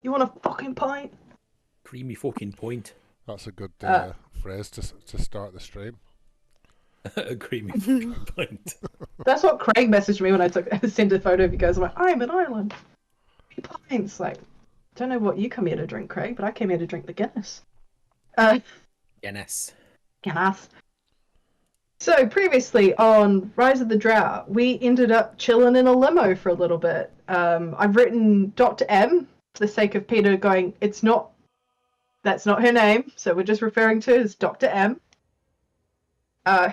You want a fucking pint? Creamy fucking point. That's a good Uh, phrase to start the stream. A creamy fucking point. that's what Craig messaged me when I sent a photo of you guys. I'm like, I'm in Ireland. 3 pints. Like, don't know what you come here to drink, Craig, but I came here to drink the Guinness. Guinness. Guinness. So previously on Rise of the Drow, we ended up chilling in a limo for a little bit. I've written Dr. M for the sake of Peter going, that's not her name, so we're just referring to her as Dr. M,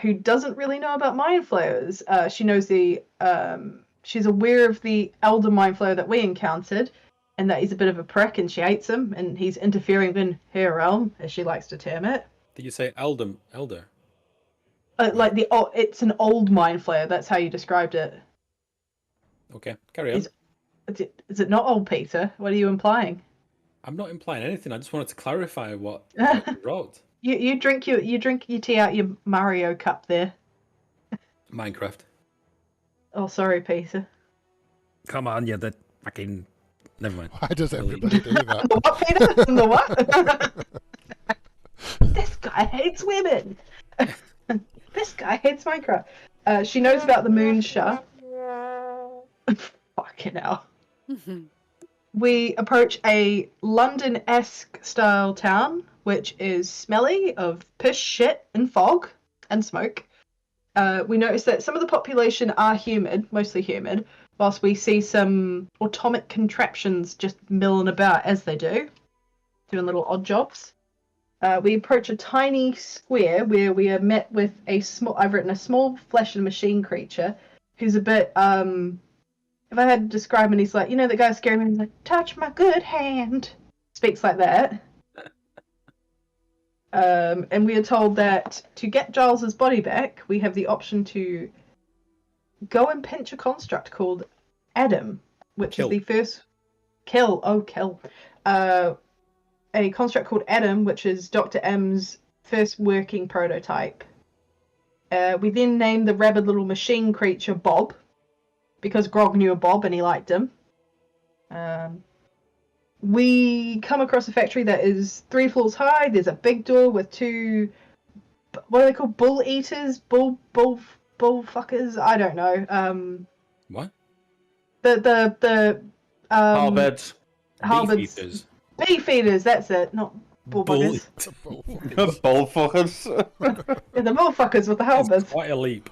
who doesn't really know about mind flayers. She knows she's aware of the elder mind flayer that we encountered, and that he's a bit of a prick and she hates him, and he's interfering in her realm, as she likes to term it. Did you say elder? Like it's an old mind flayer. That's how you described it. Okay, carry on. Is it not old, Peter? What are you implying? I'm not implying anything. I just wanted to clarify what you wrote. You drink your tea out your Mario cup there. Minecraft. Oh, sorry, Peter. Come on, you're the fucking. Never mind. Why does everybody do that? The what, Peter? The what? This guy hates women. This guy hates Minecraft. She knows about the Moonsha. Fucking hell. We approach a London-esque style town, which is smelly of piss, shit, and fog, and smoke. We notice that some of the population are humid, mostly humid, whilst we see some automatic contraptions just milling about as they do, doing little odd jobs. We approach a tiny square where we are met with I've written a small flesh and machine creature who's a bit, if I had to describe him, he's like, you know, the guy scaring me, he's like, touch my good hand. Speaks like that. And we are told that to get Giles's body back, we have the option to go and pinch a construct called Adam, which is the first kill. A construct called Adam, which is Dr. M's first working prototype. We then named the rabid little machine creature Bob, because Grog knew a Bob and he liked him. We come across a factory that is 3 floors high. There's a big door with 2, what are they called? Bull eaters? Bull fuckers? I don't know. What? The Halberds. halberds. Beefeaters, that's it. Not bullbuggers. Bullfuckers. Yeah, the bullfuckers with the halberds. Quite a leap.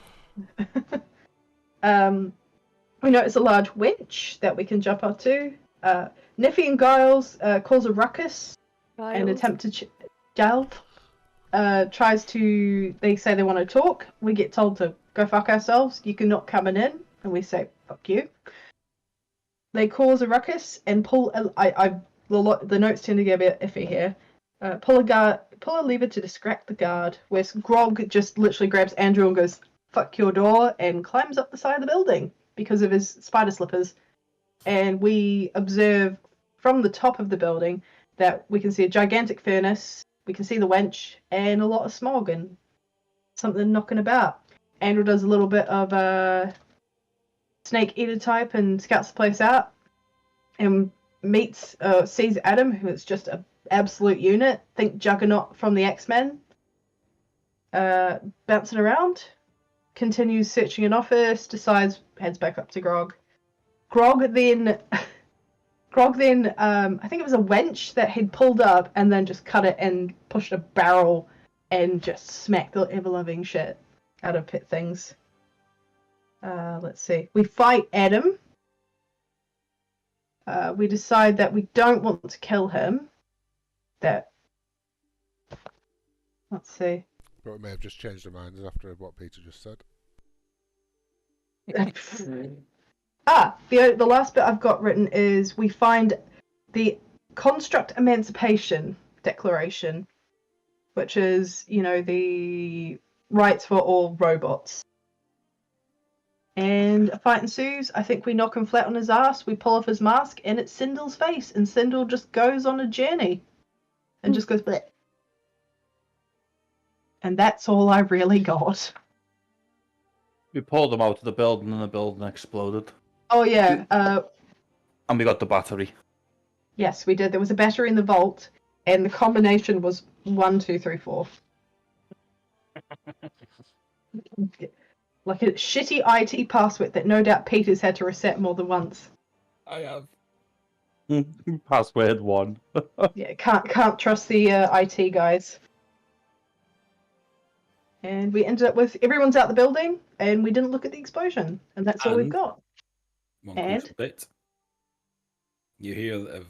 We notice a large winch that we can jump onto. Niffy and Giles cause a ruckus and attempt to Giles tries to. They say they want to talk. We get told to go fuck ourselves. You cannot come in, and we say fuck you. They cause a ruckus and pull. The notes tend to get a bit iffy here. Pull a lever to distract the guard. Where Grog just literally grabs Andrew and goes fuck your door and climbs up the side of the building because of his spider slippers. And we observe from the top of the building that we can see a gigantic furnace, we can see the wench, and a lot of smog and something knocking about. Andrew does a little bit of a snake eater type and scouts the place out and sees Adam, who is just an absolute unit. Think Juggernaut from the X-Men. Bouncing around, continues searching an office, heads back up to Grog. Grog then, I think it was a wench that he'd pulled up and then just cut it and pushed a barrel and just smacked the ever-loving shit out of pit things. Let's see. We fight Adam. We decide that we don't want to kill him. Let's see. But we may have just changed our minds after what Peter just said. The last bit I've got written is we find the Construct Emancipation Declaration, which is, the rights for all robots. And a fight ensues. I think we knock him flat on his ass, we pull off his mask, and it's Sindel's face, and Sindel just goes on a journey. And just goes bleh. And that's all I really got. We pulled them out of the building and the building exploded. Oh yeah, And we got the battery. Yes, we did. There was a battery in the vault, and the combination was 1, 2, 3, 4. Like a shitty IT password that no doubt Peter's had to reset more than once. I have. Password 1. Yeah, can't trust the IT guys. And we ended up with everyone's out the building, and we didn't look at the explosion, and that's all we've And- got. One And? crucial bit. You hear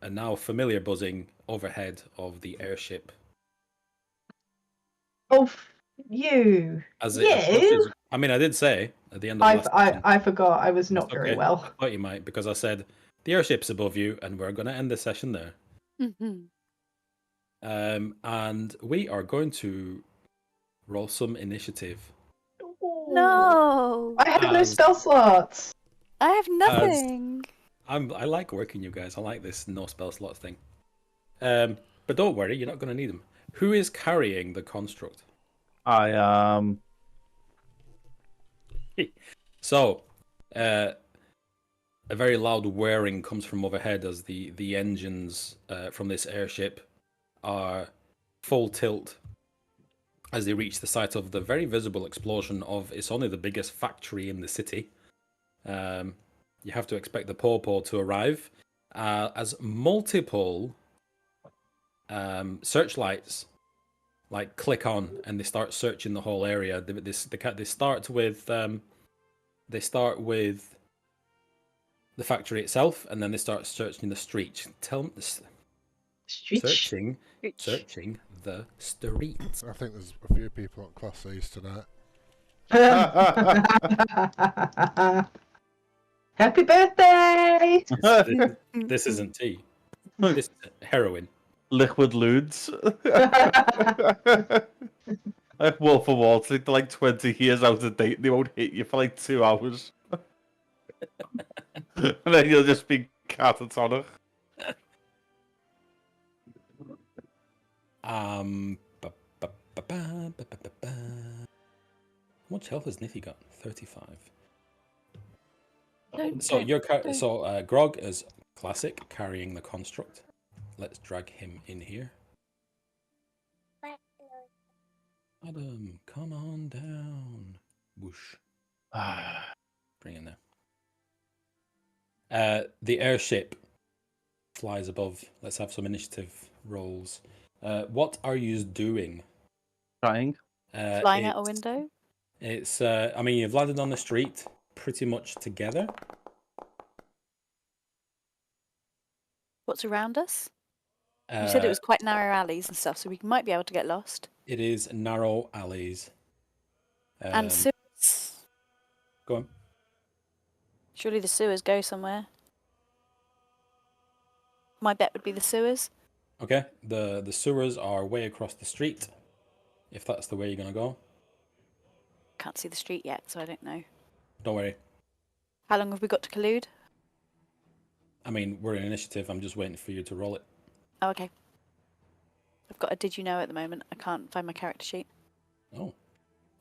a now familiar buzzing overhead of the airship. Oh, you. As it Yes. approaches, I mean, I did say at the end of last session, I forgot. I was not it's very okay. well. I thought you might, because I said the airship's above you, and we're going to end the session there. And we are going to roll some initiative. No, I have no As- spell slots. I have nothing. I like working you guys. I like this no spell slot thing. But don't worry, you're not going to need them. Who is carrying the construct? I am. So, a very loud whirring comes from overhead as the engines from this airship are full tilt as they reach the site of the very visible explosion of it's only the biggest factory in the city. You have to expect the pawpaw to arrive as multiple searchlights like click on and they start searching the whole area. They start with the factory itself, and then they start searching the street. Searching the street. I think there's a few people on Class C's tonight. Happy birthday! This isn't tea. This is heroin. Liquid ludes. Like Wolf of Wall Street, they're like 20 years out of date. They won't hit you for like 2 hours. And then you'll just be catatonic. How much health has Nithy got? 35. Grog is classic, carrying the construct. Let's drag him in here. Adam, come on down. Whoosh. Bring in there. The airship flies above. Let's have some initiative rolls. What are you doing? Trying. Flying out a window. It's. I mean, you've landed on the street pretty much together. What's around us? You said it was quite narrow alleys and stuff, so we might be able to get lost. It is narrow alleys. And sewers. Go on. Surely the sewers go somewhere. My bet would be the sewers. Okay. The sewers are way across the street. If that's the way you're gonna go. Can't see the street yet, so I don't know. Don't worry. How long have we got to collude? I mean, we're in initiative. I'm just waiting for you to roll it. Oh, okay. I've got a did you know at the moment. I can't find my character sheet. Oh.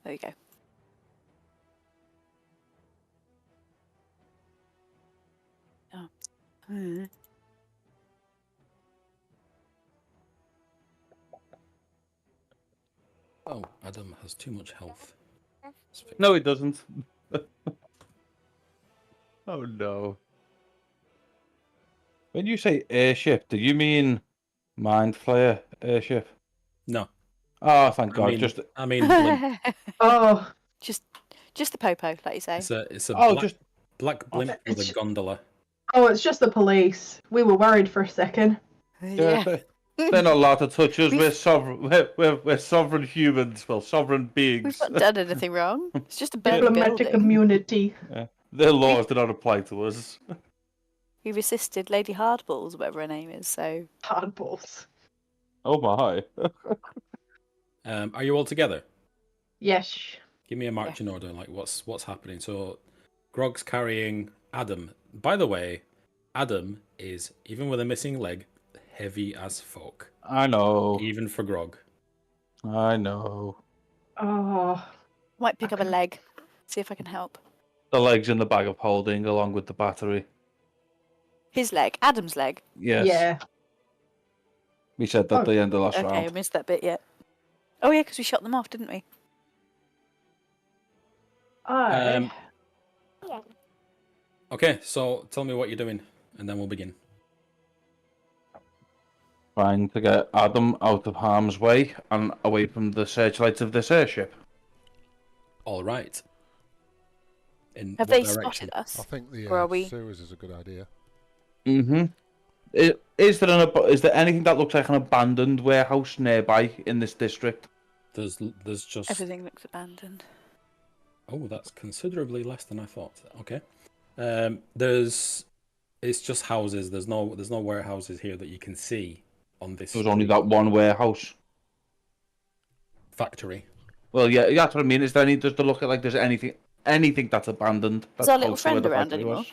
There you go. Oh. Oh, Adam has too much health. No, he doesn't. Oh no. When you say airship, do you mean Mind Flayer airship? No. Oh, thank God. I mean, blimp. Oh, just the popo, like you say. It's a black blimp with a gondola. oh, it's just the police. We were worried for a second. Yeah. They're not allowed to touch us. We're sovereign. We're sovereign humans. Well, sovereign beings. We've not done anything wrong. It's just a burning Diplomatic building. immunity. Yeah. Their laws do not apply to us. We've assisted Lady Hardballs, whatever her name is, so... Hardballs. Oh my. Are you all together? Yes. Give me a marching order. Like what's happening? So, Grog's carrying Adam. By the way, Adam is, even with a missing leg, heavy as fuck. I know. Even for Grog. I know. Oh. Might pick up a leg. See if I can help. The legs in the bag of holding along with the battery. His leg, Adam's leg. Yes. Yeah. We said that at Oh, the end of last Okay, I round. missed that bit yet. Oh yeah, because we shot them off, didn't we? I. Okay, so tell me what you're doing, and then we'll begin. Trying to get Adam out of harm's way and away from the searchlights of this airship. All right. In Have what they direction? spotted us? I think the Or are we? sewers is a good idea. Mm-hmm. Is there anything that looks like an abandoned warehouse nearby in this district? There's just. Everything looks abandoned. Oh, that's considerably less than I thought. Okay. It's just houses. There's no warehouses here that you can see on this. There's only that one warehouse. Factory. Well, yeah, that's what I mean. Is there any? Does it look like there's anything that's abandoned? Is That's our little close to where friend the around factory anymore? was?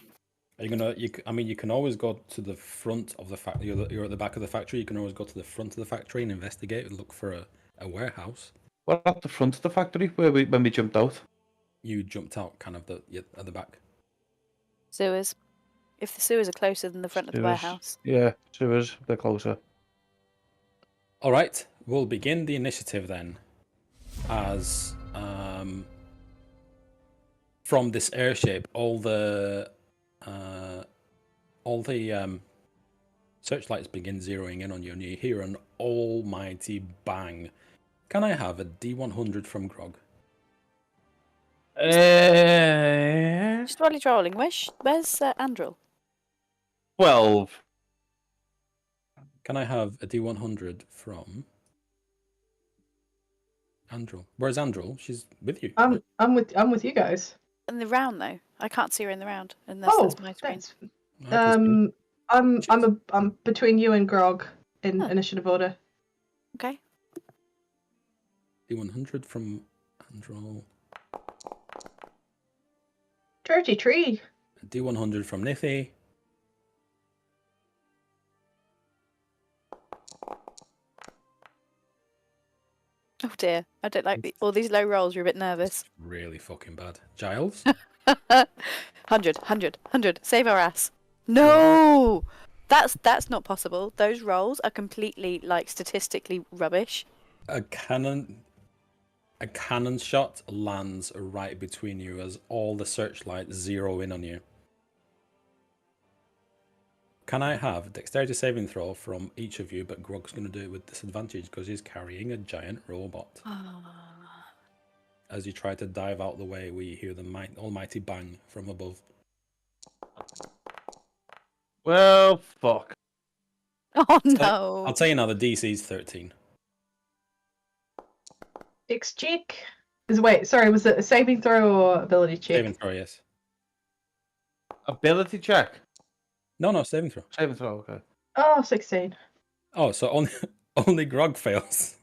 Are you gonna? You can always go to the front of the factory. You're at the back of the factory. You can always go to the front of the factory and investigate and look for a warehouse. Well, at the front of the factory when we jumped out. You jumped out kind of at the back. Sewers. If the sewers are closer than the front of the Sewers. warehouse. Yeah, sewers. They're closer. All right, we'll begin the initiative then. As from this airship, all the searchlights begin zeroing in on you, and you hear an almighty bang. Can I have a D100 from Grog? Just while he's rolling, where's Andrel? 12. Can I have a D100 from Andrel? Where's Andrel? She's with you. I'm with you guys. In the round though, I can't see her in the round unless Oh, that's my screen. that's. I'm between you and Grog in Oh. initiative order. Okay. D100 from Andrel. 33. D100 from Nithy. Oh dear, I don't like all these low rolls. You're a bit nervous. Really fucking bad. Giles? 100. Save our ass. No, that's not possible. Those rolls are completely statistically rubbish. A cannon shot lands right between you as all the searchlights zero in on you. Can I have a dexterity saving throw from each of you, but Grog's going to do it with disadvantage because he's carrying a giant robot. As you try to dive out the way, we hear the almighty bang from above. Well, fuck. Oh no! I'll tell you now, the DC's 13. Cheek. Was it a saving throw or ability check? Saving throw, yes. Ability check. No, saving throw. Saving throw, okay. Oh, 16. Oh, so only Grog fails.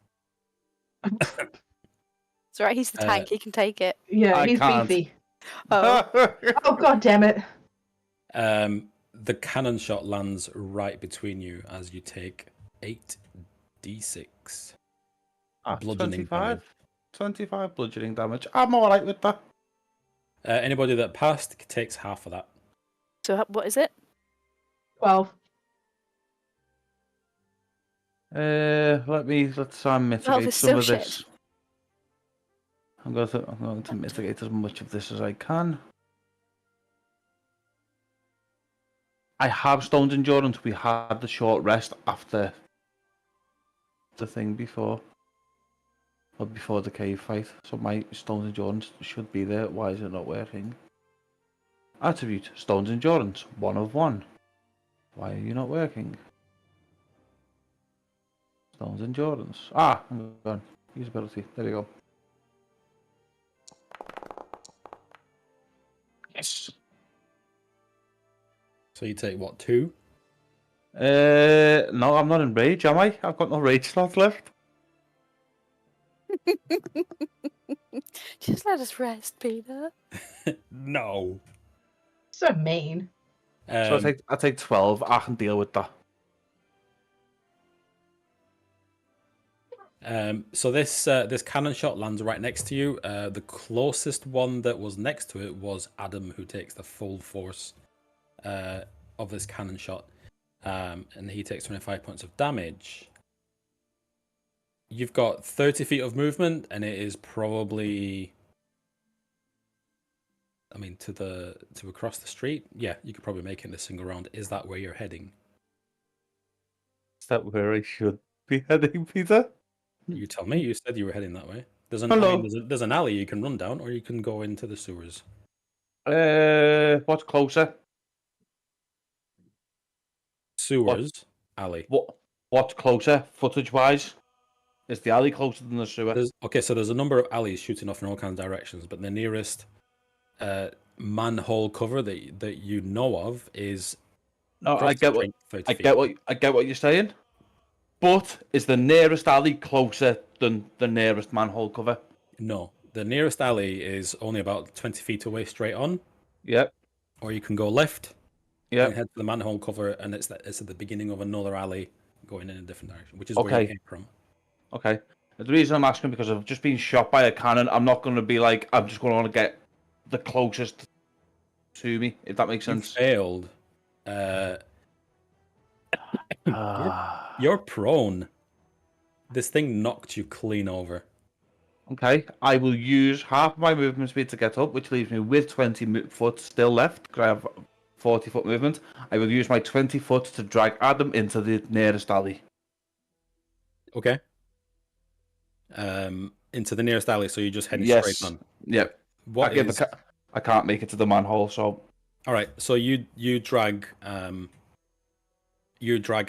It's alright. He's the tank. He can take it. Yeah, I he's can't. beefy. Oh, Oh, god damn it. The cannon shot lands right between you as you take 8d6 bludgeoning 25? damage. 25 bludgeoning damage. I'm alright with that. Anybody that passed takes half of that. so what is it? 12. Let's try and mitigate it's some still of shit. this. I'm going to mitigate as much of this as I can. I have Stone's Endurance. We had the short rest after the thing before. Or before the cave fight. So my Stone's Endurance should be there. Why is it not working? Attribute, Stone's Endurance, 1 of 1. Why are you not working? Stone's Endurance. Ah, hang on. Usability. There we go. Yes. So you take what, 2? No, I'm not in rage, am I? I've got no rage slots left. Just let us rest, Peter. No. So mean. So I take 12. I can deal with that. So this cannon shot lands right next to you. The closest one that was next to it was Adam, who takes the full force of this cannon shot, and he takes 25 points of damage. You've got 30 feet of movement, and it is probably, I mean, to across the street. Yeah, you could probably make it in this single round. Is that where you're heading? Is that where I should be heading, Peter? You tell me. You said you were heading that way. Hello. There's an alley you can run down, or you can go into the sewers. What's closer? Sewers, alley. What's closer, footage-wise? Is the alley closer than the sewer? So there's a number of alleys shooting off in all kinds of directions, but the nearest manhole cover that you know of is. No, I get what you're saying. But is the nearest alley closer than the nearest manhole cover? No, the nearest alley is only about 20 feet away, straight on. Yep. Or you can go left. Yeah. And head to the manhole cover, and it's at the beginning of another alley, going in a different direction, which is where you came from. Okay. The reason I'm asking because I've just been shot by a cannon. I'm not going to be like I'm just going to want to get the closest to me, if that makes sense. You failed. You're prone. This thing knocked you clean over. Okay, I will use half my movement speed to get up, which leaves me with 20 foot still left, because I have 40-foot movement. I will use my 20 foot to drag Adam into the nearest alley. Okay. Into the nearest alley, so you're just heading straight on. Yep. I can't make it to the manhole, so. All right, so you drag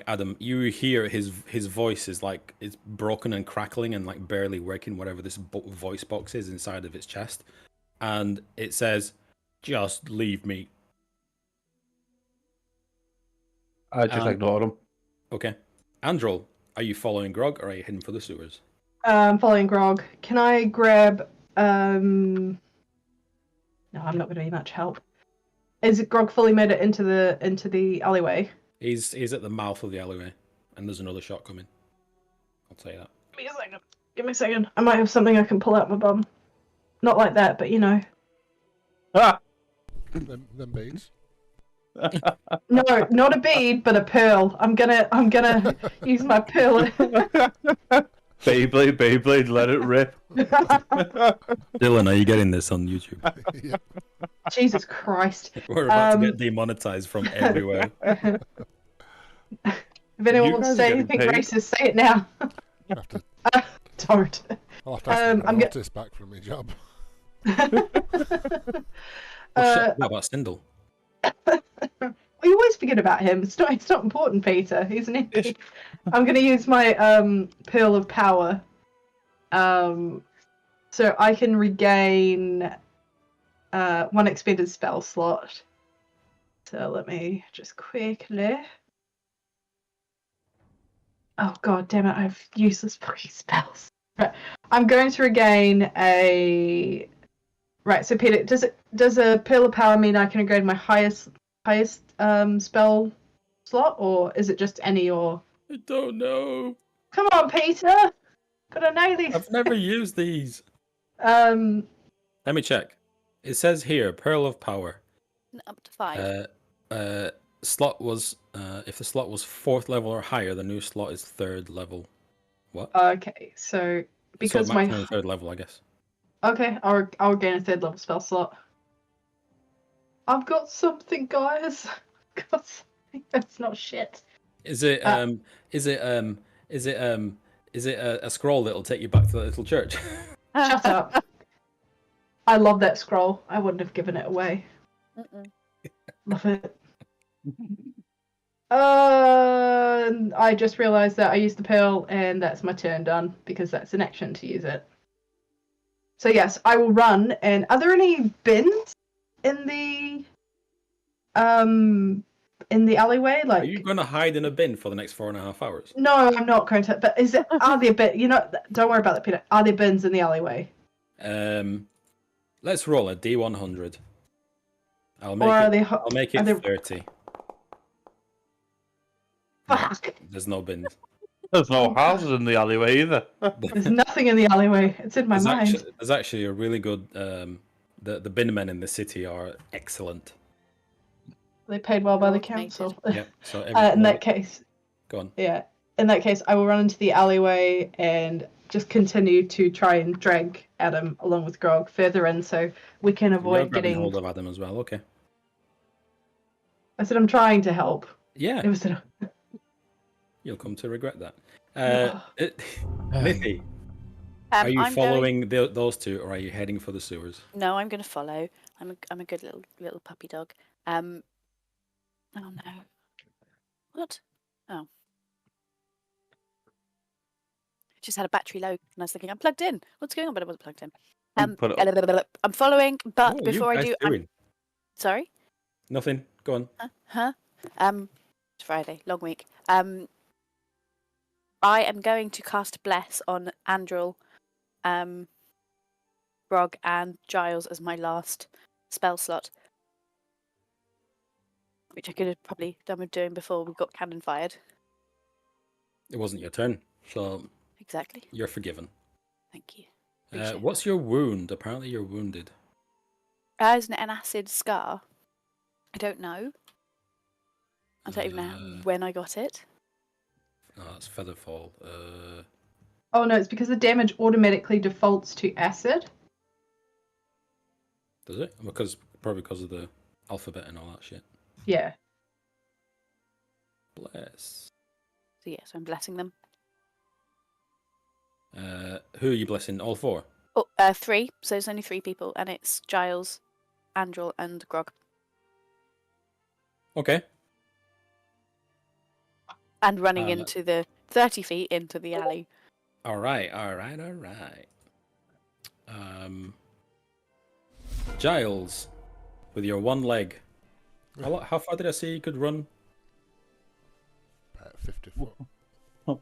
Adam. You hear his voice is like it's broken and crackling and like barely working, whatever this voice box is inside of its chest, and it says, "Just leave me." I just ignore him. Okay, Andrel, are you following Grog or are you heading for the sewers? I'm following Grog. Can I grab? No, I'm not going to be much help. Is Grog fully made it into the alleyway? He's at the mouth of the alleyway, and there's another shot coming. I'll tell you that. Give me a second. I might have something I can pull out my bum. Not like that, but you know. Ah! Them beads. No, not a bead, but a pearl. I'm gonna use my pearl. Beyblade, let it rip. Dylan, are you getting this on YouTube? Yeah. Jesus Christ. We're about to get demonetized from everywhere. If anyone wants to say anything racist, say it now. Have to, Don't. I'll have to ask the notice back from my job. What about Sindel? We always forget about him. It's not important, Peter. He's an idiot. I'm going to use my Pearl of Power. So I can regain 1 expended spell slot. So let me just quickly. Oh god damn it! I have useless free spells. Right, I'm going to regain a. Right, so Peter, does a Pearl of Power mean I can upgrade my highest spell slot, or is it just any or? I don't know. Come on, Peter. Gotta know these. I've never used these. Let me check. It says here, Pearl of Power. Up to 5. Slot was if the slot was 4th level or higher, the new slot is 3rd level. What? Okay, so because so my 3rd level, I guess. Okay, I'll gain a 3rd level spell slot. I've got something, guys. I've got something. That's not shit. Is it a scroll that'll take you back to the little church? Shut up. I love that scroll. I wouldn't have given it away. Love it. I just realised that I used the pearl and that's my turn done because that's an action to use it. So yes, I will run. And are there any bins in the alleyway? Like, are you going to hide in a bin for the next 4.5 hours? No, I'm not going to. But are there bins? You know, don't worry about that, Peter. Are there bins in the alleyway? Let's roll a D100. I'll make it 30. Fuck. There's no bins. There's no houses in the alleyway either. There's nothing in the alleyway. It's in my mind. There's actually a really good. The bin men in the city are excellent. They paid well by the Automated. council. Yeah. So In that case, go on. yeah. In that case, I will run into the alleyway and just continue to try and drag Adam along with Grog further in, so we can You're avoid grabbing getting. hold of Adam as well. Okay. I said I'm trying to help. Yeah. It was. You'll come to regret that. Nithy, are you I'm following those two, or are you heading for the sewers? No, I'm going to follow. I'm a good little puppy dog. Oh no. What? Oh. Just had a battery low, and I was thinking I'm plugged in. What's going on? But I wasn't plugged in. Put it up. I'm following, but What are before you I guys do, doing? sorry. Nothing. Go on. Huh? It's Friday, long week. I am going to cast Bless on Andril, Grog, and Giles as my last spell slot, which I could have probably done with doing before we got cannon fired. It wasn't your turn, so Exactly. you're forgiven. Thank you. What's your wound? Apparently, you're wounded. Isn't it an acid scar? I don't know. I don't even know when I got it. Oh, that's Featherfall. Oh no, it's because the damage automatically defaults to acid. Does it? Probably because of the alphabet and all that shit. Yeah. Bless. So yes, I'm blessing them. Who are you blessing? All four? Oh, 3. So there's only 3 people, and it's Giles, Andril, and Grog. Okay. And running into the 30 feet into the alley. All right. Giles, with your one leg, how far did I say you could run? About 50 foot.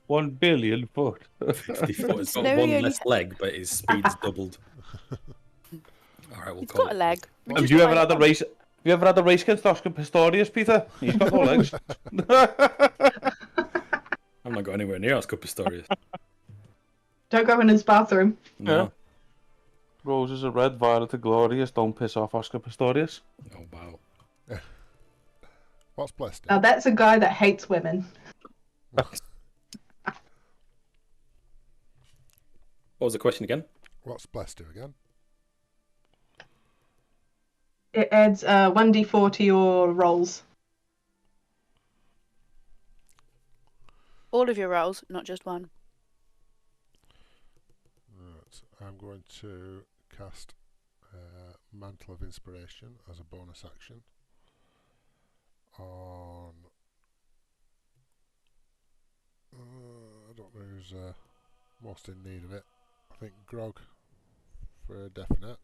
1 billion foot. 50 foot. He's got No, one he only less leg, but his speed's doubled. All right, we'll He's call got a it. leg. Have you ever had a race? Have you ever had a race against Oscar Pistorius, Peter? He's got no legs. I'm not going anywhere near Oscar Pistorius. Don't go in his bathroom. No. Roses are red, violet are glorious. Don't piss off Oscar Pistorius. Oh wow. What's blessed? Now that's a guy that hates women. What was the question again? What's blessed do again? It adds 1d4 to your rolls. All of your rolls, not just one. Right, I'm going to cast Mantle of Inspiration as a bonus action on. I don't know who's most in need of it. I think Grog for a definite.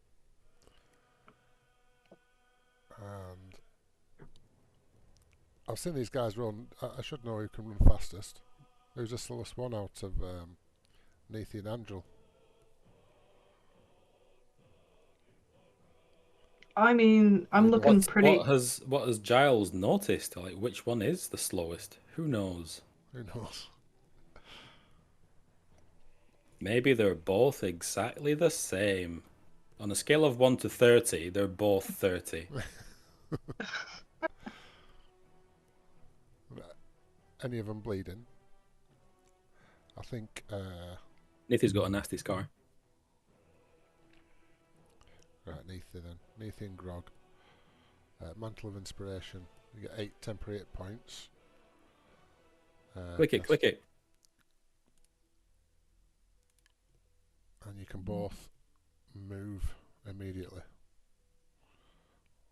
And I've seen these guys run. I should know who can run fastest. Who's the slowest one out of Nethi and Angel? I mean, I'm looking pretty. What has Giles noticed? Like, which one is the slowest? Who knows? Who knows? Maybe they're both exactly the same. On a scale of 1 to 30, they're both 30. Any of them bleeding? I think. Nithy's got a nasty scar. Right, Nethi then. Nethi and Grog. Mantle of Inspiration. You get 8 temporary hit points. Click it. And you can both move immediately.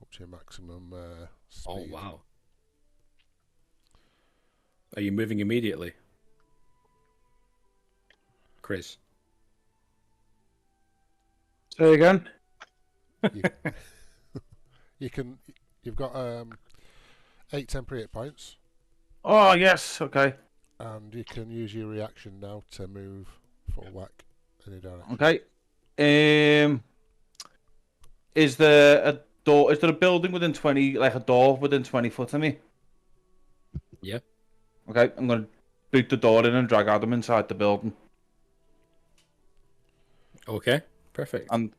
Up to your maximum speed. Oh, wow. Are you moving immediately? Chris? Say again? You've got 8 temporary hit points. Oh, yes, okay. And you can use your reaction now to move full whack in a direction. Okay. Is there a door? Is there a building within 20, like a door within 20 foot of me? Yeah. Okay, I'm going to boot the door in and drag Adam inside the building. Okay, perfect. And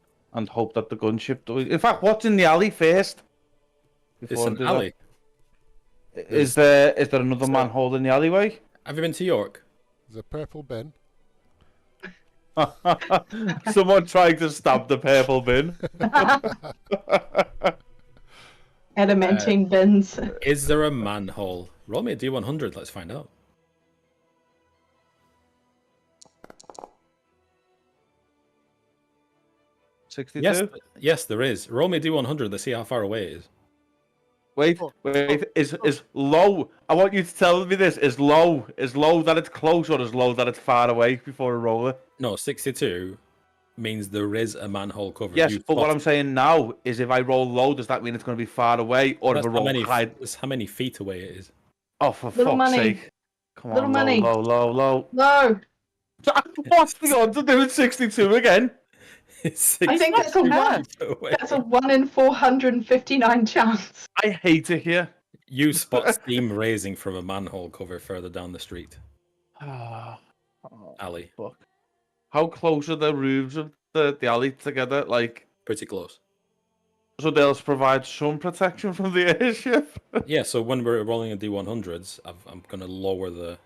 hope that the gunship does. In fact, what's in the alley first? It's an alley. Is there another manhole in the alleyway? Have you been to York? There's a purple bin. Someone trying to stab the purple bin. Adamantine bins. Is there a manhole? Roll me a D100. Let's find out. Yes, there is. Roll me a D100. Let's see how far away it is. Wait. Is low? I want you to tell me this. Is low that it's close or is low that it's far away before I roll it? No, 62 means there is a manhole cover. Yes, but what I'm saying now is if I roll low, does that mean it's going to be far away, or if I roll high? That's how many feet away it is. Oh, for fuck's sake! Come on, low. No. What's the odds of doing 62 again? I think that's a 1 in 459 chance. I hate it here. You spot steam raising from a manhole cover further down the street. Alley. Fuck. How close are the roofs of the alley together? Like pretty close. So they'll provide some protection from the airship. Yeah. So when we're rolling a D100s, I'm gonna lower the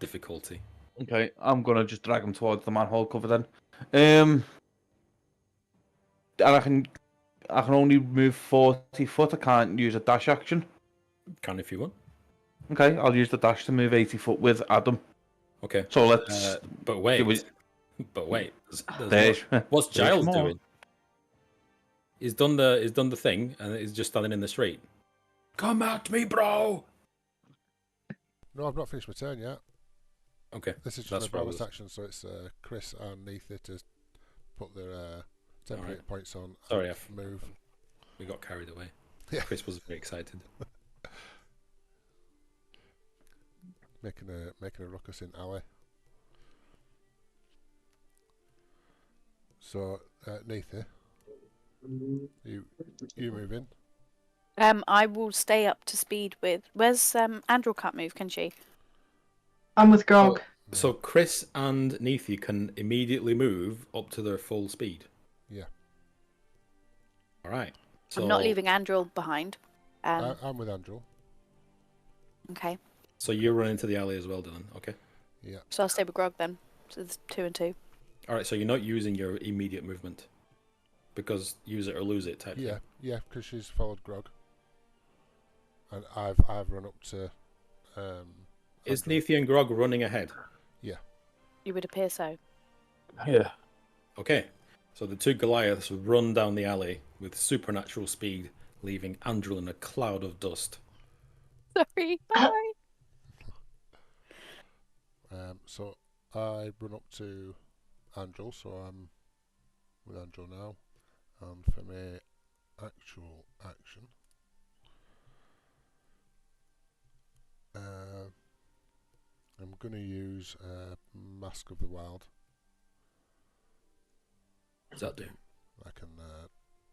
difficulty. Okay, I'm gonna just drag them towards the manhole cover then. And I can only move 40 foot. I can't use a dash action. Can if you want. Okay, I'll use the dash to move 80 foot with Adam. Okay. So let's. But wait. There's what's Giles doing? He's done the thing, and he's just standing in the street. Come at me, bro! No, I've not finished my turn yet. Okay. This is just a bonus action, so it's Chris and Neither to put their temporary points on. Sorry, move. We got carried away. Yeah. Chris was very excited. making a ruckus in alley. So, Neither, you move in. I will stay up to speed with. Where's Andrew? Can't move, can she? I'm with Grog. So Chris and Neithy can immediately move up to their full speed. Yeah. All right. So, I'm not leaving Andrew behind. I'm with Andrew. Okay. So you run into the alley as well, Dylan. Okay. Yeah. So I'll stay with Grog then. So it's 2 and 2. All right. So you're not using your immediate movement because use it or lose it type. Yeah. Yeah. Because she's followed Grog, and I've run up to. Is Neithy and Grog running ahead? Yeah. You would appear so. Yeah. Okay. So the two Goliaths run down the alley with supernatural speed, leaving Andrew in a cloud of dust. Sorry. Bye. So I run up to Andrew, so I'm with Andrew now, and for my actual action, I'm going to use Mask of the Wild. What does that do? I can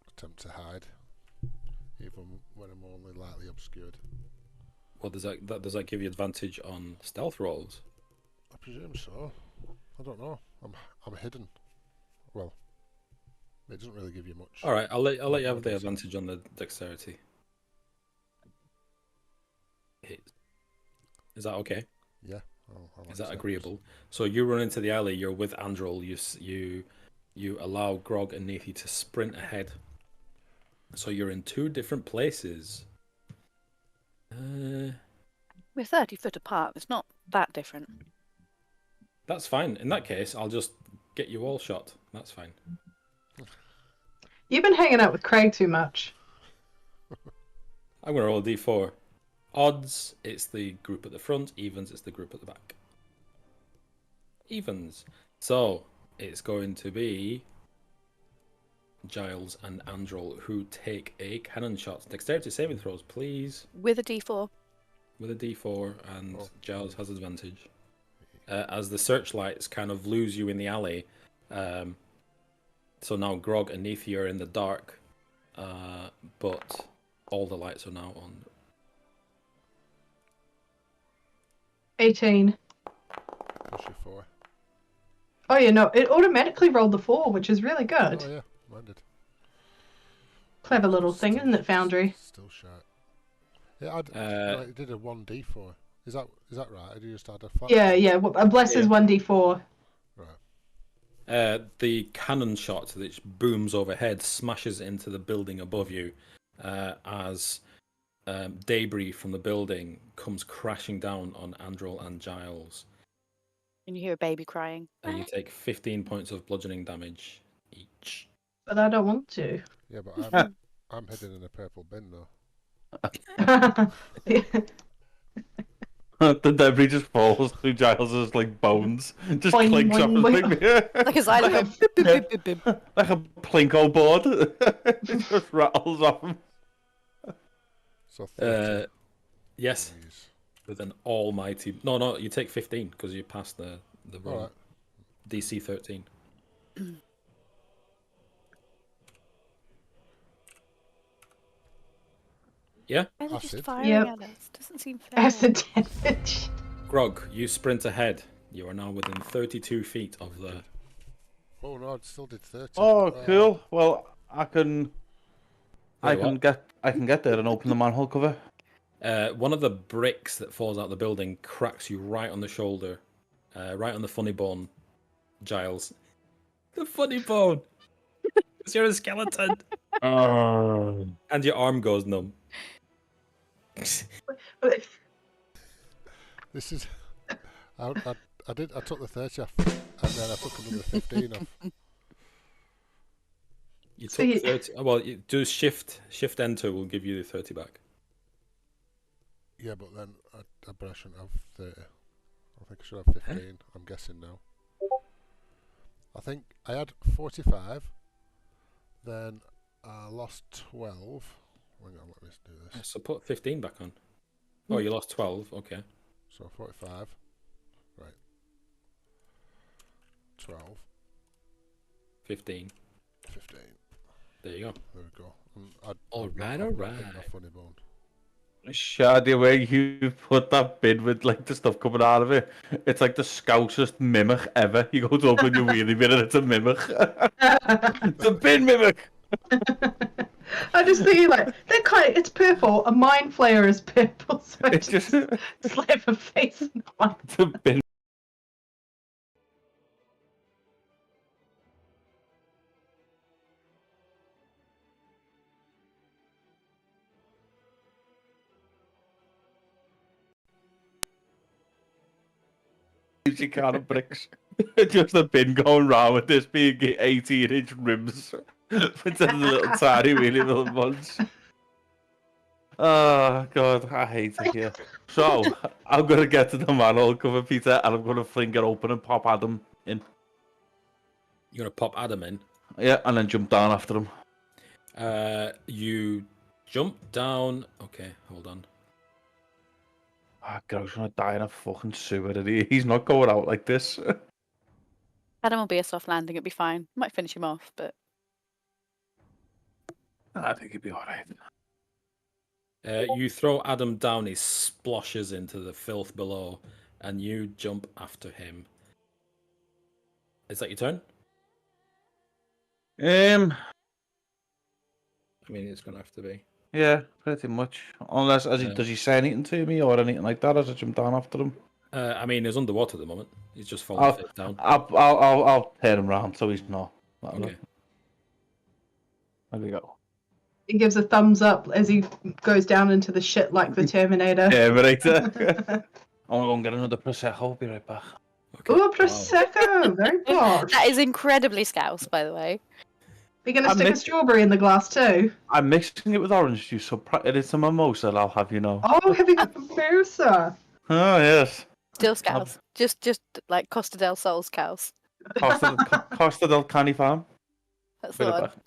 attempt to hide, even when I'm only lightly obscured. Well, does that give you advantage on stealth rolls? I presume so. I don't know. I'm hidden. Well, it doesn't really give you much. All right, I'll let you have the advantage on the dexterity. Is that okay? Yeah. Is that agreeable? So you run into the alley. You're with Androl. You allow Grog and Neithy to sprint ahead. So you're in two different places. We're 30 foot apart. It's not that different. That's fine. In that case, I'll just get you all shot. That's fine. You've been hanging out with Craig too much. I'm going to roll a d4. Odds, it's the group at the front. Evens, it's the group at the back. Evens. So, it's going to be Giles and Androl who take a cannon shot. Dexterity saving throws, please. With a d4. With a d4, and Giles has advantage. As the searchlights kind of lose you in the alley. So now Grog and Neithy are in the dark, but all the lights are now on. 18. What's your 4? Oh, yeah, no, it automatically rolled the 4, which is really good. Oh, yeah, mine did. Clever little thing, isn't it, Foundry? Still shy. Yeah, it did a 1d4. Is that right? Or do you just add a 5? Yeah. A bless is 1d4. Right. The cannon shot that booms overhead smashes into the building above you as debris from the building comes crashing down on Andrel and Giles. And you hear a baby crying. And you take 15 points of bludgeoning damage each. But I don't want to. Yeah, but I'm hidden in a purple bin though. The debris just falls through Giles' like bones, just Boing, clinks off his boing, big Like a xylophone. Boop, boop, boop, boop, boop. like a plinko board. It just rattles off him. So 30. Yes, Jeez. with an almighty. No, you take 15 because you passed the roll. All right. DC 13. Yeah? Why are they just Acid. firing Yep. at us? Doesn't seem fair. Acid damage. Grog, you sprint ahead. You are now within 32 feet of the. Oh no, I still did 30. Oh, cool. Well, I can Wait, get there and open the manhole cover. One of the bricks that falls out the building cracks you right on the shoulder, right on the funny bone, Giles. The funny bone. Because you're a skeleton. And your arm goes numb. This is. I took the 30 off, and then I took another 15 off. You took So you- 30. Well, you do shift enter will give you the 30 back. Yeah, but then I shouldn't have 30. I think I should have 15. I'm guessing now. I think I had 45. Then I lost 12. Hang on, let me do this. So put 15 back on. Oh, you lost 12. Okay. So 45. Right. 12. 15. 15. There you go. There we go. All right. My funny bone. Shady, where you put that bin with like the stuff coming out of it, it's like the scousest mimic ever. You go to open your wheelie bin and it's a mimic. It's a bin mimic. I just think like it's purple. A mind flayer is purple, so I It's just just slap a face in one. it's a bin. You kind of bricks. Just a bin going round with this being 18-inch rims with the little tiny wheelie little ones. Oh god, I hate it here. So I'm gonna get to the manhole cover, Peter, and I'm gonna fling it open and pop Adam in. You're gonna pop Adam in. Yeah, and then jump down after him. You jump down. Okay, hold on. Ah, Grog's gonna die in a fucking sewer, and he's not going out like this. Adam will be a soft landing. It'll be fine. Might finish him off, but I think he'd be alright. You throw Adam down. He splashes into the filth below, and you jump after him. Is that your turn? Um, I mean, it's gonna have to be. yeah, pretty much. Unless does he say anything to me or anything like that as I jump down after him? I mean, he's underwater at the moment. He's just falling face down. I'll turn him round so he's not. Okay. There we go. He gives a thumbs up as he goes down into the shit like the Terminator. Terminator. I'm gonna get another prosecco. I'll be right back. Okay. Oh, prosecco, very posh. that is incredibly scouse, by the way. You're gonna stick a strawberry in the glass too. I'm mixing it with orange juice, so it's a mimosa. I'll have you know. Oh, have you got mimosa? Oh yes. Still scouse. Just like Costa del Sol scouse. Costa del Cani Farm. That's Bit the of one. that.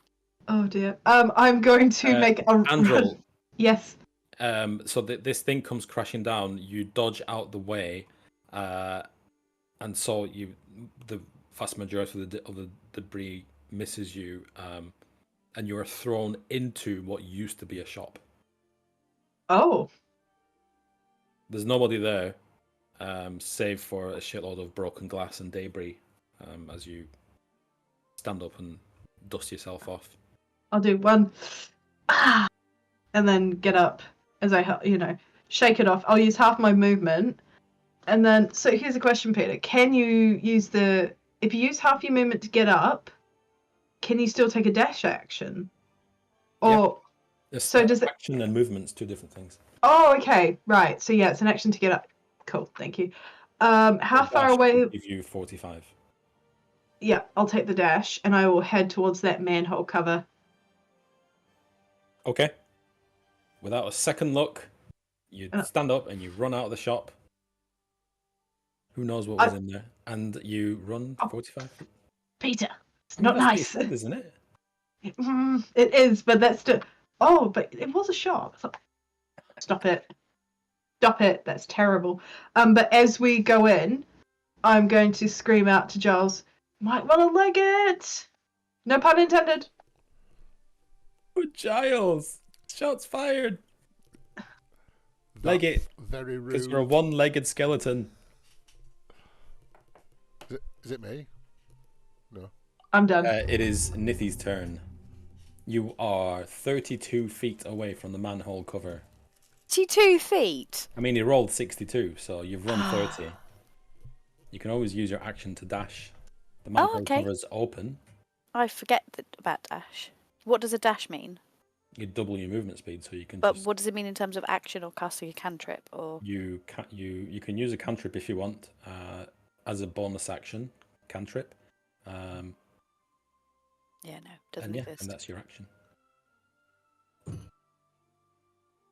Oh dear. I'm going to make a. Andrel. Yes. So this thing comes crashing down. You dodge out the way, and so the vast majority of the debris misses you, and you are thrown into what used to be a shop. Oh. There's nobody there, save for a shitload of broken glass and debris, as you stand up and dust yourself off. I'll do one. And then get up as I, shake it off. I'll use half my movement. And then, so here's a question, Peter. Can you use if you use half your movement to get up, can you still take a dash action? Or, so does it... Action and movement's two different things. Oh, okay. Right. So yeah, it's an action to get up. Cool. Thank you. How far away... Give you 45. Yeah, I'll take the dash, and I will head towards that manhole cover. Okay. Without a second look, you stand up and you run out of the shop. Who knows what was in there? And you run 45 feet. Peter, it's not nice. Said, isn't it? It is, but that's still... Oh, but it was a shop. Stop it. Stop it. That's terrible. But as we go in, I'm going to scream out to Giles, might want to leg it! No pun intended. Oh, Giles! Shots fired! Leg it. Very rude. Because you're a one-legged skeleton. Is it me? No. I'm done. It is Nithy's turn. You are 32 feet away from the manhole cover. 32 feet? I mean, he rolled 62, so you've run 30. You can always use your action to dash. The manhole cover is open. I forget about dash. What does a dash mean? You double your movement speed, so you can. But what does it mean in terms of action or casting a cantrip? Or you can use a cantrip if you want as a bonus action cantrip. Yeah, no, doesn't exist. And that's your action.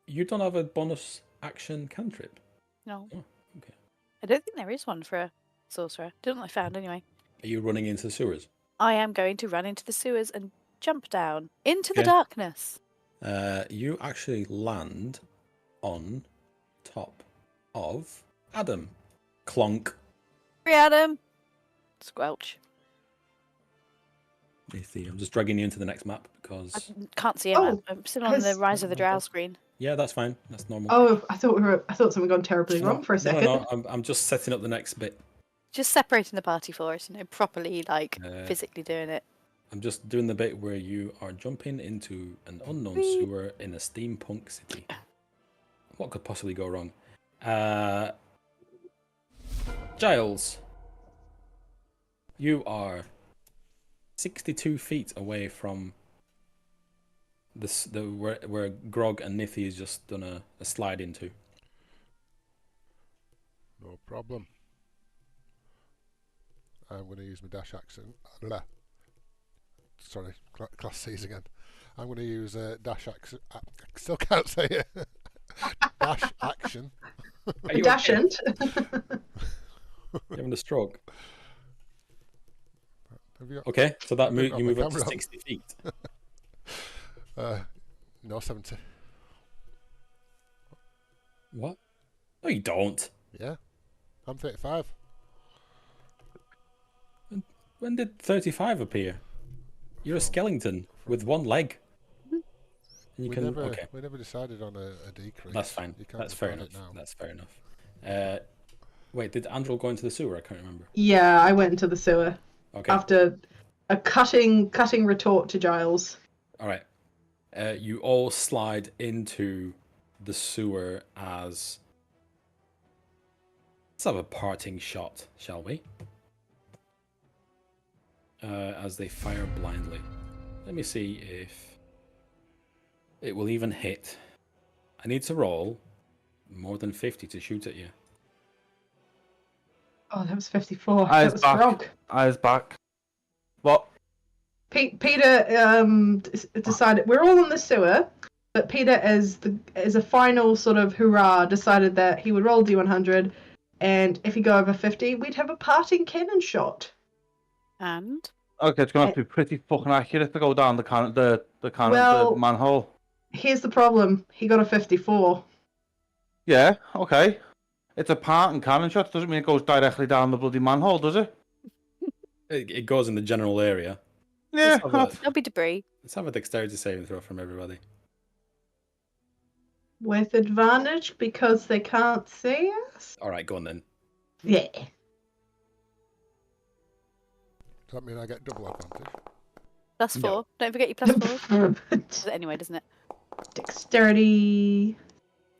You don't have a bonus action cantrip? No. Oh, okay. I don't think there is one for a sorcerer. Didn't I found anyway? Are you running into the sewers? I am going to run into the sewers and jump down into the darkness. You actually land on top of Adam. Clonk. Free Adam. Squelch. I'm just dragging you into the next map because I can't see him. I'm still on the Rise of the Drow screen. Yeah, that's fine. That's normal. Oh, I thought something gone terribly wrong for a second. No. I'm just setting up the next bit. Just separating the party for us, properly, physically doing it. I'm just doing the bit where you are jumping into an unknown sewer in a steampunk city. What could possibly go wrong? Giles, you are 62 feet away from where Grog and Nithy has just done a slide into. No problem. I'm going to use my dash action. Sorry, class C's again. I'm going to use a dash action. I still can't say it. Dash action. Dashant. You're having a stroke. Okay, so that you move up to 60 feet. No, 70. What? No, you don't. Yeah, I'm 35. When did 35 appear? You're a skeleton with one leg. And we never decided on a decrease. That's fine. That's fair enough. That's fair enough. Wait, did Andrew go into the sewer? I can't remember. Yeah, I went into the sewer. Okay. After a cutting retort to Giles. All right. You all slide into the sewer as... Let's have a parting shot, shall we? As they fire blindly. Let me see if it will even hit. I need to roll more than 50 to shoot at you. Oh, that was 54. That was Frog. Eyes back. What? Peter decided we're all in the sewer, but Peter, as a final sort of hurrah, decided that he would roll D100, and if he go over 50, we'd have a parting cannon shot. And? Okay, it's going to have to be pretty fucking accurate to go down the manhole. Here's the problem. He got a 54. Yeah, okay. It's a parting cannon shot. Doesn't mean it goes directly down the bloody manhole, does it? It goes in the general area. Yeah. There'll be debris. Let's have a dexterity saving throw from everybody. With advantage because they can't see us? Alright, go on then. Yeah. Does that mean I get double advantage? +4. No. Don't forget your +4. Anyway, doesn't it? Dexterity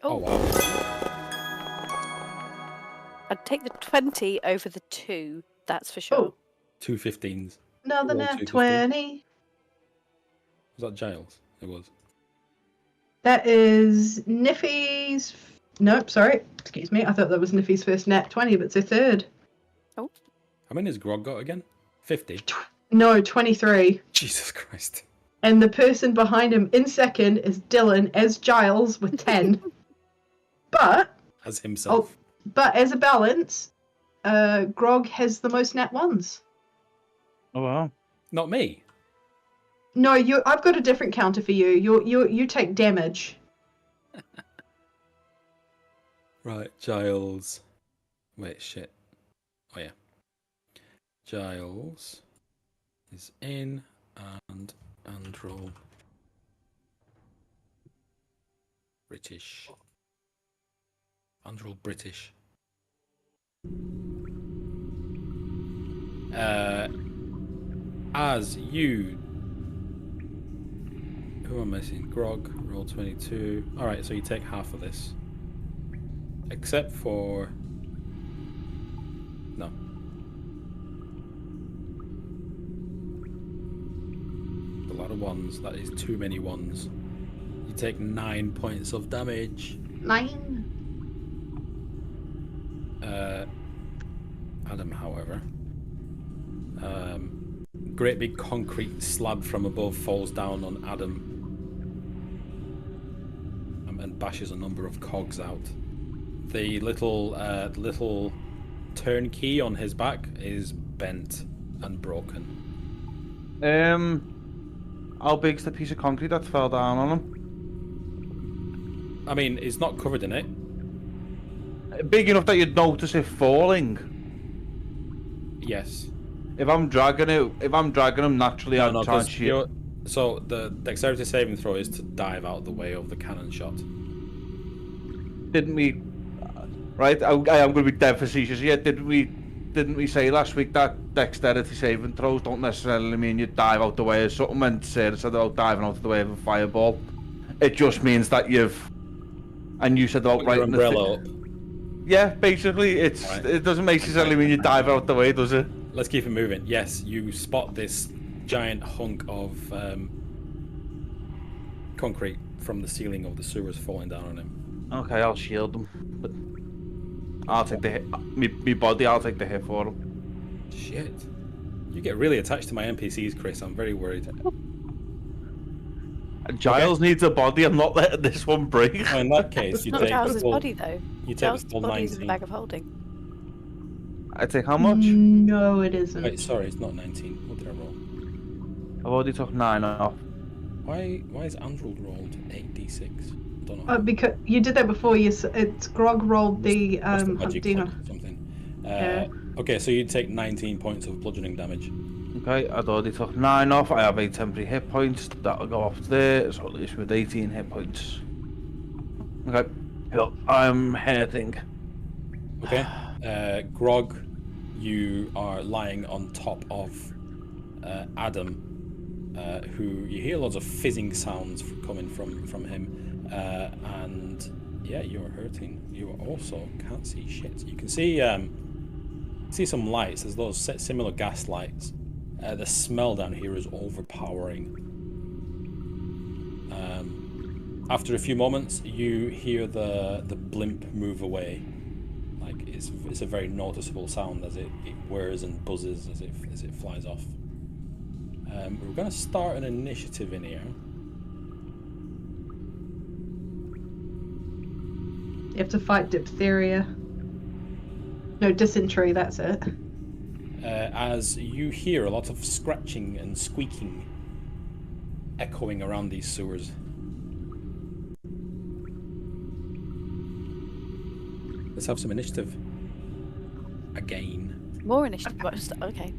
Oh wow. I'd take the 20 over the 2, that's for sure. Oh, 2 15s. another Roll nat 2 20. Was that Giles? It was. That is Niffy's. Nope, sorry. Excuse me. I thought that was Niffy's first nat 20, but it's her third. Oh. How many has Grog got again? 50? No, 23. Jesus Christ. And the person behind him in second is Dylan as Giles with 10. But As himself. but as a balance, Grog has the most nat ones. Oh wow. Not me. No, I've got a different counter for you. You take damage. Right, Giles. Wait, shit. Oh yeah. Giles is in and Androl. British. Androl British. As you. Who am I missing? Grog, roll 22. Alright, so you take half of this. Except for. No. A lot of ones. That is too many ones. You take 9 points of damage. 9. Adam, however. Great big concrete slab from above falls down on Adam and bashes a number of cogs out. The little turnkey on his back is bent and broken. How big's the piece of concrete that fell down on him? I mean, it's not covered in it. Big enough that you'd notice it falling. Yes. If I'm dragging him naturally, I'd try and shoot. So the dexterity saving throw is to dive out of the way of the cannon shot. Didn't we? Right, I am going to be dead facetious here. Didn't we say last week that dexterity saving throws don't necessarily mean you dive out the way of something, and Sarah said about diving out of the way of a fireball. It just means that and you said about Put your umbrella up. Yeah, basically, it doesn't necessarily mean you dive out the way, does it? Let's keep it moving. Yes, you spot this giant hunk of concrete from the ceiling of the sewers falling down on him. Okay, I'll shield him. But I'll take the hit. Me body, I'll take the hit for him. Shit. You get really attached to my NPCs, Chris. I'm very worried. Giles needs a body. I'm not letting this one break. Oh, in that case, It's you not take Giles' full, body, though. You take Giles' the full body is in the 19. bag of holding. I take how much? No, it isn't. Wait, sorry, it's not 19. What did I roll? I've already took 9 off. Why is Andrew rolled 8d6? I don't know. Because you did that before. It's Grog rolled the What's the magic Dina. or something. Yeah. Okay, so you take 19 points of bludgeoning damage. Okay, I'd already took 9 off. I have 8 temporary hit points. That'll go off there, so at least with 18 hit points. Okay, yep, I'm hurting. Okay, Grog, you are lying on top of Adam, who you hear lots of fizzing sounds coming from him, and yeah, you are hurting. You are also can't see shit. You can see some lights. There's those similar gas lights. The smell down here is overpowering. After a few moments, you hear the blimp move away. Like it's a very noticeable sound as it whirs and buzzes as it flies off. We're going to start an initiative in here. You have to fight diphtheria. No, dysentery. That's it. As you hear a lot of scratching and squeaking echoing around these sewers. Let's have some initiative. Again. More initiative. Okay.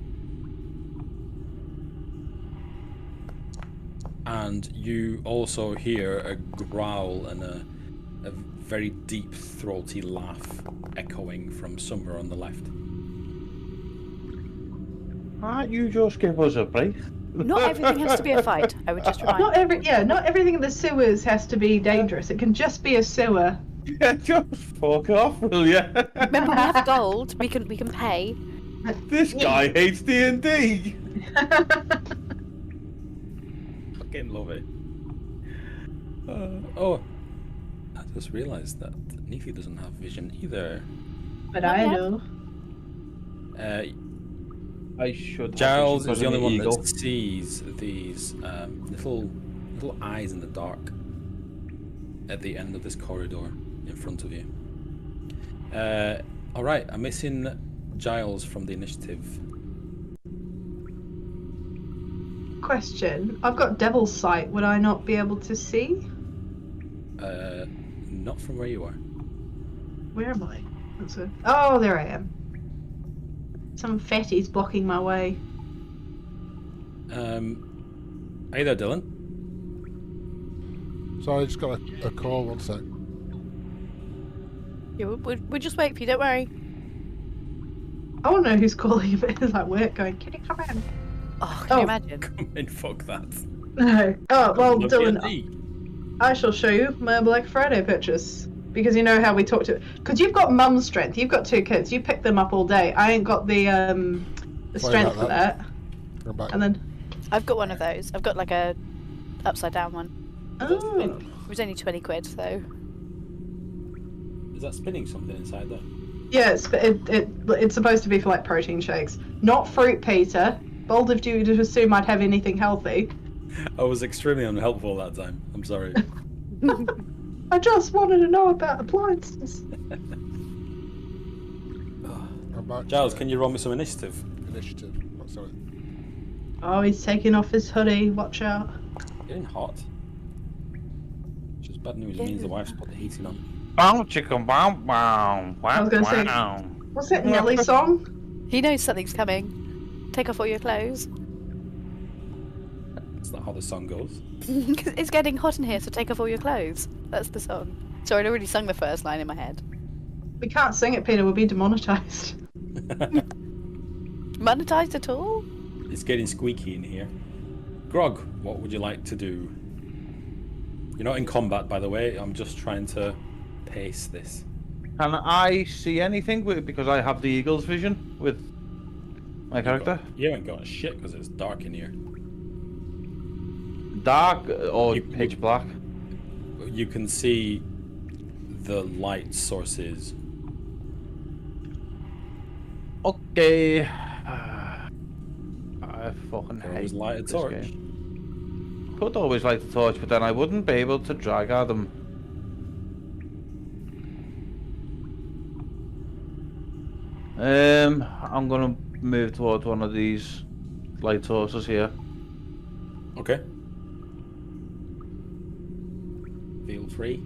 And you also hear a growl and a very deep, throaty laugh echoing from somewhere on the left. Can't you just give us a break? Not everything has to be a fight. I would just remind. Not everything in the sewers has to be dangerous. It can just be a sewer. Yeah, just fuck off, will ya? Remember, we have gold. We can pay. This guy hates D&D. Fucking love it. Oh, I just realised that Nefi doesn't have vision either. But Not I yet. do. I should. Giles have is the only one eagle. that sees these little eyes in the dark at the end of this corridor in front of you. All right, I'm missing Giles from the initiative. Question. I've got Devil's Sight. Would I not be able to see? Not from where you are. Where am I? Oh, there I am. Some fatty's blocking my way. Are you there, Dylan? Sorry, I just got a call. 1 sec. Yeah, we'll just wait for you. Don't worry. I want to know who's calling if it's like work going, can you come in? Oh, can you imagine? Come in, fuck that. No. Oh, well, Love Dylan, D&D. I shall show you my Black Friday purchase. Because you know how we talked to... Because you've got mum strength. You've got 2 kids. You pick them up all day. I ain't got the strength for that. Come back. And then... I've got one of those. I've got like a upside down one. Oh. It was only 20 quid, so. Is that spinning something inside there? Yeah, it's supposed to be for like protein shakes. Not fruit, Peter. Bold of you to assume I'd have anything healthy. I was extremely unhelpful that time. I'm sorry. I just wanted to know about appliances. I'm back. Giles, can you roll me some initiative? Initiative. Oh, sorry. Oh, he's taking off his hoodie. Watch out. Getting hot. Which is bad news. It means the wife's put the heating on. Bow chicka bow bow. I was gonna say- Wow. What's that Nelly song? He knows something's coming. Take off all your clothes. That's not how the song goes. It's getting hot in here, so take off all your clothes. That's the song. Sorry, I'd already sung the first line in my head. We can't sing it, Peter. We'll be demonetized. Monetized at all? It's getting squeaky in here. Grog, what would you like to do? You're not in combat, by the way. I'm just trying to pace this. Can I see anything because I have the eagle's vision with my character? You haven't got shit because it's dark in here. Dark or You- pitch black? You can see the light sources. Okay. I fucking hate Always light a this torch. game. Could always light the torch, but then I wouldn't be able to drag at them. I'm gonna move towards one of these light sources here. Okay. Feel free.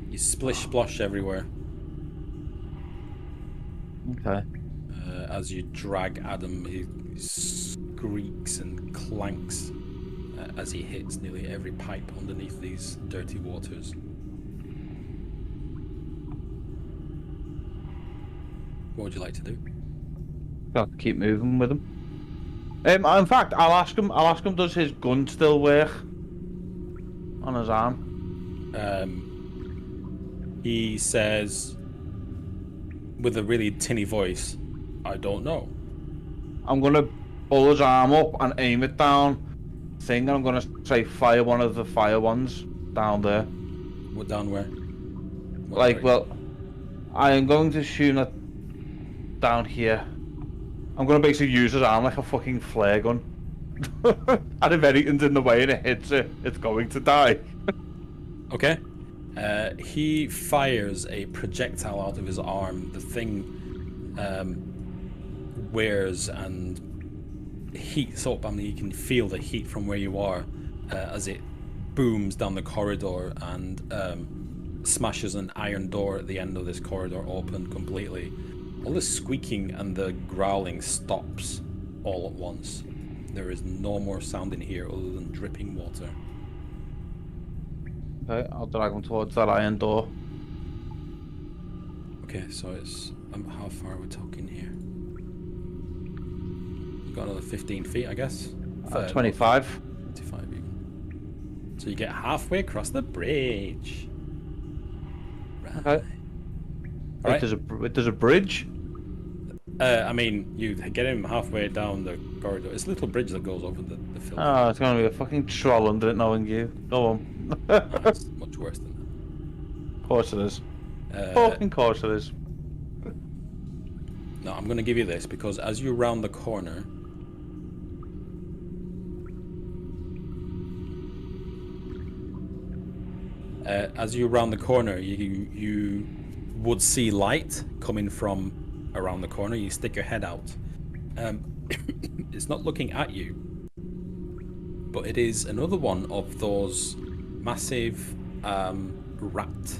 You splish splosh everywhere Okay. as you drag Adam. He squeaks and clanks as he hits nearly every pipe underneath these dirty waters. What would you like to do? Got to keep moving with him. In fact, I'll ask him. Does his gun still work on his arm? He says, with a really tinny voice, "I don't know." I'm gonna pull his arm up and aim it down. And I'm gonna say fire one of the fire ones down there. What down where? What Like, direction? well, I am going to shoot it down here. I'm gonna basically use his arm like a fucking flare gun. And if anything's in the way and it hits it, it's going to die. Okay. He fires a projectile out of his arm. The thing wears and heats up. I mean, you can feel the heat from where you are as it booms down the corridor and smashes an iron door at the end of this corridor open completely. All the squeaking and the growling stops all at once. There is no more sound in here other than dripping water. Okay, I'll drag him towards that iron door. Okay, so it's how far are we talking here? You've got another 15 feet, I guess. 25. 25 even. So you get halfway across the bridge. Right. Okay. Right. There's a bridge. I mean, you get him halfway down the corridor. It's a little bridge that goes over the filth. Oh, it's gonna be a fucking troll under it knowing you. Go on. It's much worse than Of course it is. that. Fucking course it is. No, I'm going to give you this because as you round the corner, you would see light coming from around the corner. You stick your head out. It's not looking at you, but it is another one of those massive rat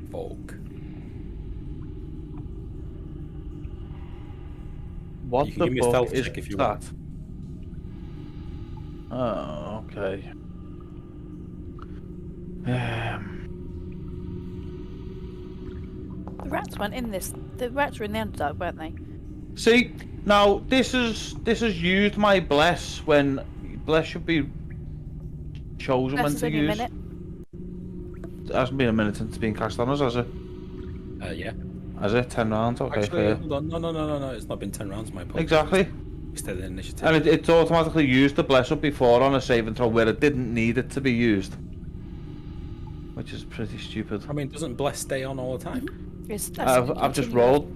folk. What You can the give me a fuck stealth is check if you that? want. Oh, okay. The rats weren't in this. The rats were in the Underdark, weren't they? See, now this is used my bless when bless should be chosen Bless when is to only a use. minute. It hasn't been a minute since it's been cast on us, has it? Yeah. Has it? 10 rounds? Okay, Actually, fair. hold on. No. It's not been 10 rounds, my apologies. Exactly. We stayed in initiative. And it's automatically used the bless up before on a saving throw where it didn't need it to be used. Which is pretty stupid. I mean, doesn't Bless stay on all the time? Yes, I've just rolled.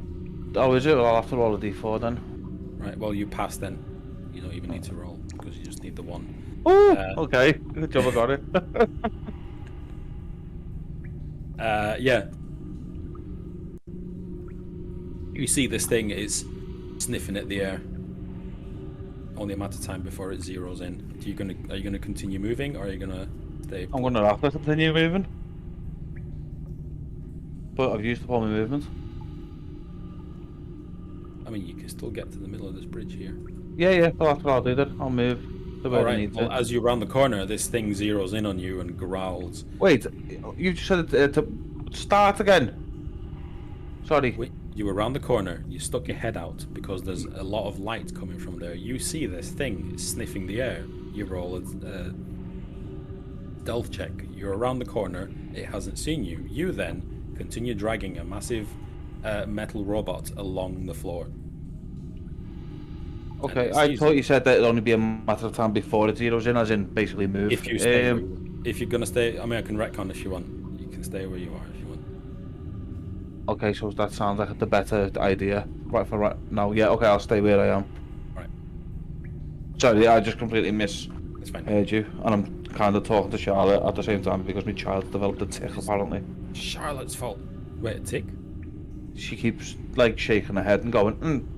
Oh, is it? Well, I'll have to roll a d4 then. Right, well, you passed then. You don't even need to roll because you just need the one. Oh, okay. Good job, I got it. Yeah. You see this thing is sniffing at the air. Only a matter of time before it zeroes in. Are you gonna continue moving, or are you gonna stay? I'm gonna have to continue moving. But I've used up all my movement. I mean, you can still get to the middle of this bridge here. Yeah, well, that's what I'll do then. I'll move the way I Alright, need well, to. as you round the corner, this thing zeroes in on you and growls. Wait, you just said to start again. Sorry. Wait, you were round the corner, you stuck your head out because there's a lot of light coming from there. You see this thing sniffing the air. You roll a stealth check. You're around the corner, it hasn't seen you. You then continue dragging a massive metal robot along the floor. Okay, I thought you said that it'd only be a matter of time before it zeroes in, as in basically move. If you stay, if you're gonna stay, I mean, I can retcon if you want. You can stay where you are if you want. Okay, so that sounds like the better idea. Right for right now, yeah. Okay, I'll stay where I am. Right. Sorry, I just completely It's fine. misheard you, and I'm kind of talking to Charlotte at the same time because my child developed a tick apparently. Charlotte's fault. Wait, a tick? She keeps like shaking her head and going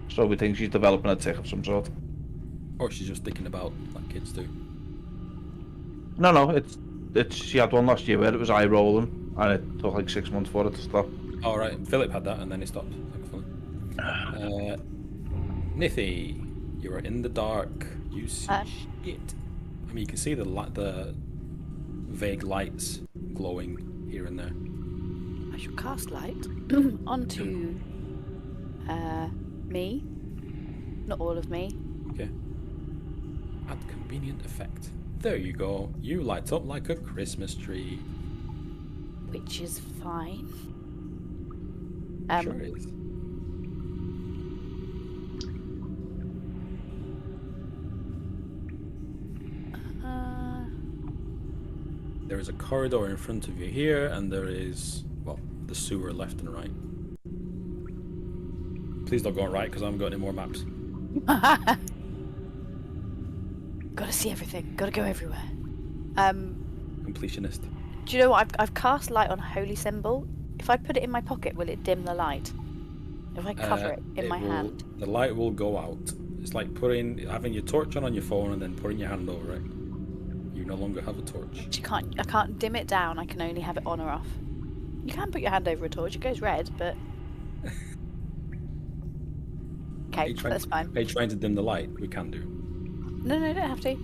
so we think she's developing a tick of some sort. Or she's just thinking about like kids do. No, it's she had one last year where it was eye rolling, and it took like 6 months for it to stop. All right, Philip had that and then he stopped. Thankfully. Nithy, you are in the dark. You see shit. I mean, you can see the vague lights glowing here and there. I should cast light onto me. Not all of me. Okay. Add convenient effect. There you go. You light up like a Christmas tree. Which is fine. Sure is. There is a corridor in front of you here, and there is, well, the sewer left and right. Please don't go on right, because I haven't got any more maps. Gotta see everything. Gotta go everywhere. Completionist. Do you know what? I've cast light on a holy symbol. If I put it in my pocket, will it dim the light? If I cover it in my hand. The light will go out. It's like having your torch on your phone and then putting your hand over it. You no longer have a torch. I can't dim it down. I can only have it on or off. You can put your hand over a torch. It goes red, but okay, that's fine. Are you trying to dim the light? We can do. No, don't have to.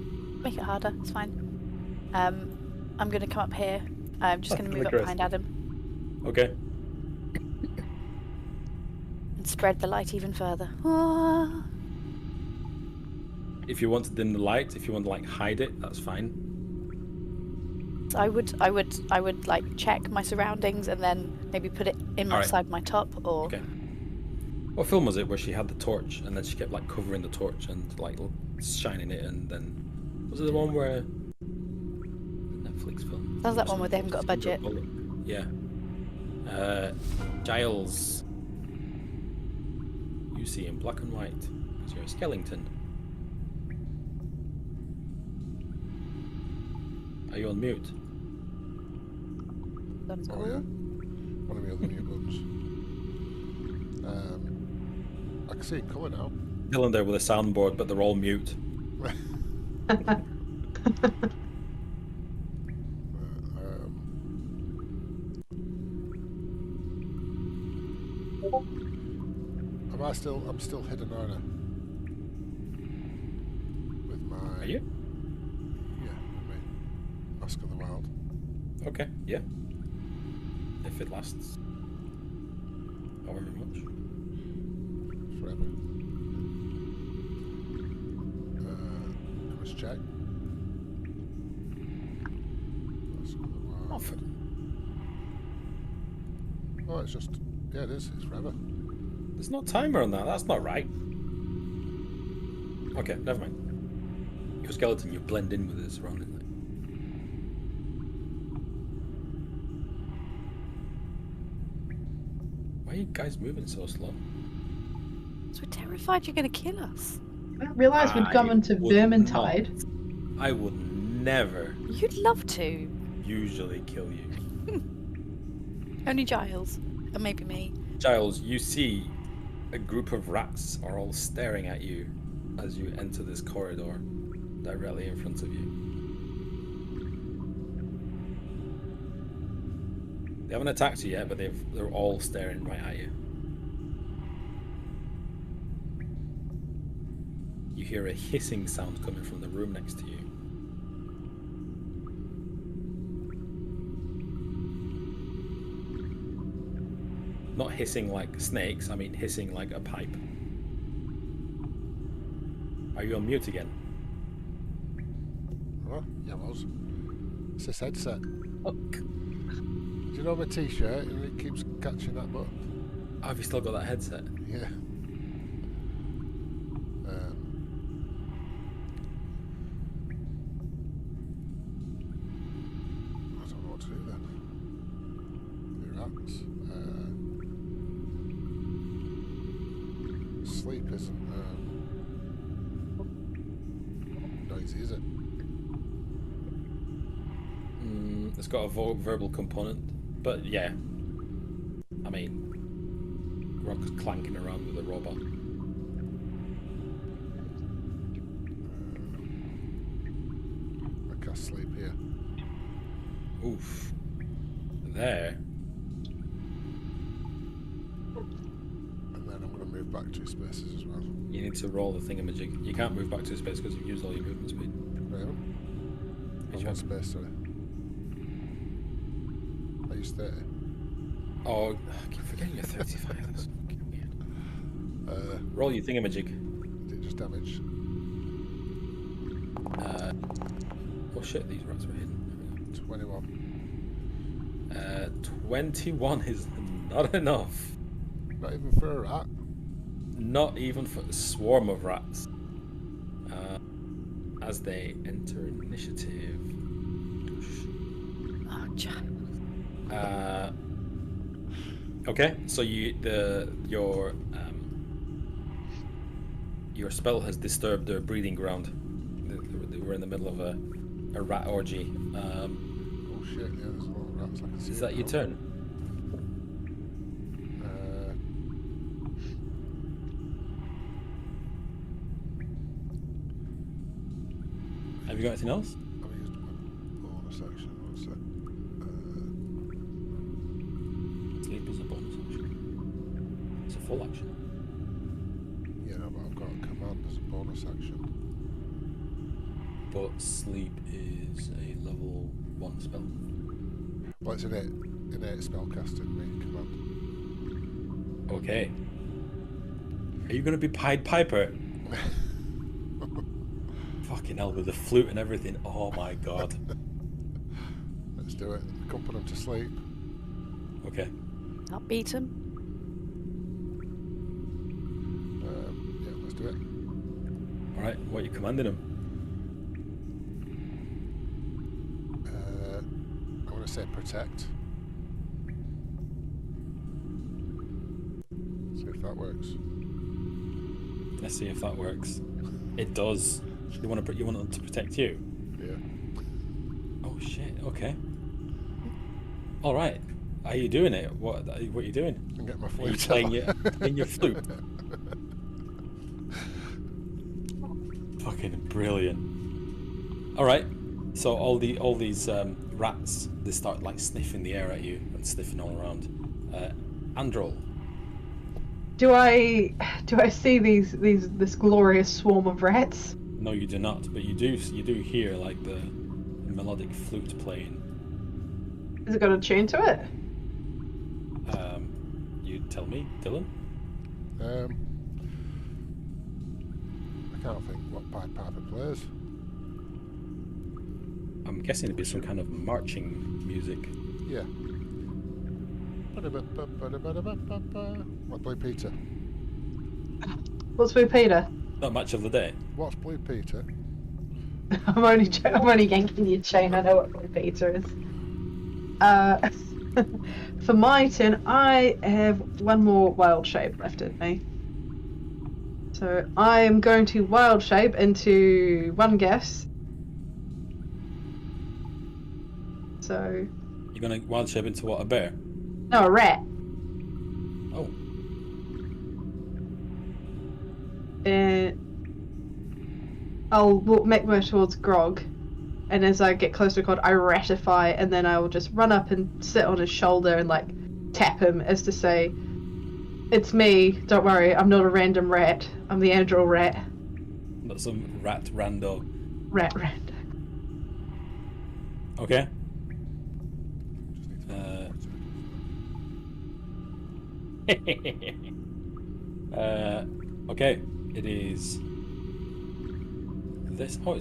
Make it harder. It's fine. I'm gonna come up here. I'm just gonna move up behind Adam. Okay. And spread the light even further. Ah. If you want to dim the light, if you want to like hide it, that's fine. So I would like check my surroundings and then maybe put it in Alright. inside my top or. Okay. What film was it where she had the torch and then she kept like covering the torch and like shining it, and then was it the one where Netflix film? That was that one where they haven't got a budget. Yeah. Giles, you see in black and white because you're a skeleton. Are you on mute? Oh yeah, one of my other mute buttons. I can see it colour now. Dylan there with a soundboard, but they're all mute. I'm still hidden, aren't I? With my... Are you? Yeah, with my Mask of the Wild. Okay, yeah. If it lasts however much. Forever. Let's check. Mask of the Wild. Oh, for... Oh, it's just... Yeah, it is. It's forever. There's no timer on that. That's not right. Okay, never mind. You're a skeleton. You blend in with the surroundings. Why are you guys moving so slow? So we're terrified you're going to kill us. I didn't realise we'd gone into would Vermintide. not. I would never You'd love to. usually kill you. Only Giles. And maybe me. Giles, you see a group of rats are all staring at you as you enter this corridor directly in front of you. They haven't attacked you yet, but they're all staring right at you. You hear a hissing sound coming from the room next to you. Not hissing like snakes, I mean hissing like a pipe. Are you on mute again? Huh? Yeah, I was. It's this headset. Oh, Do you know my t-shirt and it keeps catching that button? have you still got that headset? Yeah. I don't know what to do then. The rats. Sleep isn't noisy, is it? It's got a verbal component, but yeah. I mean, Rock's clanking around with a robot. I can't sleep here. Oof. There. And then I'm going to move back 2 spaces as well. You need to roll the thingamajig. You can't move back to space because you've used all your movement speed. Right. Which One one? space, sorry. I used 30. Oh, I keep forgetting you're 35. That's fucking weird. Roll your thingamajig. Did it just damage? Oh shit, these rats were hidden. 21. 21 is not enough. Not even for a rat. Not even for a swarm of rats. As they enter initiative. Oh, Giles. Okay, so your spell has disturbed their breeding ground. They were in the middle of a rat orgy. Oh shit, yeah, there's a lot of rats. I can see Is it that your now. turn? Have you got anything else? I've used my bonus action. What's that? Sleep is a bonus action. It's a full action. Yeah, no, but I've got a command as a bonus action. But sleep is a level 1 spell. Well, it's innate spellcasting, me command. Okay. Are you going to be Pied Piper? Fucking hell, with the flute and everything. Oh my god. Let's do it. Come put him to sleep. Okay. Not beat him. Yeah, let's do it. Alright, what are you commanding him? I want to say protect. See if that works. Let's see if that works. It does. You want them to protect you? Yeah. Oh shit, okay. Alright. Are you doing it? What are you doing? I can get my Are you flute. playing your flute? Fucking brilliant. Alright. So all these rats, they start like sniffing the air at you and sniffing all around. Androl. Do I see this glorious swarm of rats? No, you do not, but you do hear like the melodic flute playing. Has it got a tune to it? You tell me, Dylan. I can't think what pipe it plays. I'm guessing it'd be some kind of marching music. Yeah. What Blue Peter? What's Blue Peter? Not much of the day. What's Blue Peter? I'm only yanking your chain. I know what Blue Peter is. For my turn, I have one more wild shape left in me. So I am going to wild shape into one guess. So. You're gonna wild shape into what? A bear? No, a rat. Oh. I'll make my way towards Grog, and as I get closer to Grog, I ratify, and then I will just run up and sit on his shoulder and like tap him as to say, "It's me. Don't worry, I'm not a random rat. I'm the Androl rat." Not some rat rando. Rat. Okay. Okay. It is this. Oh,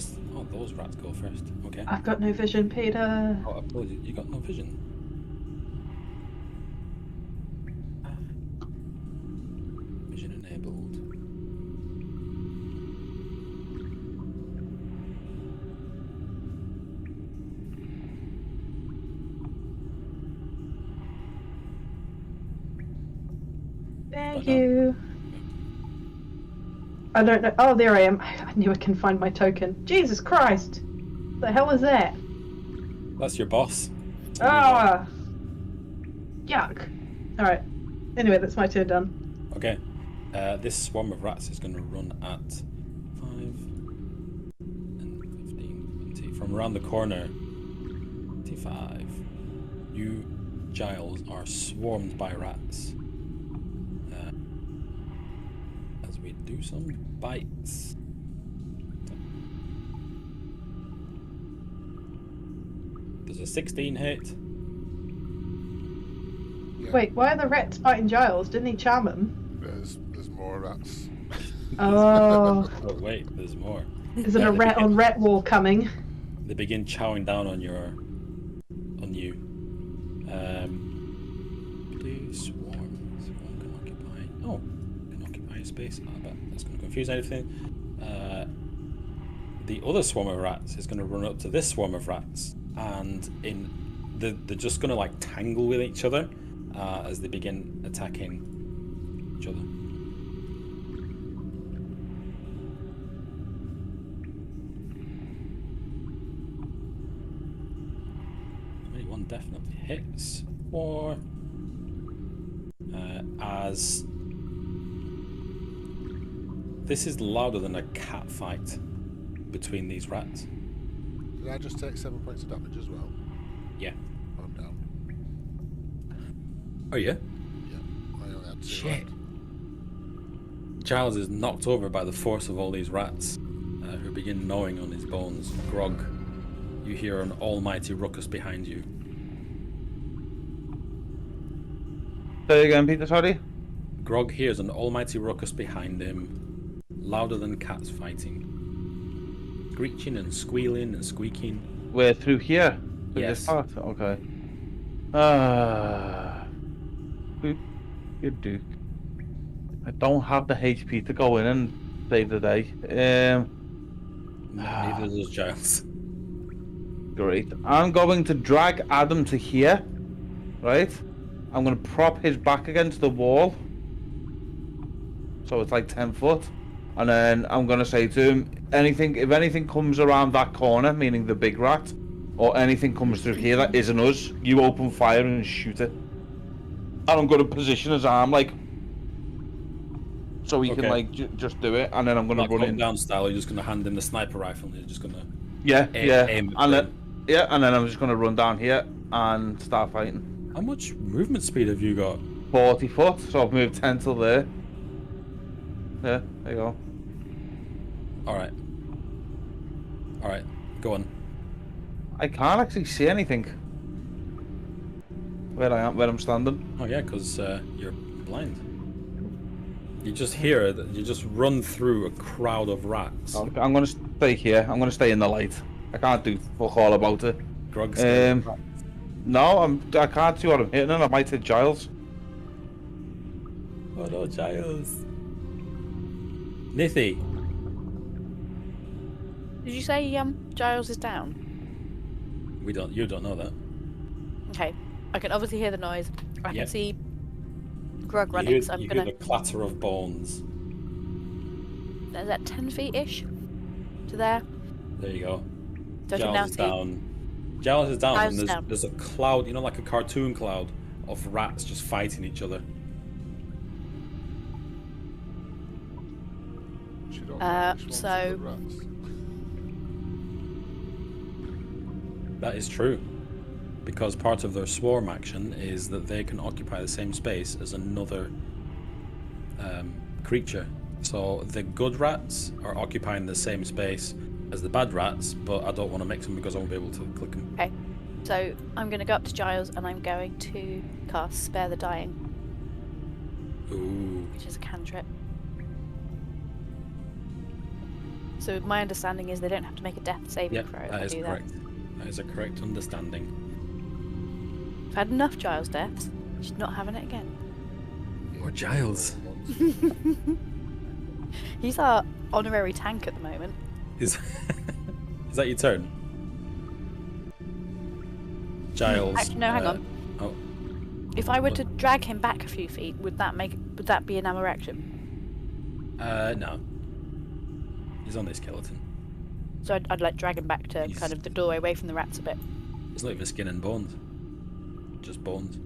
those rats go first. Okay. I've got no vision, Peter. Oh, apologies. You got no vision. Vision enabled. Thank you. I don't know. Oh, there I am. I knew I can find my token. Jesus Christ! The hell is that? That's your boss. Ah! Yuck. Alright. Anyway, that's my turn done. Okay. This swarm of rats is going to run at 5 and 15, 20. From around the corner, 25. You, Giles, are swarmed by rats. As we do some bites. Does a 16 hit? Yeah. Wait, why are the rats fighting Giles? Didn't he charm him? There's more rats. Oh. Oh wait, there's more. Is it a rat on rat war coming? They begin chowing down on you. Swarm can occupy. Oh, can occupy a space. I bet that's going to confuse anything. The other swarm of rats is going to run up to this swarm of rats, and they're just going to like tangle with each other as they begin attacking each other. One definitely hits for as this is louder than a cat fight between these rats. Did I just take 7 points of damage as well? Yeah. I'm down. Oh yeah? Yeah. I only had 2 Shit. left. Giles is knocked over by the force of all these rats who begin gnawing on his bones. Grog, you hear an almighty ruckus behind you. Say again, Peter, sorry? Grog hears an almighty ruckus behind him, louder than cats fighting. screeching and squealing and squeaking. We're through here. Through Yes. This part? Okay. Good Duke. I don't have the HP to go in and save the day. Neither does Giles. Great. I'm going to drag Adam to here. Right? I'm going to prop his back against the wall. So it's like 10 foot. And then I'm going to say to him, if anything comes around that corner, meaning the big rat, or anything comes through here that isn't us, you open fire and shoot it. And I'm going to position his arm, like, so he can, like, just do it. And then I'm going to run in. Down style, you're just going to hand him the sniper rifle and you're just going to aim and then, and then I'm just going to run down here and start fighting. How much movement speed have you got? 40 foot, so I've moved 10 till there. Yeah, there you go. Alright, go on. I can't actually see anything. Where I'm standing. Oh yeah, because you're blind. You just hear it, you just run through a crowd of rats. I'm going to stay here. I'm going to stay in the light. I can't do fuck all about it. Grog's No, I can't see what I'm hitting, and I might hit Giles. Oh no, Giles. Nithy. Did you say Giles is down? You don't know that. Okay. I can obviously hear the noise. I Yeah. can see Grog running, so I'm you gonna. hear the clatter of bones. Is that 10 feet-ish to there? There you go. So I can now Giles is see. down. Giles is down, Giles and is down. there's a cloud, like a cartoon cloud of rats just fighting each other. She don't know which ones are the rats. That is true. Because part of their swarm action is that they can occupy the same space as another creature. So the good rats are occupying the same space as the bad rats, but I don't want to mix them because I won't be able to click them. Okay. So I'm going to go up to Giles and I'm going to cast Spare the Dying, Ooh. which is a cantrip. So my understanding is they don't have to make a death saving Yep, throw if that I is do correct. That is a correct understanding. that. I've had enough Giles deaths. She's not having it again. Or Giles. He's our honorary tank at the moment. Is that your turn? Giles. Actually, no, hang on. Oh, If I were to drag him back a few feet, would that be an action? no. He's on the skeleton. So I'd like drag him back to He's- kind of the doorway away from the rats a bit. It's not even skin and bones. Just bones.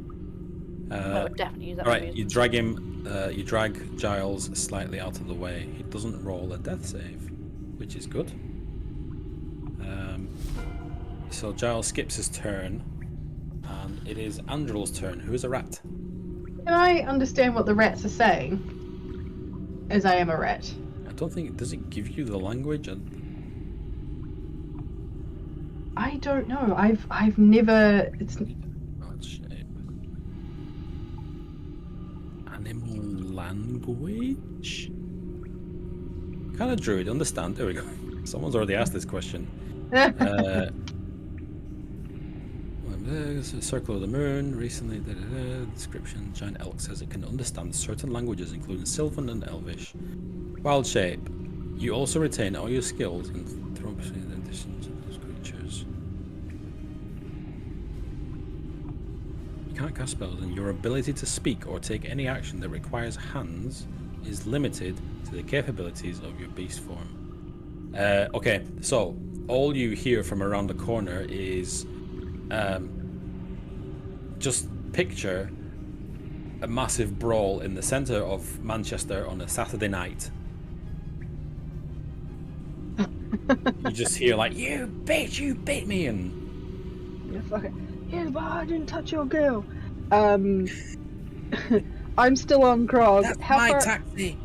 I would definitely use that. Alright, move. you drag him. You drag Giles slightly out of the way. He doesn't roll a death save, which is good. So Giles skips his turn, and it is Andrel's turn. Who is a rat? Can I understand what the rats are saying? As I am a rat. I don't think does it give you the language. I don't know. I've never. It's Odd shape. Animal language. Kind of druid. Understand? There we go. Someone's already asked this question. There's a circle of the moon. Recently, description. Giant elk says it can understand certain languages, including Sylvan and Elvish. Wild shape. You also retain all your skills and throw in addition to those creatures. You can't cast spells, and your ability to speak or take any action that requires hands is limited to the capabilities of your beast form. Okay, so all you hear from around the corner is just picture a massive brawl in the centre of Manchester on a Saturday night. You just hear like, you bitch, you bit me, and yeah, fuck it. Yeah, but I didn't touch your girl. I'm still on Grog. that's How my far... taxi.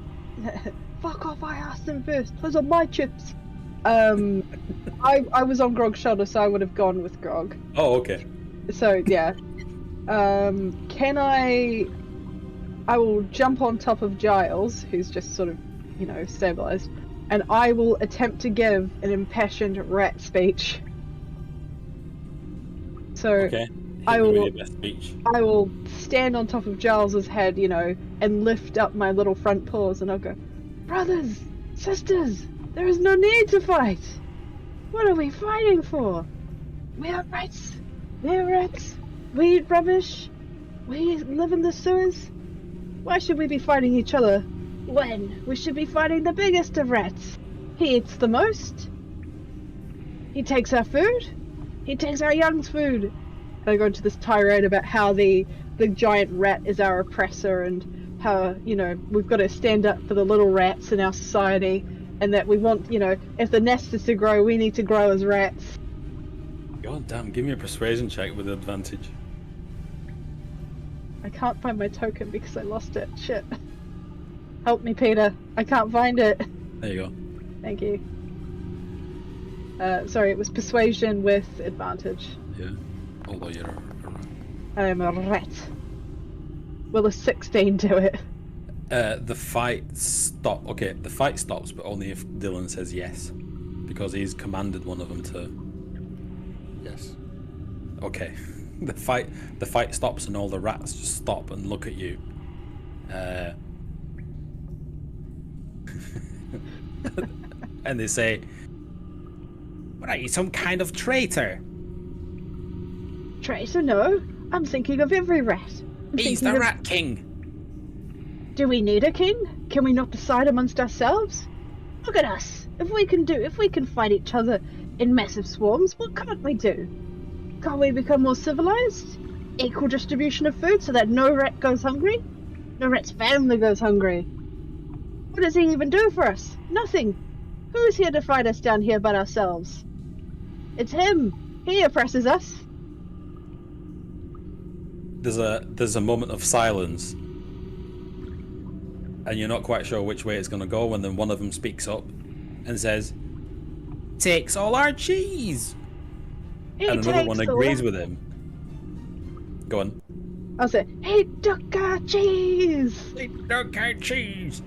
Fuck off! I asked him first. Those are my chips. I was on Grog's shoulder, so I would have gone with Grog. Oh, okay. So yeah. Can I will jump on top of Giles, who's just sort of, stabilized, and I will attempt to give an impassioned rat speech. So Okay. I Hit me with will your best speech. I will stand on top of Giles's head, you know, and lift up my little front paws, and I'll go, brothers, sisters, there is no need to fight. What are we fighting for? We are rats. We're rats. We eat rubbish. We live in the sewers. Why should we be fighting each other when we should be fighting the biggest of rats? He eats the most. He takes our food. He takes our young's food. And I go into this tirade about how the giant rat is our oppressor and how, you know, we've got to stand up for the little rats in our society and that we want, you know, if the nest is to grow, we need to grow as rats. God damn, give me a persuasion check with advantage. I can't find my token because I lost it. Shit. Help me, Peter. I can't find it. There you go. Thank you. Sorry, it was persuasion with advantage. Yeah. Although you're a rat. I am a rat. Will a 16 do it? The fight the fight stops, but only if Dylan says yes. Because he's commanded one of them to... Yes. Okay. The fight stops and all the rats just stop and look at you. And they say, "What are you, some kind of traitor?" Traitor? No. I'm thinking of every rat. He's the Rat King. Do we need a king? Can we not decide amongst ourselves? Look at us. If we can fight each other in massive swarms, what can't we do? Can't we become more civilized? Equal distribution of food so that no rat goes hungry? No rat's family goes hungry. What does he even do for us? Nothing. Who's here to fight us down here but ourselves? It's him. He oppresses us. There's a moment of silence, and you're not quite sure which way it's going to go, and then one of them speaks up and says, "Takes all our cheese." And another one agrees with him. Go on. I'll say, "He took our cheese." He took our cheese.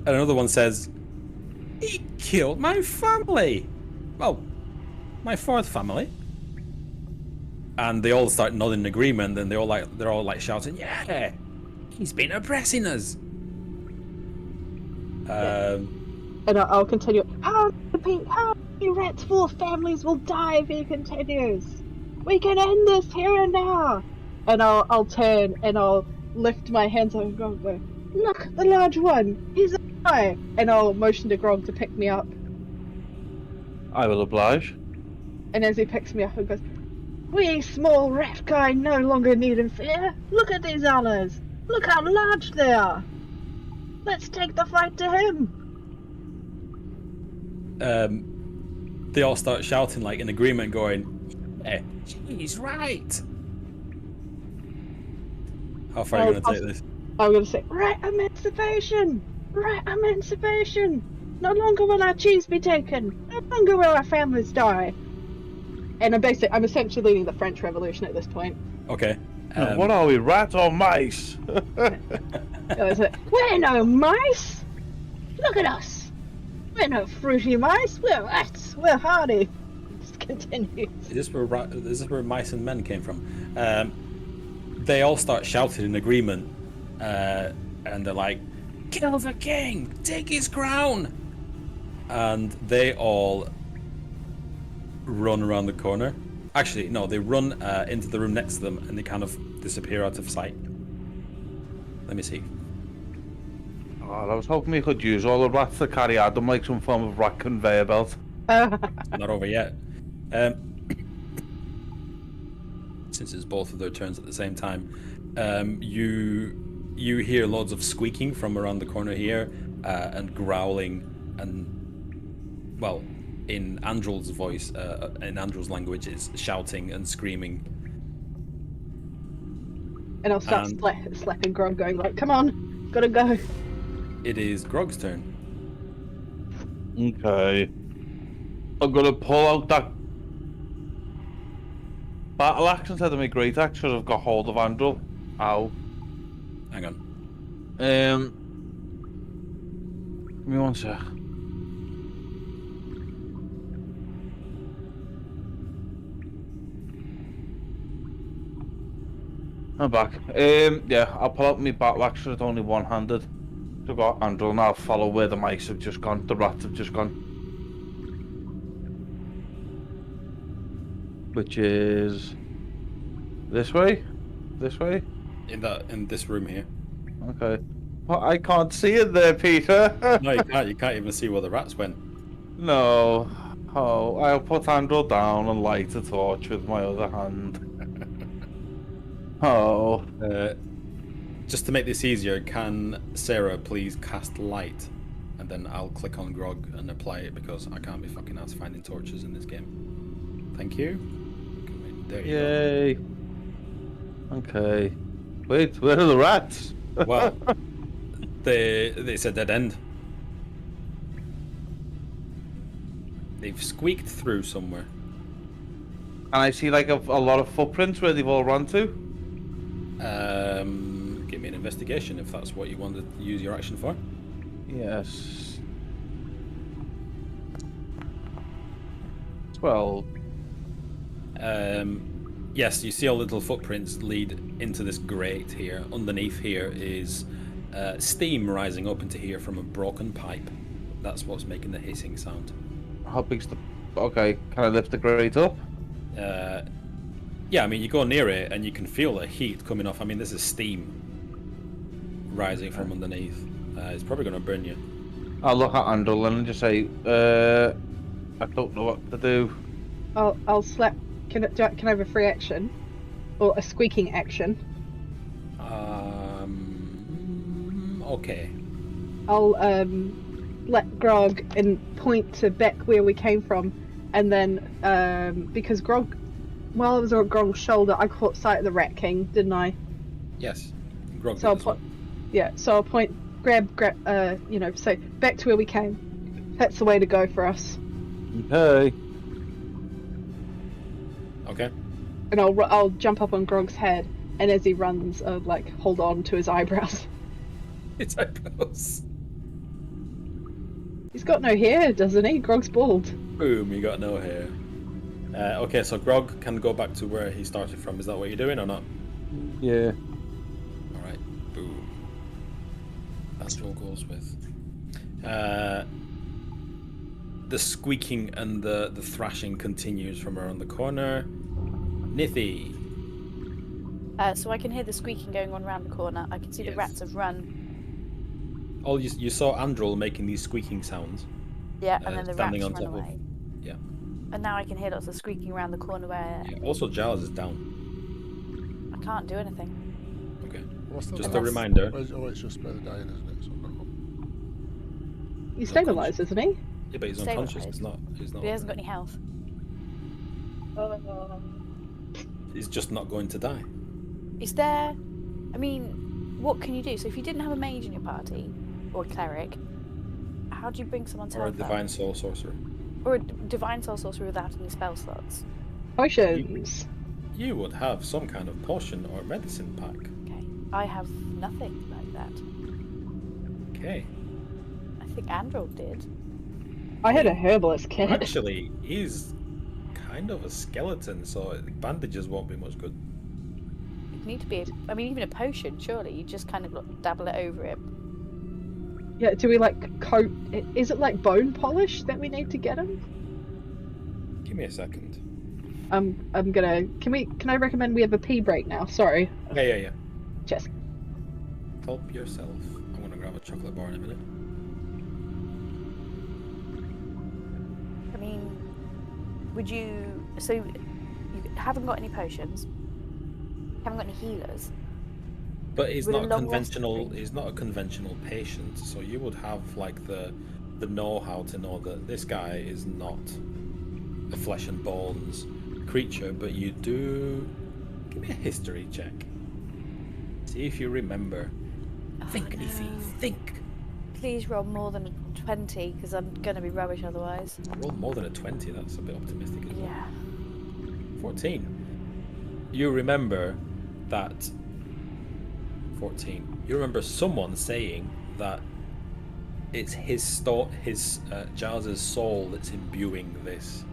And another one says, "He killed my family. Well, my fourth family." And they all start nodding in agreement, and they're all like shouting, "Yeah, he's been oppressing us." And I'll continue. How many rats full families will die if he continues? We can end this here and now. And I'll turn and I'll lift my hands up and go, "Look, the large one. He's alive." And I'll motion to Grog to pick me up. I will oblige. And as he picks me up, he goes, "We small rat kind no longer need in fear. Look at these others. Look how large they are. Let's take the fight to him." They all start shouting like in agreement, going, "Yeah, he's right." How far are you going to take this? I'm going to say, "Rat emancipation! Rat emancipation! No longer will our cheese be taken. No longer will our families die." And I'm essentially leading the French Revolution at this point. Okay. What are we, rats or mice? We're no mice! Look at us! We're no fruity mice, we're rats, we're hardy. Just continues. Is this where mice and men came from? They all start shouting in agreement, and they're like, "Kill the king! Take his crown!" And they all run around the corner. Actually, no, they run into the room next to them, and they kind of disappear out of sight. Let me see. Oh, I was hoping we could use all the rats to carry Adam like some form of rat conveyor belt. Not over yet. Since it's both of their turns at the same time, you hear loads of squeaking from around the corner here, and growling, and well, in Andrel's voice, in Andrel's language, is shouting and screaming. And I'll start slapping Grog, going like, "Come on, gotta go." It is Grog's turn. Okay. I'm gonna pull out that battle axe instead of my great axe because I've got hold of Andrel. Ow. Hang on. Give me one sec. I'm back. Yeah, I'll pull out my battle axe, so it's only one-handed. I've got Andrew, and I'll follow where the mice have just gone. The rats have just gone. Which is this way? This way? In this room here. Okay. But I can't see it there, Peter. No, you can't. You can't even see where the rats went. No. Oh, I'll put Andrew down and light a torch with my other hand. Oh. Just to make this easier, can Sarah please cast light, and then I'll click on Grog and apply it because I can't be fucking ass finding torches in this game. Thank you. There you Yay. Okay. Wait, where are the rats? go. Well, it's a dead end. They've squeaked through somewhere. And I see like a lot of footprints where they've all run to. Give me an investigation if that's what you want to use your action for. Yes. 12. Yes, you see all little footprints lead into this grate here. Underneath here is steam rising up into here from a broken pipe. That's what's making the hissing sound. How big's the... Okay, can I lift the grate up? Yeah, I mean, you go near it and you can feel the heat coming off. I mean, this is steam rising from underneath. It's probably going to burn you. I'll look at Andrew and just say, I don't know what to do. I'll slap. Can I have a free action, or a squeaking action? Okay. I'll let Grog and point to back where we came from, and then because Grog, while I was on Grog's shoulder, I caught sight of the Rat King, didn't I? Yes. Grog So I'll did as well. Yeah. So I'll point, grab, say back to where we came. That's the way to go for us. Okay. Okay. And I'll jump up on Grog's head, and as he runs, hold on to his eyebrows. It's eyebrows. He's got no hair, doesn't he? Grog's bald. Boom, you got no hair. Okay, so Grog can go back to where he started from. Is that what you're doing or not? Yeah. Alright, boom. That's what goes with. The squeaking and the thrashing continues from around the corner. Nithy. So I can hear the squeaking going on around the corner. I can see the Yes. rats have run. Oh, you saw Andrel making these squeaking sounds. Yeah, and then the standing rats on run top of- away. yeah. And now I can hear lots of squeaking around the corner where Yeah. Also, Giles is down. I can't do anything. Okay. What's the Just last- a reminder. Oh, it's just where they're dying, isn't it? So no. He's stabilised, isn't he? Yeah, but he's Stay unconscious. alive. He's not. But he hasn't got any health. He's just not going to die. Is there... I mean, what can you do? So if you didn't have a mage in your party, or a cleric, how do you bring someone to Or a health up? divine soul sorcerer. Or a divine soul sorcerer without any spell slots? Potions. You would have some kind of potion or medicine pack. Okay. I have nothing like that. Okay. I think Andrew did. I had a herbalist kit. Actually, he's kind of a skeleton, so bandages won't be much good. It'd need to be, I mean, even a potion, surely. You just kind of dabble it over it. Yeah, do we coat? Is it like bone polish that we need to get him? Give me a second. I'm gonna. Can I recommend we have a pee break now? Sorry. Yeah. Just. Help yourself. I'm gonna grab a chocolate bar in a minute. I mean, would you... So, you haven't got any potions? Haven't got any healers? But he's With a not long conventional. rest He's not a conventional patient, so you would have the know-how to know that this guy is not a flesh and bones creature. But you do. Give me a history check. See if you remember. Think, no. Nithy. Think. Please roll more than a 20, because I'm going to be rubbish otherwise. Roll more than a 20. That's a bit optimistic. Isn't it? Yeah. 14. You remember that. 14. You remember someone saying that it's his Giles's soul that's imbuing this.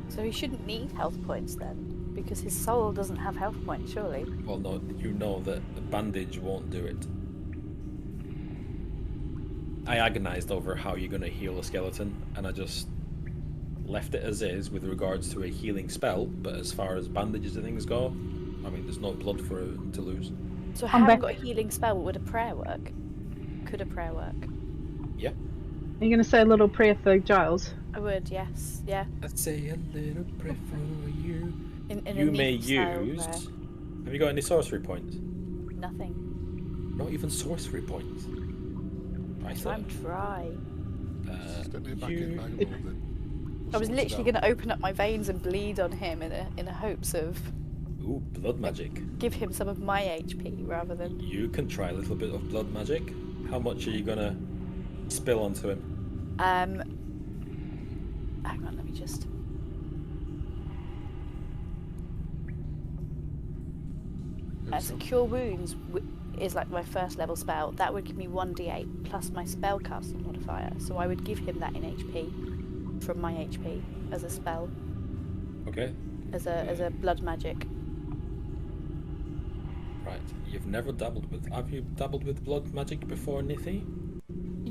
So he shouldn't need health points then? Because his soul doesn't have health points, surely. Well, no, you know that the bandage won't do it. I agonized over how you're going to heal a skeleton, and I just left it as is with regards to a healing spell, but as far as bandages and things go, I mean, there's no blood for him to lose. So I I'm haven't back. got a healing spell, but would a prayer work? Could a prayer work? Yeah. Are you going to say a little prayer for Giles? I would, yes. Yeah. Let's say a little prayer for you. In You a may neat style use... prayer. Have you got any sorcery points? Nothing. Not even sorcery points. I thought... I'm dry. Stick me back in Magwell, then. I was Sort it literally out. going to open up my veins and bleed on him in a hopes of Ooh, blood magic. give him some of my HP rather than. You can try a little bit of blood magic. How much are you gonna spill onto him? Hang on, let me just. So Cure Wounds is like my first level spell. That would give me 1d8 plus my spellcaster modifier. So I would give him that in HP from my HP as a spell, Okay. as a blood magic. Right. You've never dabbled with... Have you dabbled with blood magic before, Nithy?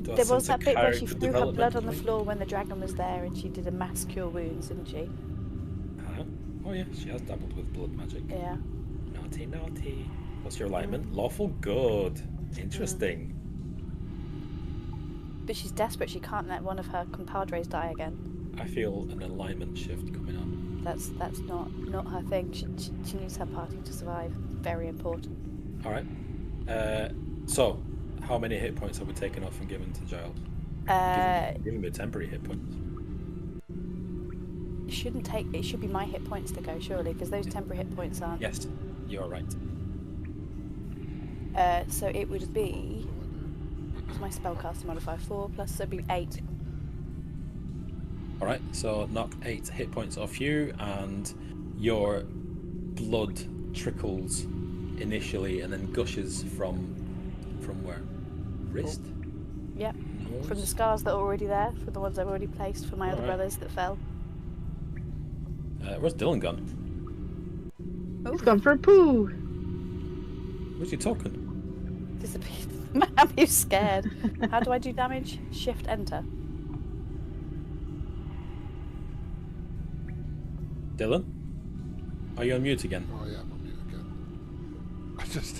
There was that bit where she threw her blood on the thing? floor when the dragon was there, and she did a mass Cure Wounds, didn't she? Huh? Oh yeah, she has dabbled with blood magic. Yeah. Naughty, naughty. What's your alignment? Lawful good. Interesting. But she's desperate. She can't let one of her compadres die again. I feel an alignment shift coming on. That's not her thing. She needs her party to survive. Very important. All right. So, how many hit points have we taken off and given to Giles? Giving me temporary hit points. It should be my hit points to go, surely, because those temporary hit points aren't. Yes, you're right. So it would be. What's my spellcaster modifier? 4 plus, so it'd be 8. All right. So knock 8 hit points off you, and your blood trickles initially, and then gushes from where? Wrist. Yep. Nose? From the scars that are already there, from the ones I've already placed for my other Alright. brothers that fell. Where's Dylan gone? He's gone for a poo. Where's he talking? Disappeared. Man, you scared. How do I do damage? Shift enter. Dylan? Are you on mute again? Oh yeah, I'm on mute again.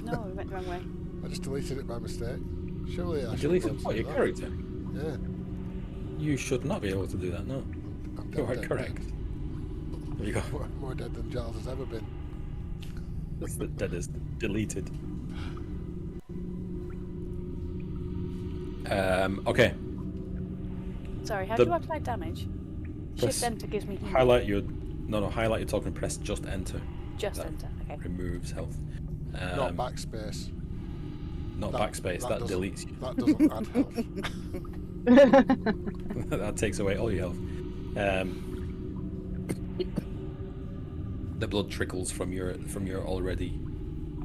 No, we went the wrong way. I just deleted it by mistake. Surely I You should deleted be able what, to your do that. character? Yeah. You should not be able to do that, no. I'm You are dead, correct. There you go. More dead than Giles has ever been. That is deleted. Okay. Sorry, how The- do I apply damage? Press- Shift enter gives me healing. Highlight your... No, highlight your token, press just enter. Just that. enter, okay. Removes health. Not backspace. Not backspace, that doesn't- deletes you. That doesn't add health. That takes away all your health. The blood trickles from your already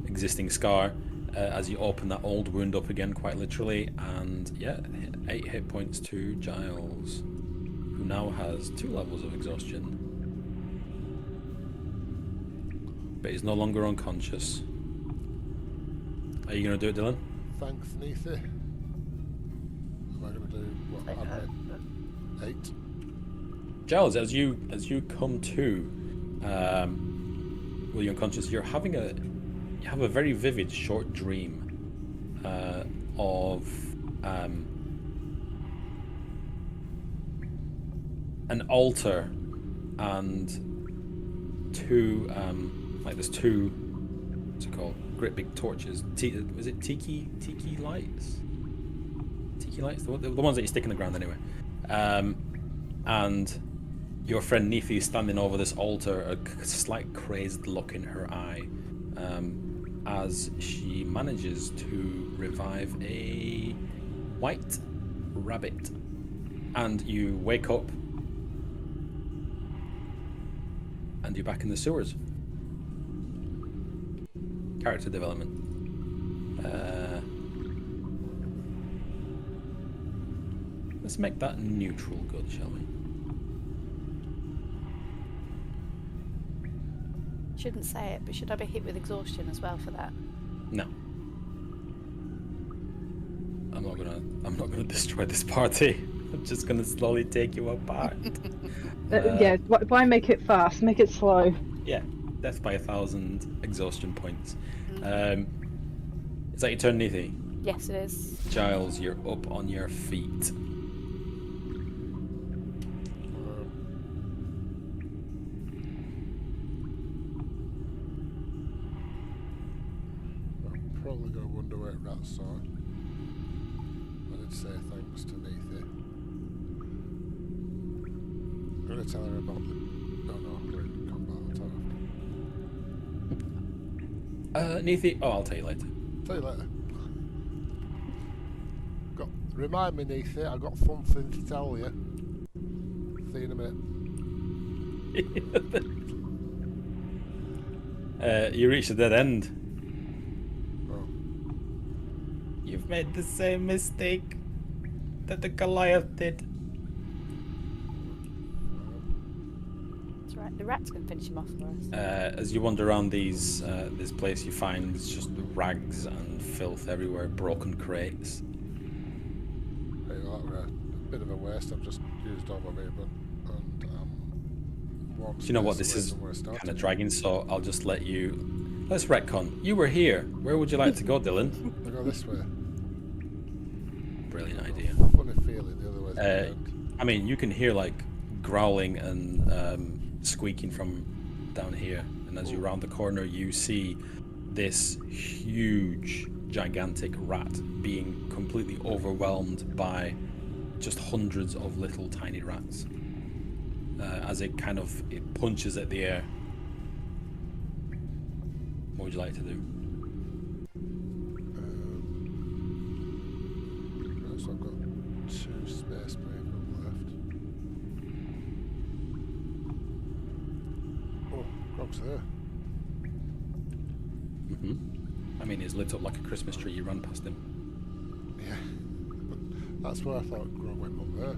existing scar as you open that old wound up again, quite literally, and yeah, 8 hit points to Giles, who now has 2 levels of exhaustion, but he's no longer unconscious. Are you gonna do it, Dylan? Thanks, Neithy. Am I going to do what? Add 8? Giles, as you come to, while you're unconscious, you have a very vivid short dream of an altar and 2 there's 2, what's it called? Great big torches. Was it tiki lights? Tiki lights, the ones that you stick in the ground anyway. And your friend Nefi is standing over this altar, a slight crazed look in her eye, as she manages to revive a white rabbit. And you wake up, and you're back in the sewers. Character development. Let's make that neutral good, shall we? Shouldn't say it, but should I be hit with exhaustion as well for that? No. I'm not gonna destroy this party. I'm just gonna slowly take you apart. Yeah, why make it fast? Make it slow. Yeah, death by 1,000 exhaustion points. Is that your turn, Nethi? Yes, it is. Giles, you're up on your feet. I'm probably going to wonder where rats are. I did say thanks to Nethi. I'm going to tell her about the... No, I'm going to come back. I'll tell her. Nethi? Oh, I'll tell you later. Tell you later. Remind me, Nethi, I got something to tell you. See you in a minute. You reached a dead end. Oh. You've made the same mistake that the Goliath did. That's right. The rats can finish him off for us. As you wander around this place, you find just rags and filth everywhere, broken crates. Hey, that were a bit of a waste. I've just used all my movement. And Do you know what, this is kind of dragging, so I'll just let you... Let's retcon. You were here. Where would you like to go, Dylan? I go this way. Brilliant idea. Funny feeling the other way. I mean, you can hear like growling and squeaking from down here, and as you round the corner, you see this huge, gigantic rat being completely overwhelmed by just hundreds of little tiny rats. As it punches at the air. What would you like to do? So I've got 2 space movement left. Oh, Grog's there. I mean, he's lit up like a Christmas tree. You run past him. Yeah. That's where I thought Grog went up there.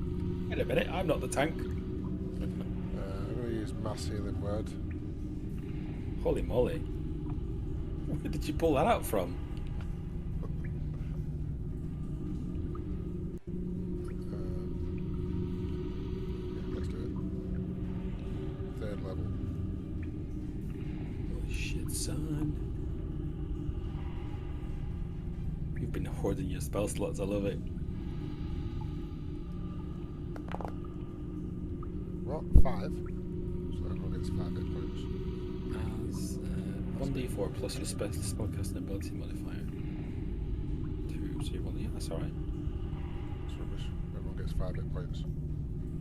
Wait a minute, I'm not the tank. I'm going to use Mass Healing Word. Holy moly. Where did you pull that out from? Yeah, let's do it. 3rd level. Holy shit, son. You've been hoarding your spell slots, I love it. What? 5? So everyone gets 5 hit points. As 1d4 plus your spellcasting ability modifier. 2, so you roll, yeah, that's alright. It's rubbish. Everyone gets 5 hit points.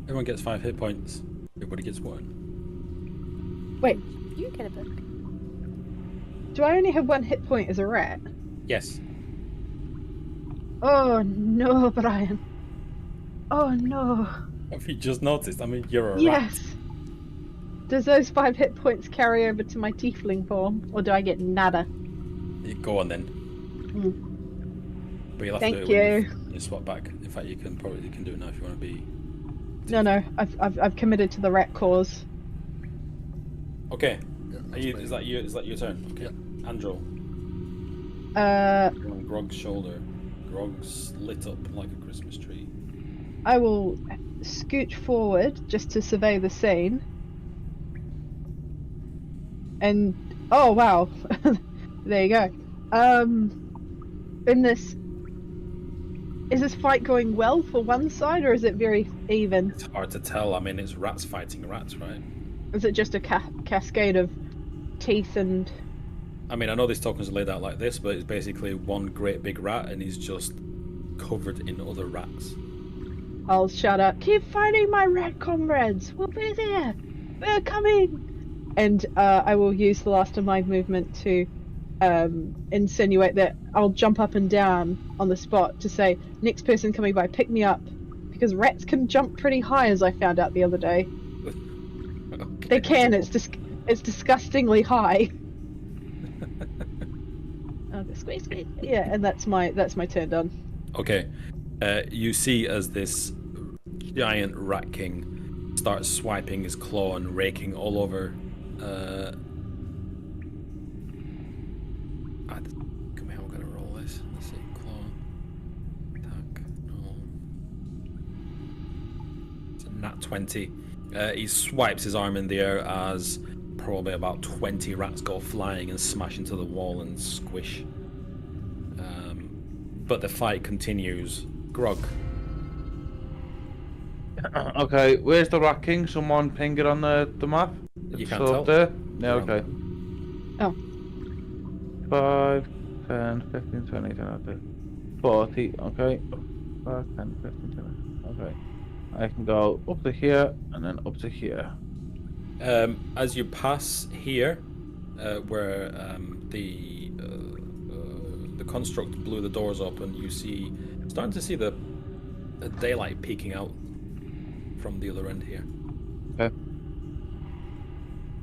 Everyone gets 5 hit points. Everybody gets 1. Wait, You get a book. do I only have 1 hit point as a rat? Yes. Oh no, Brian. Oh no. Have you just noticed? I mean, you're a rat. Yes. Does those 5 hit points carry over to my tiefling form, or do I get nada? Go on then. But you'll have Thank to do it you. when you swap back. In fact, you can do it now if you want to be. No, I've committed to the rat cause. Okay. Yeah, Are that's you, me. is that your turn? Okay. Yeah. Andro. Uh, You're on Grog's shoulder. Grog's lit up like a Christmas tree. I will scooch forward just to survey the scene. And oh wow, there you go. Is this fight going well for one side, or is it very even? It's hard to tell. I mean, it's rats fighting rats, right? Is it just a cascade of teeth and? I mean, I know these tokens are laid out like this, but it's basically one great big rat, and he's just covered in other rats. I'll shout out, "Keep fighting, my rat comrades! We'll be there! We're coming!" And I will use the last of my movement to insinuate that I'll jump up and down on the spot to say, "Next person coming by, pick me up," because rats can jump pretty high, as I found out the other day. Okay. They can. It's disgustingly high. Squeeze. Yeah, and that's my turn done. Okay. You see as this giant rat king starts swiping his claw and raking all over dice. Let's see. Claw. Attack. Roll. It's a nat 20. He swipes his arm in the air as probably about 20 rats go flying and smash into the wall and squish. But the fight continues. Grog. Okay, where's the Rat King? Someone ping it on the map. You It's can't up tell. there. Yeah, Around okay. Oh. 5, 10, 15, 20, 30, 40. Okay. 5, 10, 15, 20. Okay. I can go up to here and then up to here. As you pass here, where the construct blew the doors open, you starting to see the daylight peeking out from the other end here. Okay.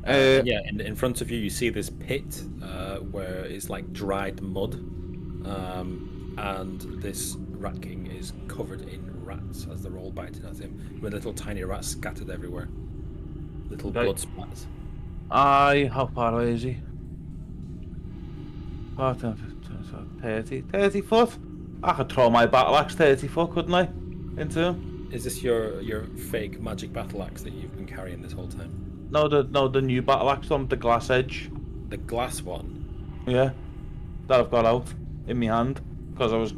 And yeah, in front of you, you see this pit where it's like dried mud, and this Rat King is covered in rats as they're all biting at him, with little tiny rats scattered everywhere. Little Okay. blood splats. How far away is he? 5, 10, 15, 20, 30 foot? I could throw my battle axe 30 foot, couldn't I? Into him? Is this your fake magic battle axe that you've been carrying this whole time? No, the new battle axe one, the glass edge. The glass one? Yeah. That I've got out in my hand because I was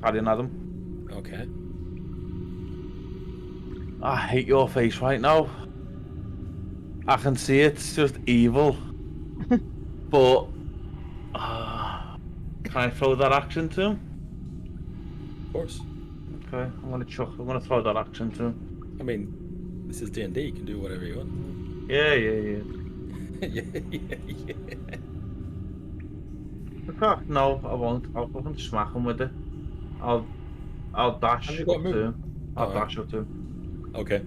carrying at him. Okay. I hate your face right now. I can see it's just evil. But can I throw that action to him? Of course. Okay, I'm gonna throw that action to him. I mean, this is D&D, you can do whatever you want. Yeah. yeah. Okay, no, I won't. I'll fucking smack him with it. I'll dash Have you up got to move? him. I'll Alright. dash up to him. Okay.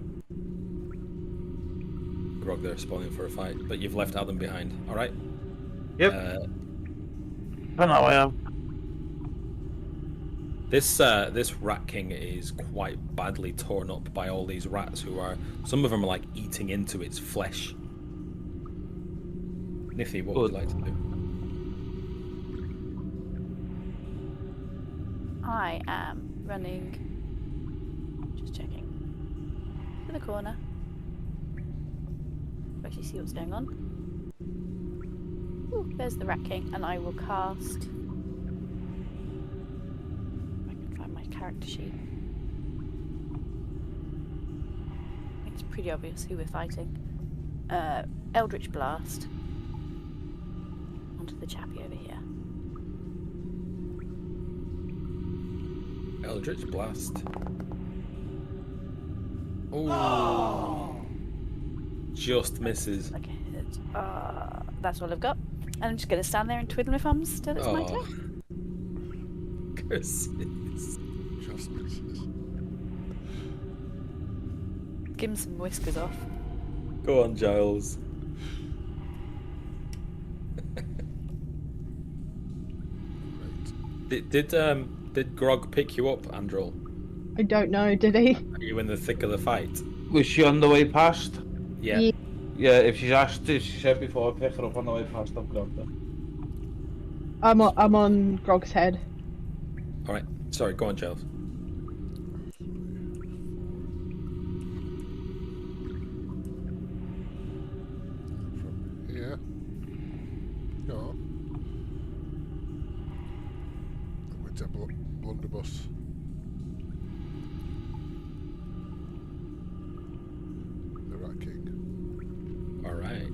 Grog there spawning for a fight, but you've left Adam behind. Alright? Yep. I know I am. This Rat King is quite badly torn up by all these rats some of them are like eating into its flesh. Nifty, what would you like to do? I am running. Just checking. To the corner. Actually see what's going on. Ooh, there's the Rat King, and I will cast. If I can find my character sheet. It's pretty obvious who we're fighting. Eldritch Blast onto the chappie over here. Eldritch Blast. Oh! Just misses. Okay, that's all I've got. And I'm just going to stand there and twiddle my thumbs till it's my turn. Curses. Just misses. Give him some whiskers off. Go on, Giles. Right. Did Grog pick you up, Androl? I don't know, did he? Are you in the thick of the fight? Was she on the way past? Yeah. Yeah. Yeah, if she said before, pick her up on the way past, I've grabbed her. I'm on Grog's head. Alright. Sorry, go on, Giles. From here. No. I'm going to blunderbuss. The Rat King. Alright.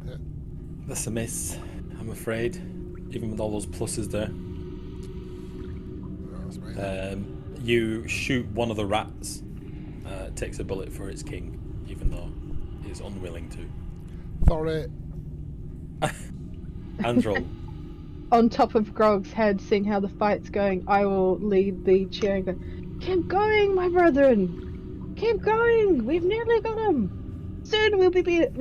Hit. That's a miss, I'm afraid. Even with all those pluses there. That's amazing. You shoot one of the rats. It takes a bullet for its king, even though it's unwilling to. Sorry. Androl. On top of Grog's head, seeing how the fight's going, I will lead the cheer and go, "Keep going, my brethren! Keep going! We've nearly got him! Soon we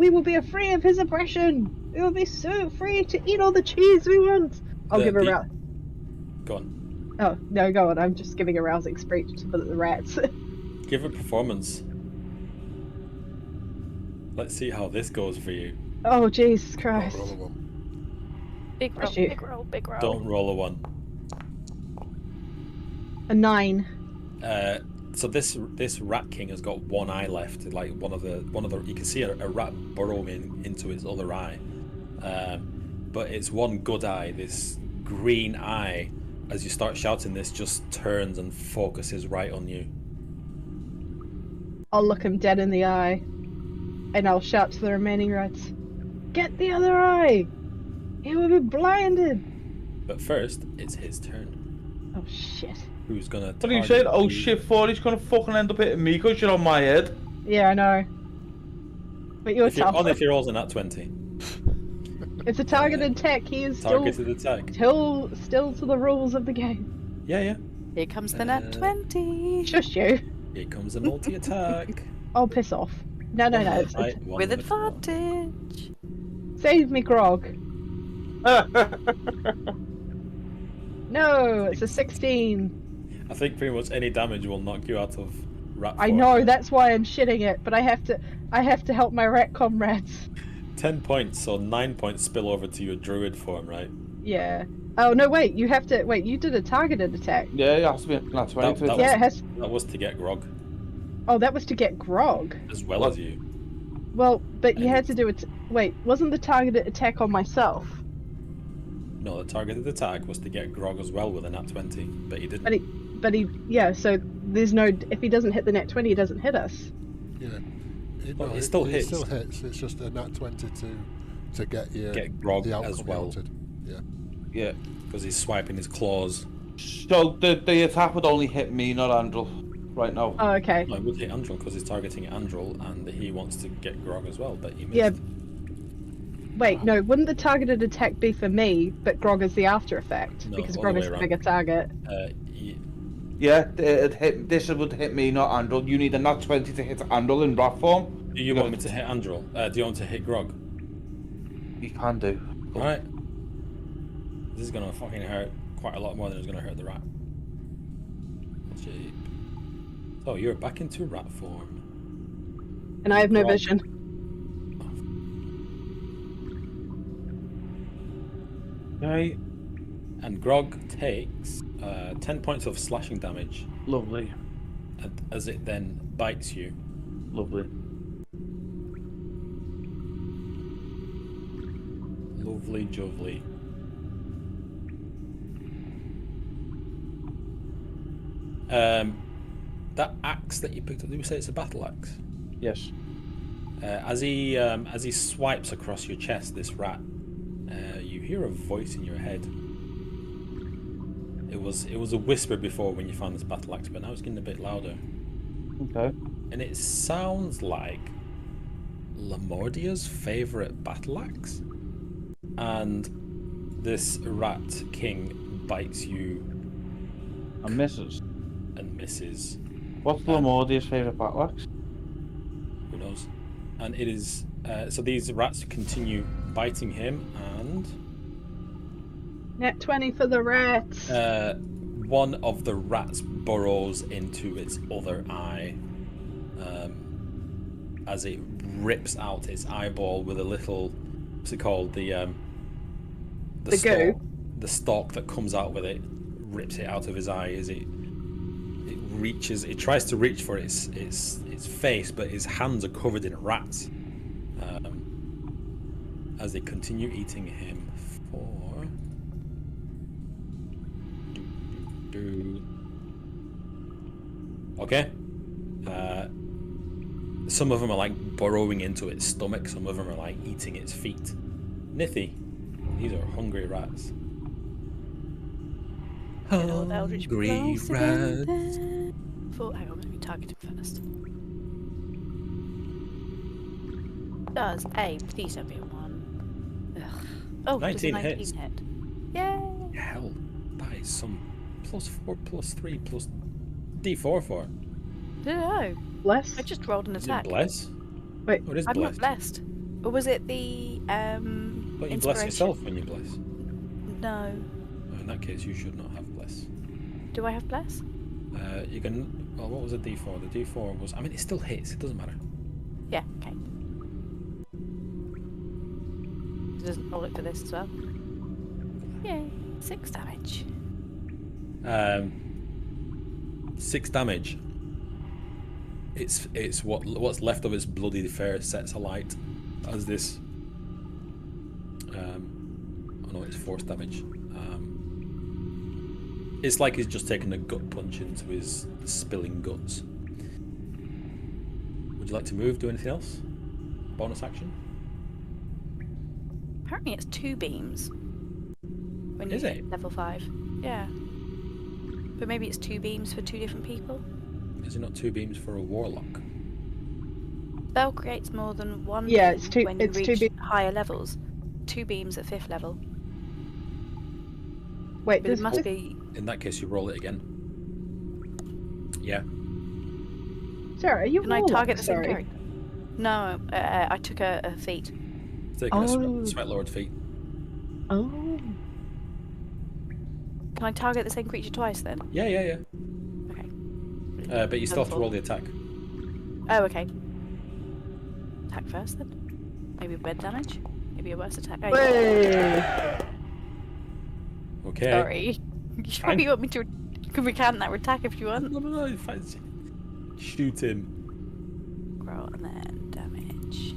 will be free of his oppression! We will be so free to eat all the cheese we want!" I'll give a rouse. Go on. Oh, no, go on. I'm just giving a rousing speech to the rats. Give a performance. Let's see how this goes for you. Oh, Jesus Don't Christ. roll a 1. Big roll, Bless you. big roll, big roll. Don't roll a 1. A 9. So this rat king has got one eye left. Like one of the you can see a rat burrowing into its other eye, but it's one good eye. This green eye, as you start shouting this, just turns and focuses right on you. I'll look him dead in the eye, and I'll shout to the remaining rats, "Get the other eye! He will be blinded!" But first, it's his turn. Oh shit. Who's gonna? What are you saying? Oh shit, for he's gonna fucking end up hitting me because you're on my head. Yeah, I know. But you're tough. Only if you're rolling at 20. It's a targeted attack. He is Targeted attack. still to the rules of the game. Yeah. Here comes the nat 20. Shush you. Here comes a multi-attack. Oh, piss off. No. It's, Right, one With limited one. advantage. save me, Grog. No, it's a 16. I think pretty much any damage will knock you out of rat I form. know, that's why I'm shitting it, but I have to help my rat comrades. 10 points, so 9 points spill over to your druid form, right? Yeah. Oh no, wait. You did a targeted attack. Yeah, it has to be nat 20. That Yeah, it has. That was to get Grog, Oh, that was to get Grog. as well as you. Well, but you had to do it. Wait, wasn't the targeted attack on myself? No, the targeted attack was to get Grog as well with a nat 20, but he didn't. But he, yeah. So there's no. If he doesn't hit the net 20, he doesn't hit us. Yeah. It still hits. It still hits. It's just a nat 20 to get you Get Grog the outcome as you well. wanted. Yeah. Yeah. Because he's swiping his claws. So the attack would only hit me, not Andrew, right now. Oh, okay. No, it would hit Andrel because he's targeting Andrel and he wants to get Grog as well, but he missed. Yeah. Wait, no. Wouldn't the targeted attack be for me, but Grog is the after effect No, because all Grog the is way the around. bigger target? Yeah, this would hit me, not Andrew. You need a nat 20 to hit Andrew in rat form. Do you want me to hit Andrel? Do you want to hit Grog? You can do. Alright. This is gonna fucking hurt quite a lot more than it's gonna hurt the rat. Cheap. So you're back into rat form. And I have no Grog. vision. Okay. And Grog takes 10 points of slashing damage Lovely. as it then bites you. Lovely. Lovely jovely. That axe that you picked up, did we say it's a battle axe? Yes. As he swipes across your chest, this rat, you hear a voice in your head. It was a whisper before when you found this battle axe, but now it's getting a bit louder. Okay. And it sounds like Lamordia's favourite battle axe. And this rat king bites you And misses. and misses. What's Lamordia's favourite battle axe? Who knows? And it is so these rats continue biting him, and Net 20 for the rats. one of the rats burrows into its other eye as it rips out its eyeball with a little, what's it called, the goo? the stalk that comes out with it, rips it out of his eye as it tries to reach for its face, but his hands are covered in rats as they continue eating him for okay. Some of them are like burrowing into its stomach, some of them are like eating its feet. Nithy, these are hungry rats. Hungry rats. Hang on, let me target him first. Does a please don't be a 1. Ugh. Oh, 19 does a 19 hits. hit? Yay! Hell, that is some +4 +3 plus D4 for it. I don't know. Bless. I just rolled an Is attack. it bless? Wait, Oh, it is I'm blessed. not blessed. Or was it the But you bless inspiration? yourself when you bless. No. Oh, in that case, you should not have bless. Do I have bless? You can. Well, what was the D4? The D4 was... I mean, it still hits. It doesn't matter. Yeah, okay. I'll look for this as well. Yay. 6 damage. 6 damage. It's what's left of its bloody fair sets alight as this. Oh no, it's force damage. It's like he's just taken a gut punch into his spilling guts. Would you like to move? Do anything else? Bonus action? Apparently it's 2 beams. When Is you it? hit level 5. Yeah. But maybe it's 2 beams for 2 different people? Is it not 2 beams for a warlock? Spell creates more than 1 Yeah, beam it's two- when you it's two reach beams. higher levels. 2 beams at 5th level. Wait, But it there's must be... In that case, you roll it again. Yeah. Sarah, are you Can I warlock? target the same Sorry. character? No, I took a feat. Taking a Oh. sweat lord feat. Oh. Can I target the same creature twice then? Yeah. Okay. But you still have to roll the attack. Oh, okay. Attack first then? Maybe red damage? Maybe a worse attack. Oh, yeah. Wait. Okay. Sorry. You sure Fine. you want me to recant that attack if you want? No, fine. Shoot him. Roll and then damage.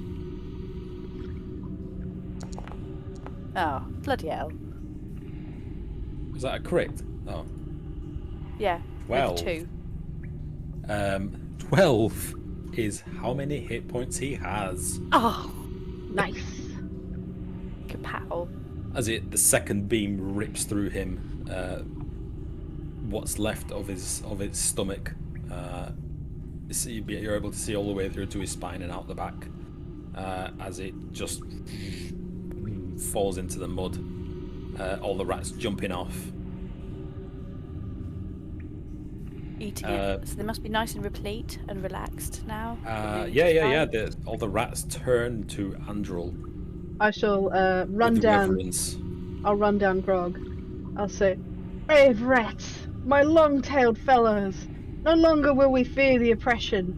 Oh, bloody hell. Was that a crit? Oh. Yeah, 12. with 2. 12 is how many hit points he has. Oh, Nice. kapow. As the second beam rips through him, what's left of its stomach, you're able to see all the way through to his spine and out the back, as it just falls into the mud. All the rats jumping off. Eating it. So they must be nice and replete and relaxed now. Yeah. All the rats turn to Andrel I shall run with down. reverence. I'll run down Grog. I'll say, "Brave rats, my long-tailed fellows, no longer will we fear the oppression.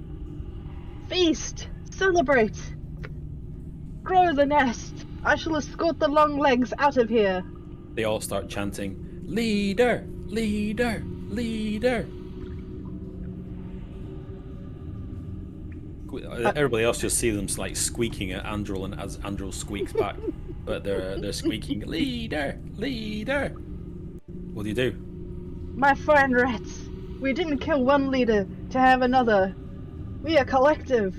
Feast, celebrate, grow the nest. I shall escort the long legs out of here." They all start chanting, "Leader, leader, leader." Everybody else just sees them like squeaking at Andrel, and as Andrel squeaks back, but they're squeaking, "Leader, leader." What do you do? My fine rats, we didn't kill one leader to have another. We are collective.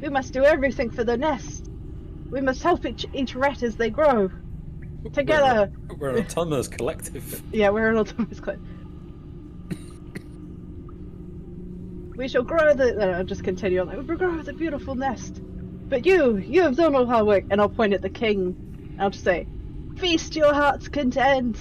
We must do everything for the nest. We must help each rat as they grow. Together. We're an autonomous collective. Yeah, we're an autonomous collective. We shall grow I'll just continue on. We grow the beautiful nest. But you have done all hard work. And I'll point at the king. I'll just say, "Feast your heart's content."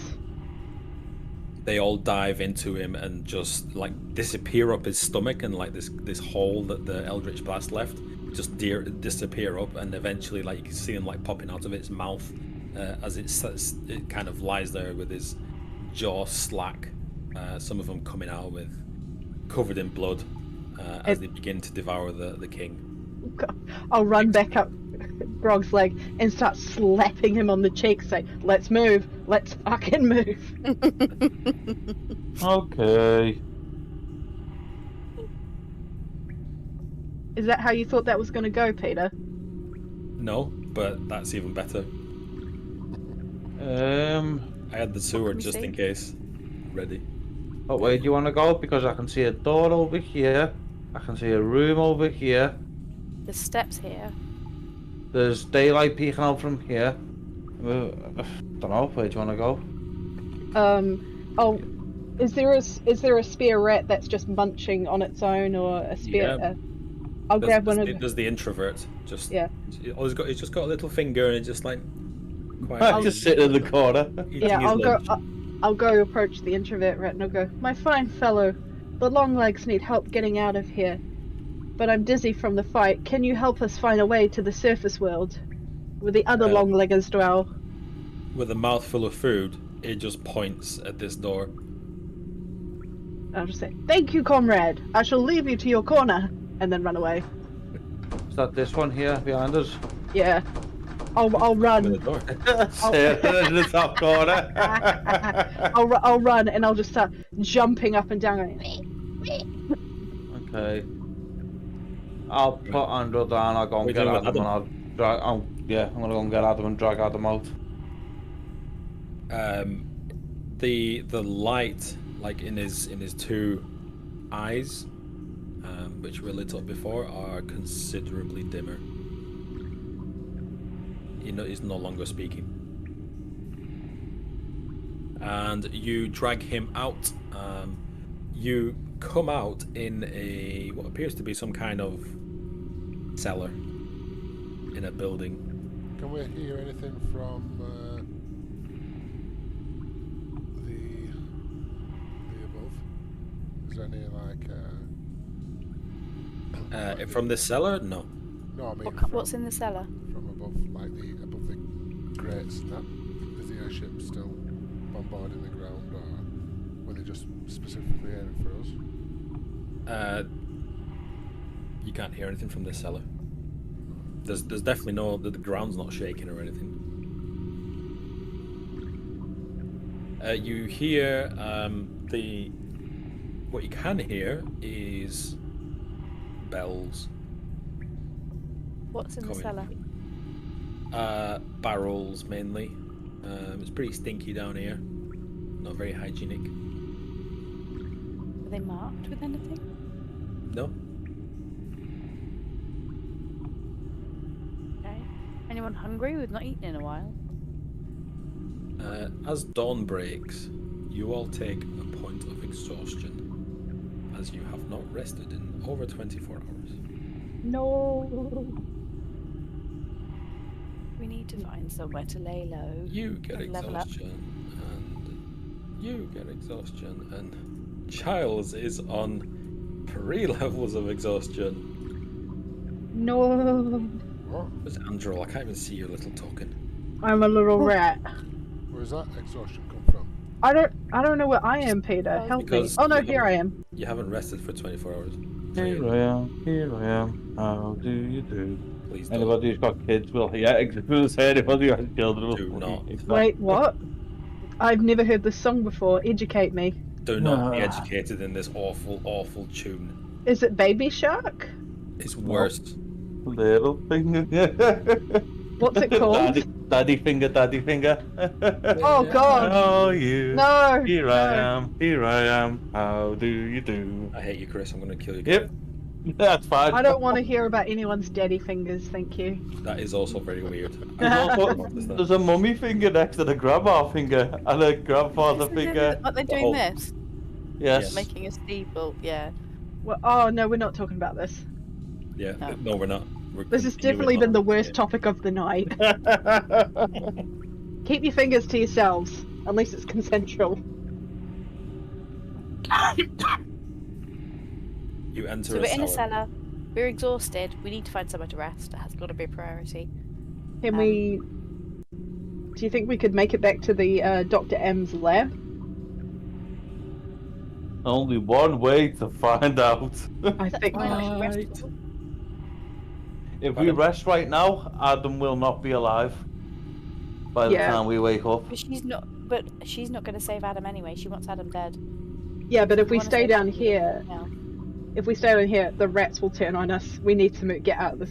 They all dive into him and just like disappear up his stomach, and like this hole that the Eldritch Blast left just disappear up, and eventually like you can see him like popping out of its mouth as it kind of lies there with his jaw slack. Some of them coming out with covered in blood as they begin to devour the king. I'll run back up Grog's leg and start slapping him on the cheek, say, "Let's move. Let's fucking move." Okay. Is that how you thought that was going to go, Peter? No, but that's even better. I had the sword me just see. in case ready. What way do you want to go? Because I can see a door over here. I can see a room over here. There's steps here. There's daylight peeking out from here. Don't know. Where do you want to go? Oh, is there a spear rat that's just munching on its own, or a spear? Yeah. I'll grab one of. There's the introvert. Just Yeah. He's just got a little finger and it's just like I'm quietly just sitting in the corner. eating Yeah, his I'll go. lunch. I'll go approach the introvert rat and I'll go, "My fine fellow, the long legs need help getting out of here, but I'm dizzy from the fight. Can you help us find a way to the surface world, where the other long-leggers dwell?" With a mouthful of food, it just points at this door. I'll just say, "Thank you, comrade. I shall leave you to your corner," and then run away. Is that this one here behind us? Yeah. I'll Open run. the door. Sit in the top corner. I'll run and I'll just start jumping up and down. Going, Okay. I'll put Andrew down. I'll go and What get are you doing Adam, with and I'll drag. I'm gonna go and get Adam and drag Adam out. The light, like in his two eyes, which were lit up before, are considerably dimmer. He's no longer speaking. And you drag him out. You come out in what appears to be some kind of cellar in a building. Can we hear anything from the above? Is there any like From this cellar? No. No, I mean What's in the cellar? from above, like above the grates and that. Is the airship still bombarding the ground, or were they just specifically aiming for us? You can't hear anything from this cellar. There's definitely the ground's not shaking or anything. You hear what you can hear is bells. What's in the cellar? Barrels mainly. It's pretty stinky down here. Not very hygienic. Are they marked with anything? No. Okay. Anyone hungry? We've not eaten in a while. As dawn breaks, you all take a point of exhaustion, as you have not rested in over 24 hours. no. We need to find somewhere to lay low. You get and level up. exhaustion, and you get exhaustion, and Giles is on 3 levels of exhaustion. No. What? Where's Andrew? I can't even see your little token. I'm a little rat. Where's that exhaustion come from? I don't know where I am, Peter. Help me. Because Oh no, you here I am. You haven't rested for 24 hours. Here I am. How do you do? Please don't. Anybody who's got kids will say anybody who has children will. Do not. Wait, what? I've never heard this song before. Educate me. Do not be educated in this awful, awful tune. Is it Baby Shark? It's worse. Little finger. What's it called? Daddy finger. Oh God. Oh you. No. Here no. I am. How do you do? I hate you, Chris. I'm going to kill you. Yep. That's fine. I don't want to hear about anyone's daddy fingers, thank you. That is also very weird. There's a mummy finger next to the grandma finger and a grandfather finger. What they're doing Oh. this? Yes. Making a steeple. Yeah. Well, oh no, we're not talking about this. Yeah, No. no, we're not. This has definitely been the worst topic of the night. Keep your fingers to yourselves, unless it's consensual. You enter So a we're in a cellar. cellar. We're exhausted. We need to find somewhere to rest. That has got to be a priority. Can we? Do you think we could make it back to the Dr. M's lab? Only one way to find out. I think. Right. If we rest right now, Adam will not be alive by the Yeah. time we wake up. But she's not. But she's not going to save Adam anyway. She wants Adam dead. Yeah, but if we wanna stay save down Adam here, now. if we stay down here, the rats will turn on us. We need to get out the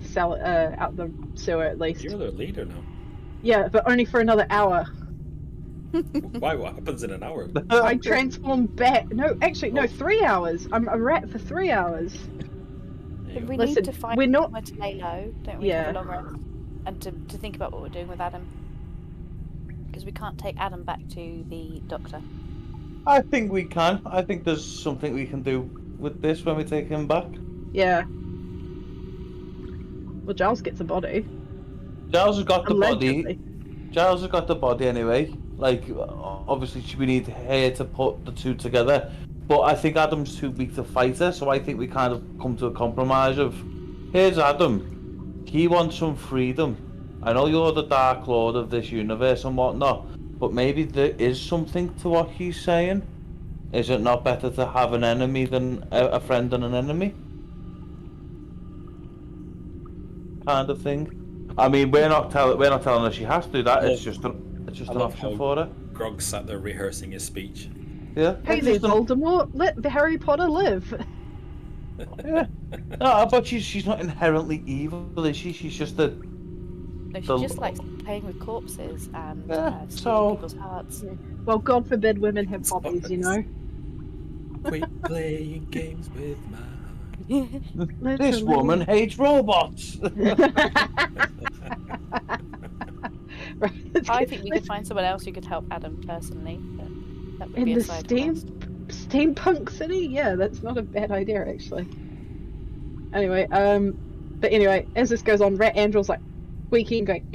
cell, out the sewer at least. You're the leader now. Yeah, but only for another hour. Why? What happens in an hour? I transform back. No, actually, no, 3 hours. I'm a rat for 3 hours. There you But go. we Listen, need to find we're not- somewhere to lay low, don't we? Yeah. Have a long rest, and to think about what we're doing with Adam, because we can't take Adam back to the doctor. I think we can. I think there's something we can do with this when we take him back. Yeah. Well, Giles gets a body. Giles has got the Allegedly. body. Giles has got the body anyway. Like, obviously, we need her to put the two together. But I think Adam's too weak to fight her, so I think we kind of come to a compromise of, here's Adam. He wants some freedom. I know you're the Dark Lord of this universe and whatnot, but maybe there is something to what he's saying. Is it not better to have an enemy than a friend and an enemy? Kind of thing. I mean, we're not telling her she has to do that. It's just an option for her. Grog sat there rehearsing his speech. Yeah. Hey there, Voldemort. Let the Harry Potter live. Yeah. No, but she's not inherently evil, is she? She's just a. No, she just likes playing with corpses and stealing people's hearts. Well, God forbid women have hobbies, you know. Quit playing games with my heart. This woman hates robots. Right, I think we could find someone else who could help Adam personally. That would be in a the side quest. steampunk city. Yeah, that's not a bad idea actually. Anyway, but anyway, as this goes on, Rat Andrew's like squeaking, going.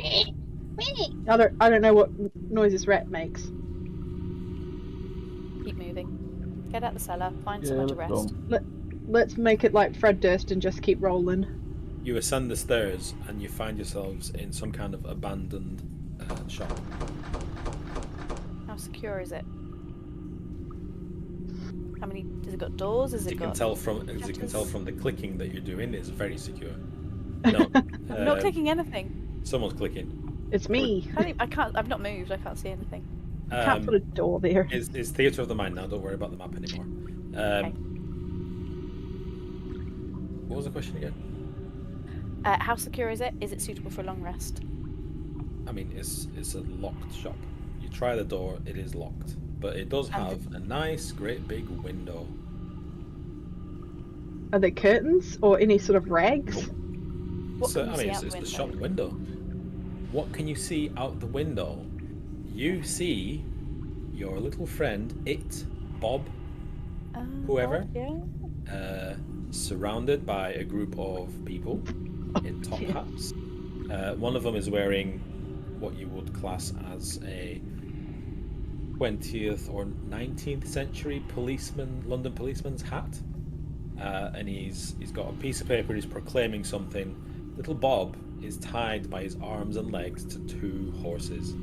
I don't know what noise this rat makes. Keep moving. Get out the cellar. Find somewhere to rest. Let's make it like Fred Durst and just keep rolling. You ascend the stairs and you find yourselves in some kind of abandoned shop. How secure is it? How many? Has it got doors? Has As it you got? can tell from the clicking that you're doing, it's very secure. No, I'm not clicking anything. Someone's clicking. It's me. I can't. I've not moved. I can't see anything. Can't put a door there. It's theatre of the mind now. Don't worry about the map anymore. Okay. What was the question again? How secure is it? Is it suitable for a long rest? I mean, it's a locked shop. You try the door, it is locked, but it does have a nice, great big window. Are there curtains or any sort of rags? So, I mean, it's the shop window. What can you see out the window? You see your little friend, Bob, whoever, surrounded by a group of people in top hats. One of them is wearing what you would class as a 20th or 19th century London policeman's hat. And he's got a piece of paper, he's proclaiming something. Little Bob is tied by his arms and legs to 2 horses.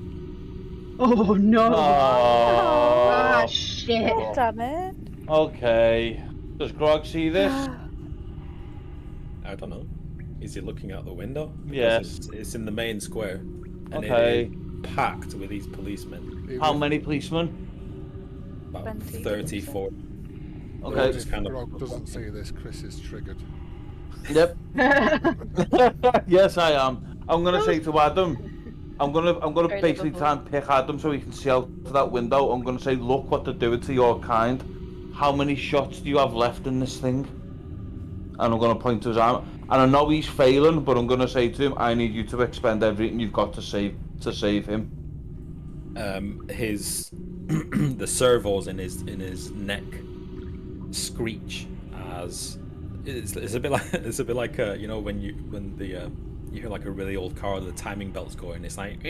Oh no! Oh, shit! Damn it! Okay. Does Grog see this? I don't know. Is he looking out the window? Yes. It's in the main square. And Okay. it is packed with these policemen. How many policemen? About 20. 30, 40. Okay. Just kind of- Grog doesn't see this, Chris is triggered. Yep. Yes, I am. I'm gonna say to Adam. I'm gonna Very basically Liverpool. try and pick Adam so he can see out to that window. I'm gonna say, look what they're doing to your kind. How many shots do you have left in this thing? And I'm gonna point to his arm. And I know he's failing, but I'm gonna say to him, I need you to expend everything you've got to save him. His the servos in his neck screech as it's a bit like you know when you hear like a really old car, the timing belt's going. It's like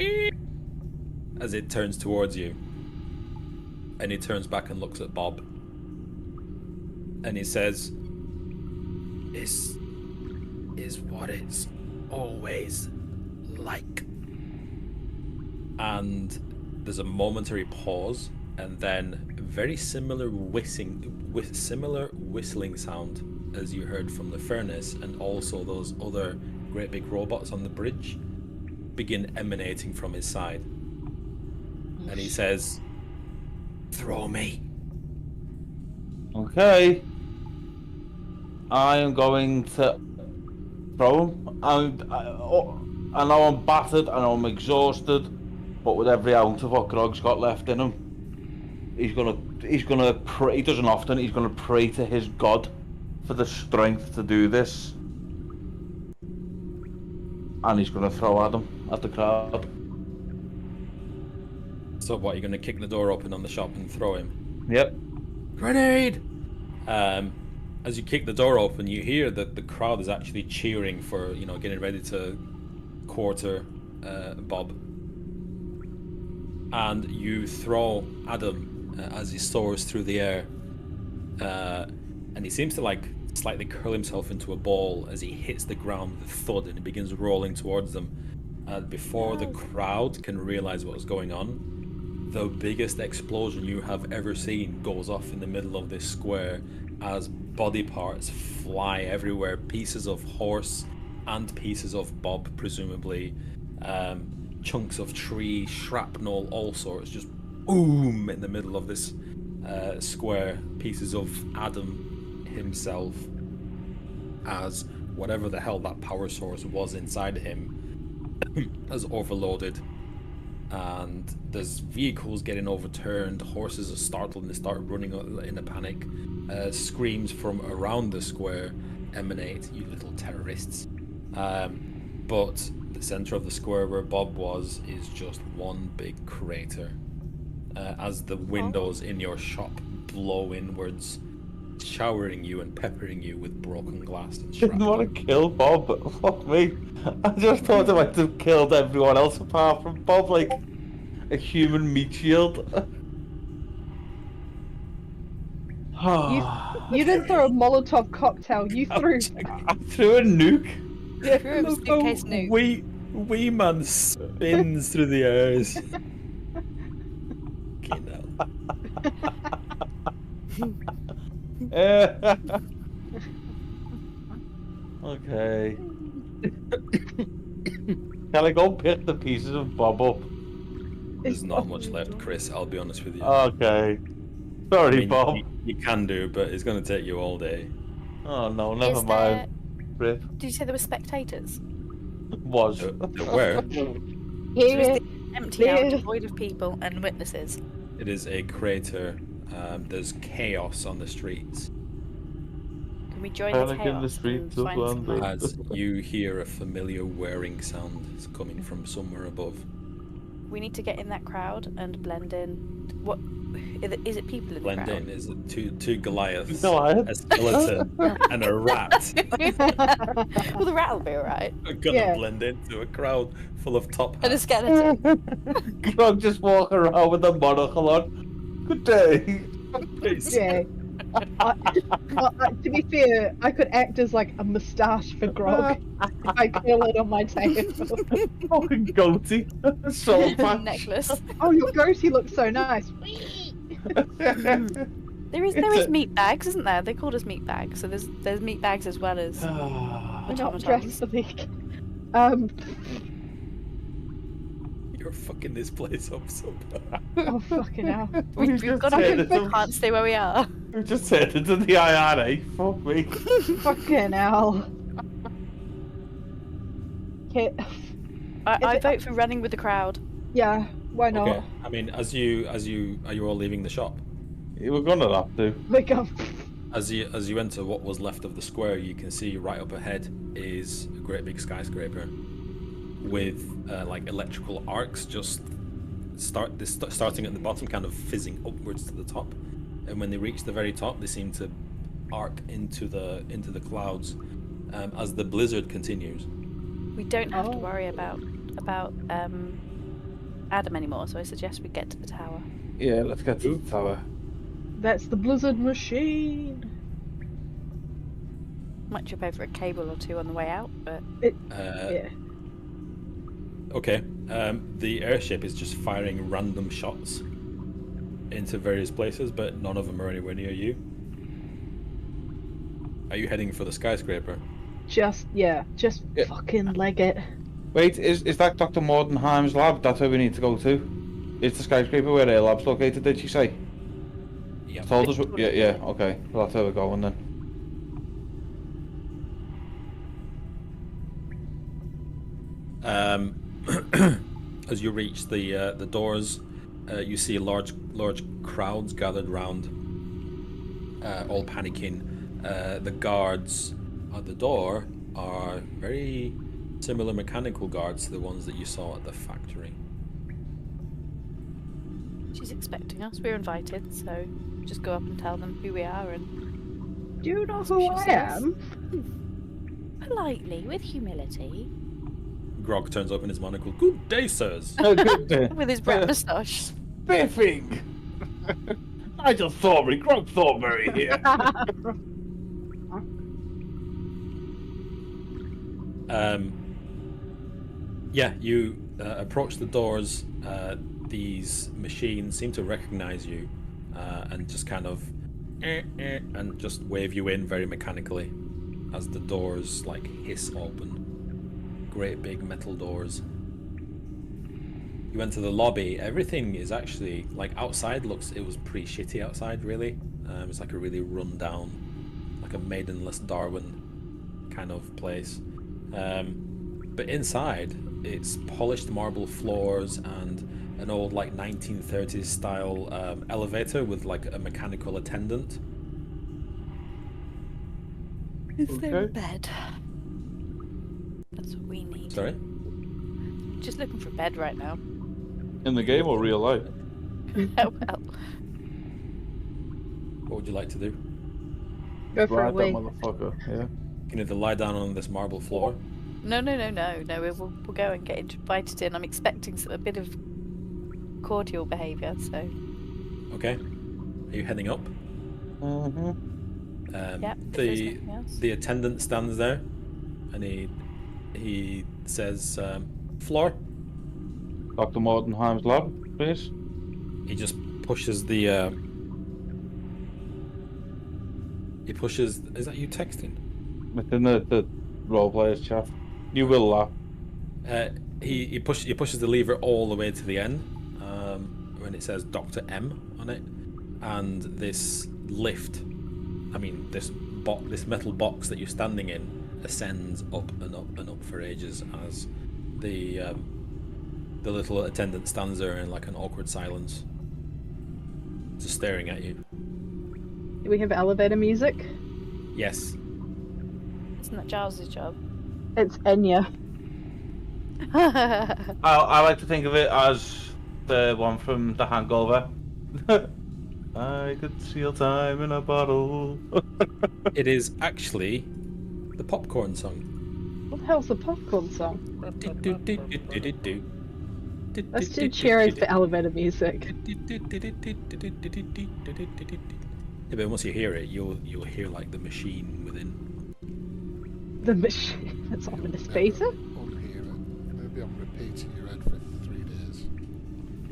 as it turns towards you, and he turns back and looks at Bob, and he says, "This is what it's always like." And there's a momentary pause, and then very similar whistling sound as you heard from the furnace, and also those other great big robots on the bridge begin emanating from his side. And he says, "Throw me." Okay. I am going to throw him. I know I'm battered, I know I'm exhausted, but with every ounce of what Grog's got left in him, he's gonna pray. He doesn't often. He's gonna pray to his God for the strength to do this, and he's gonna throw at the crowd. So what, you're gonna kick the door open on the shop and throw him? Yep. Grenade! As you kick the door open, you hear that the crowd is actually cheering for, getting ready to quarter Bob. And you throw Adam as he soars through the air. And he seems to slightly curl himself into a ball as he hits the ground with a thud, and he begins rolling towards them. Before the crowd can realize what's going on, the biggest explosion you have ever seen goes off in the middle of this square as body parts fly everywhere. Pieces of horse and pieces of Bob, presumably. Chunks of tree, shrapnel, all sorts, just boom in the middle of this square. Pieces of Adam himself, as whatever the hell that power source was inside him has overloaded, and there's vehicles getting overturned. Horses are startled and they start running in a panic. Screams from around the square emanate, "You little terrorists!" But the center of the square where Bob was is just one big crater. As the windows in your shop blow inwards, showering you and peppering you with broken glass and I didn't shrapnel. want to kill Bob, but fuck me. I just thought I might have killed everyone else apart from Bob, like a human meat shield. You didn't throw a Molotov cocktail. You threw. I threw a nuke. Yeah, Threw a suitcase nuke. Wee man spins through the airs. Okay. Can I go pick the pieces of Bob up? There's not much left, Chris. I'll be honest with you. Okay. Sorry, I mean, Bob. you can do, but it's going to take you all day. Oh no, never Is mind. Rip. Did you say there were spectators? Was. Where? Here, Empty now, Yeah. devoid of people and witnesses. It is a crater. There's chaos on the streets. Can we join the Panic in chaos the streets and of find some London. light? As you hear a familiar whirring sound coming from somewhere above. We need to get in that crowd and blend in. What is it? People in the Blend crowd? in. Is it two Goliaths, Goliath? a skeleton, and a rat? Well, the rat will be alright. Are gonna Yeah. blend into a crowd full of top And a hats. skeleton. Grog just walk around with a monocle on. Good day. yeah. To be fair, I could act as like a moustache for Grog if I curl it on my tail. Fucking goatee. Soul patch. Necklace. Oh, your goatee looks so nice. There is meat bags, isn't there? They called us meat bags. So there's meat bags as well as We're not automatons. dressed for the. You're fucking this place up so bad. Oh fucking hell! We've got said to. it. We can't stay where we are. We just said it to the IRA. Fuck me. Fucking hell! Okay. I it- vote for running with the crowd. Yeah. Why not? Okay. I mean, are you all leaving the shop? We're gonna have to. Like As you enter what was left of the square, you can see right up ahead is a great big skyscraper with like electrical arcs just starting at the bottom, kind of fizzing upwards to the top. And when they reach the very top, they seem to arc into the clouds as the blizzard continues. We don't have to Oh. worry about Adam anymore. So I suggest we get to the tower. Yeah, let's get to the tower. that's the blizzard machine. Might trip over a cable or two on the way out, but Yeah. Okay. The airship is just firing random shots into various places, but none of them are anywhere near you. Are you heading for the skyscraper? Just fucking leg it. Wait, is that Dr. Mordenheim's lab? That's where we need to go to. Is the skyscraper where their lab's located, did she say? Yeah. Told us? Yeah, okay. Well, that's where we're going then. As you reach the doors, you see large crowds gathered round, all panicking. The guards at the door are very similar mechanical guards to the ones that you saw at the factory. she's expecting us. We're invited, so just go up and tell them who we are and Do you know That's what who she I says. am? politely, with humility, Grog turns up in his monocle. Good day, sirs. Oh, good day. with his rat moustache. Spiffing! Nigel Thornberry, Grog Thornberry here. Yeah, you approach the doors, these machines seem to recognize you and just kind of and just wave you in very mechanically as the doors like hiss open. Great big metal doors. You enter the lobby. Everything is actually like outside. It was pretty shitty outside, really. It's like a really run down, like a maidenless Darwin kind of place. But inside, it's polished marble floors and an old like 1930s style elevator with like a mechanical attendant. Is there a bed? That's what we need. Sorry? Just looking for a bed right now. In the game or real life? Oh well. What would you like to do? Go for a Ride that wee. motherfucker, yeah. You can either lie down on this marble floor. No. We'll go and get invited in. I'm expecting a bit of cordial behaviour. So. Okay. Are you heading up? Mm-hmm. Yeah. If there's nothing else. The attendant stands there, and he says, "Floor." Dr. Mordenheim's lab, please. He just pushes the. He pushes. Is that you texting? Within the role players chat. You will laugh. He pushes the lever all the way to the end, when it says Dr. M on it, and this lift. I mean, this metal box that you're standing in ascends up and up and up for ages as the little attendant stands there in like an awkward silence, just staring at you. Do we have elevator music? Yes. Isn't that Giles's job? It's Enya. I like to think of it as the one from The Hangover. I could seal time in a bottle. It is actually the popcorn song. What the hell's the popcorn song? That's too cheery for elevator music. Yeah, but once you hear it, you'll hear like the machine within. The machine that's on the spacer? Unhear it. Maybe I'm repeating your head for 3 days.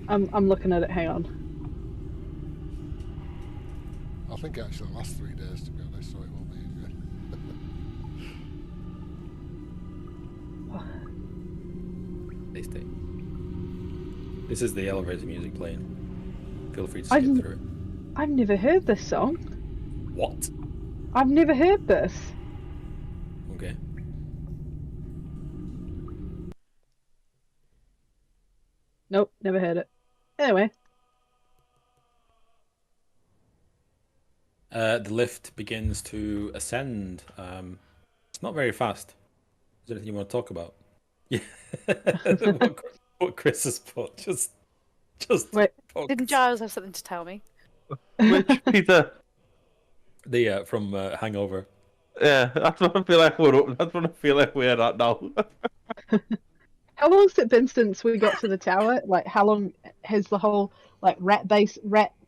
I'm looking at it, hang on. I think it actually lasts 3 days, to be honest, so it will be good. Stay. This is the elevator music playing. Feel free to I've skip through it. I've never heard this song. What? I've never heard this. Okay. Nope, never heard it. Anyway. The lift begins to ascend. It's not very fast. Is there anything you want to talk about? Yeah. what Chris has put. Just. Wait, focus. Didn't Giles have something to tell me? Which, Peter? The from Hangover. Yeah, that's what I feel like we're up. That's what I feel like we're at now. how long's it been since we got to the tower? Like, how long has the whole like rat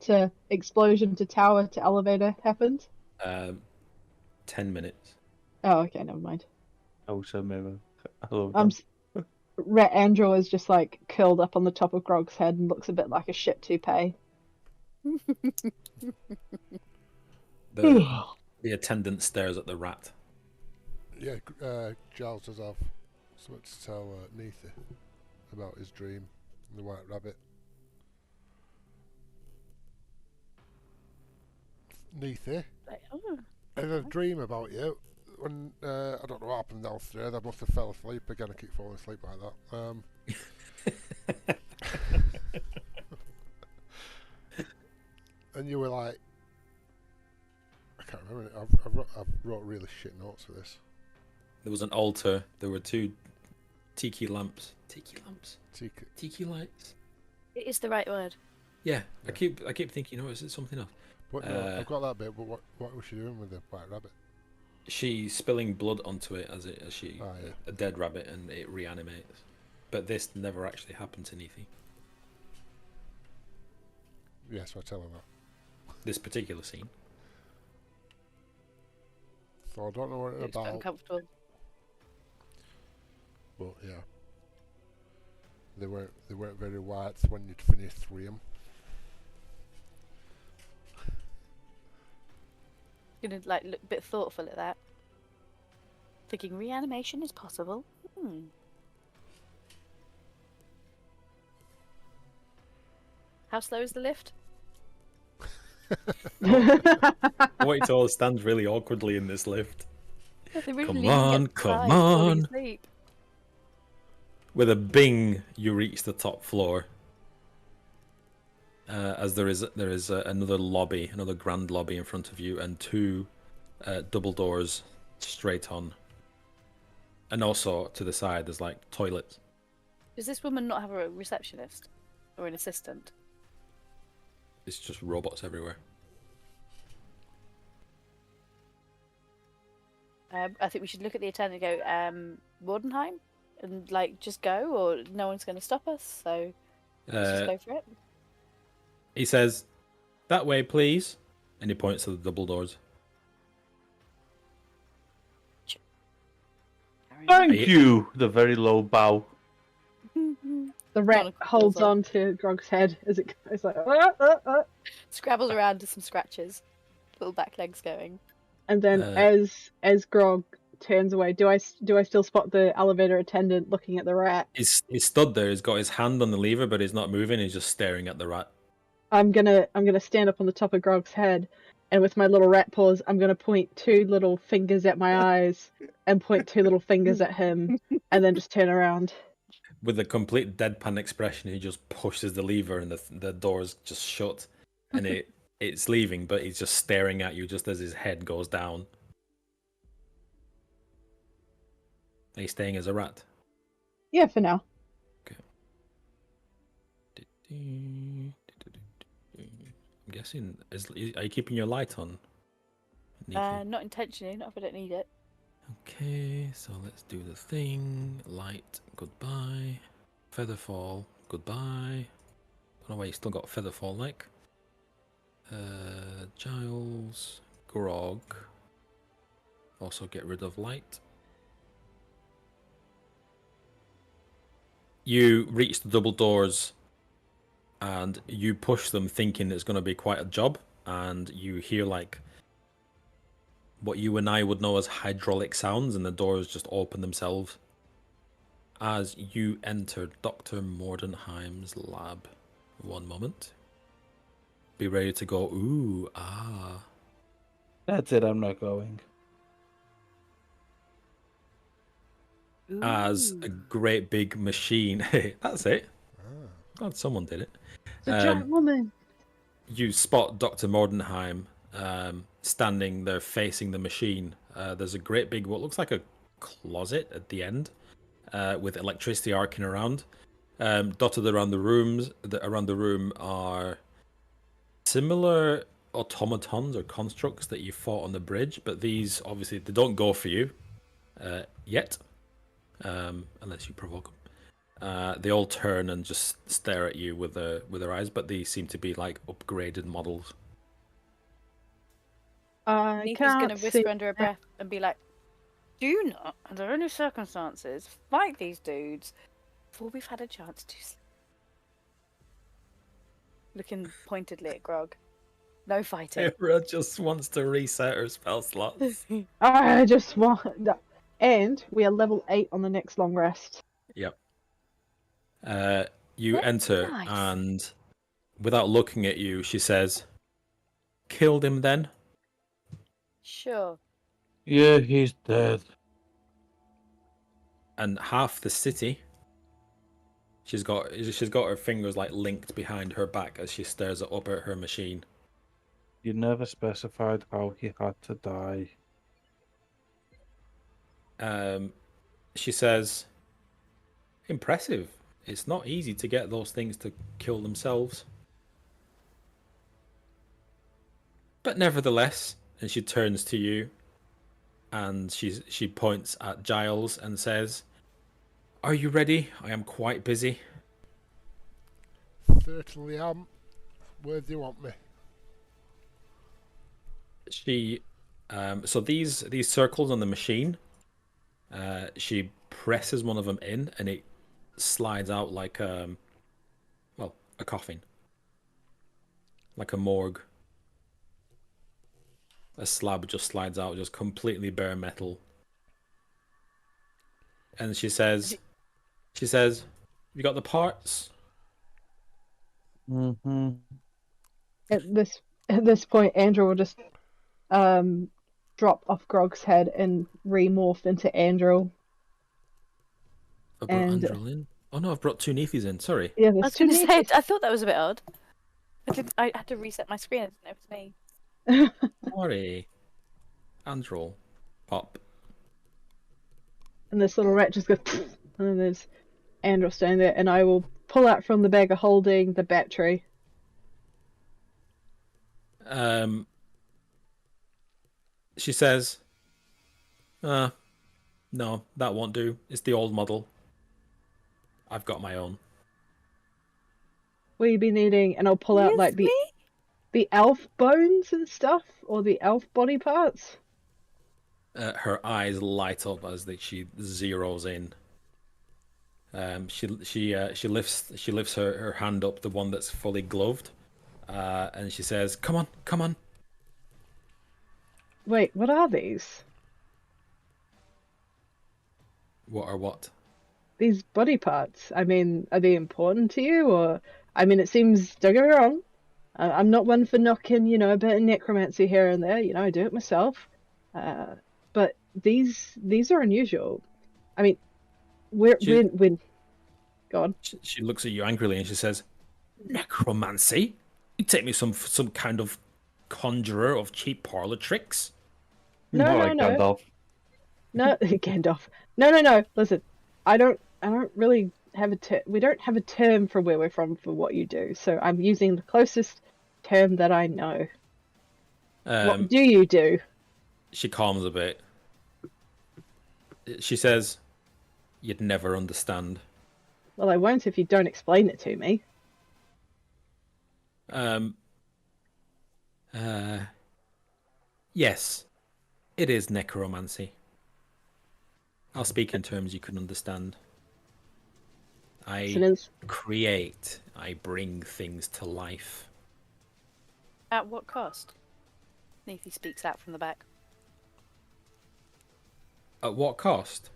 to explosion to tower to elevator happened? 10 minutes. Oh, okay, never mind. Oh, so maybe. I love that. Rat Andrew is just like curled up on the top of Grog's head and looks a bit like a shit toupee. The attendant stares at the rat. Yeah, Giles does have something to tell Neithy about his dream, the White Rabbit. Neithy, I had a dream about you. When I don't know what happened downstairs, I must have fell asleep again. I keep falling asleep like that. And you were like, I can't remember it. I've wrote really shit notes for this. There was an altar. There were 2 tiki lamps. Tiki lights. It is the right word. Yeah. I keep thinking, is it something else? But no, I've got that bit. But what was she doing with the White Rabbit? She's spilling blood onto it as yeah. a dead rabbit, and it reanimates. But this never actually happened to Neithy. Yes, I tell her that. This particular scene. So I don't know what it's It's quite about. uncomfortable. But yeah. They weren't very white when you'd finished 3 of them. Gonna like look a bit thoughtful at that. Thinking reanimation is possible. How slow is the lift? Wait till it stands really awkwardly in this lift. They really Come leave you on, get come tired falling on. asleep. With a bing, you reach the top floor. As there is another lobby, another grand lobby in front of you, and 2 double doors straight on. And also to the side, there's like toilets. Does this woman not have a receptionist or an assistant? It's just robots everywhere. I think we should look at the attendant and go, Wardenheim? And like just go, or no one's going to stop us, so let's just go for it. He says, "That way, please," and he points to the double doors. Thank you. The very low bow. The rat holds on to Grog's head as it's like Scrabbles around to some scratches, little back legs going. And then as Grog turns away, do I still spot the elevator attendant looking at the rat? He's stood there. He's got his hand on the lever, but he's not moving. He's just staring at the rat. I'm gonna stand up on the top of Grog's head, and with my little rat paws, I'm gonna point 2 little fingers at my eyes, and point 2 little fingers at him, and then just turn around. With a complete deadpan expression, he just pushes the lever, and the doors just shut, and it's leaving. But he's just staring at you just as his head goes down. Are you staying as a rat? Yeah, for now. Okay. I'm guessing. Are you keeping your light on? Not intentionally, not if I don't need it. Okay, so let's do the thing. Light, goodbye. Featherfall, goodbye. Oh wait, you still got Featherfall like. Giles, Grog. Also get rid of light. You reach the double doors and you push them thinking it's going to be quite a job, and you hear like what you and I would know as hydraulic sounds, and the doors just open themselves as you enter Dr. Mordenheim's lab. One moment. Be ready to go, ooh, ah. That's it, I'm not going. As a great big machine. That's it. God, someone did it. It's a giant woman. You spot Dr. Mordenheim standing there facing the machine. There's a great big, what looks like a closet at the end, with electricity arcing around. Dotted around the room are similar automatons or constructs that you fought on the bridge, but these obviously they don't go for you yet. Unless you provoke them. They all turn and just stare at you with their eyes, but these seem to be like upgraded models. I Nika's going to can't whisper see. under her breath and be like, "Do not, under any circumstances, fight these dudes before we've had a chance to sleep." Looking pointedly at Grog. No fighting. Emra just wants to reset her spell slots. I just want that. And we are level 8 on the next long rest. Yep. You Very enter, nice. and without looking at you, she says, "Killed him then?" Sure. Yeah, he's dead. And half the city. She's got her fingers like linked behind her back as she stares up at her machine. You never specified how he had to die. She says, "Impressive. It's not easy to get those things to kill themselves. But nevertheless," and she turns to you, and she points at Giles and says, "Are you ready? I am quite busy." Certainly am. Where do you want me? She, so these circles on the machine, she presses one of them in, and it slides out like a coffin, like a morgue. A slab just slides out, just completely bare metal. And she says, "You got the parts?" Mm-hmm. At this point, Andrew will just drop off Grog's head and remorph into Andrew. I brought Andrew in. Oh no, I've brought two Nephis in. Sorry. Yeah, I was going to say, I thought that was a bit odd. I had to reset my screen. I didn't know it was me. Sorry. Andrew. Pop. And this little rat just goes, and then there's Andrew standing there, and I will pull out from the bag of holding the battery. She says, no, that won't do. It's the old model. I've got my own. Will you be needing, and I'll pull out like the elf bones and stuff, or the elf body parts? Her eyes light up as she zeroes in. She lifts her hand up, the one that's fully gloved, and she says, "Come on." Wait, what are these? What are what? These body parts. I mean, are they important to you, or? I mean, it seems. Don't get me wrong. I'm not one for knocking, a bit of necromancy here and there. I do it myself. But these are unusual. I mean, when go on. She looks at you angrily and she says, "Necromancy? You take me some kind of conjurer of cheap parlor tricks?" No. Gandalf. No, Gandalf. No. Listen, I don't really have we don't have a term for where we're from for what you do. So I'm using the closest term that I know. What do you do? She calms a bit. She says, "You'd never understand." Well, I won't if you don't explain it to me. Yes, it is necromancy. I'll speak in terms you can understand. I create, I bring things to life. At what cost? Nethi speaks out from the back. At what cost?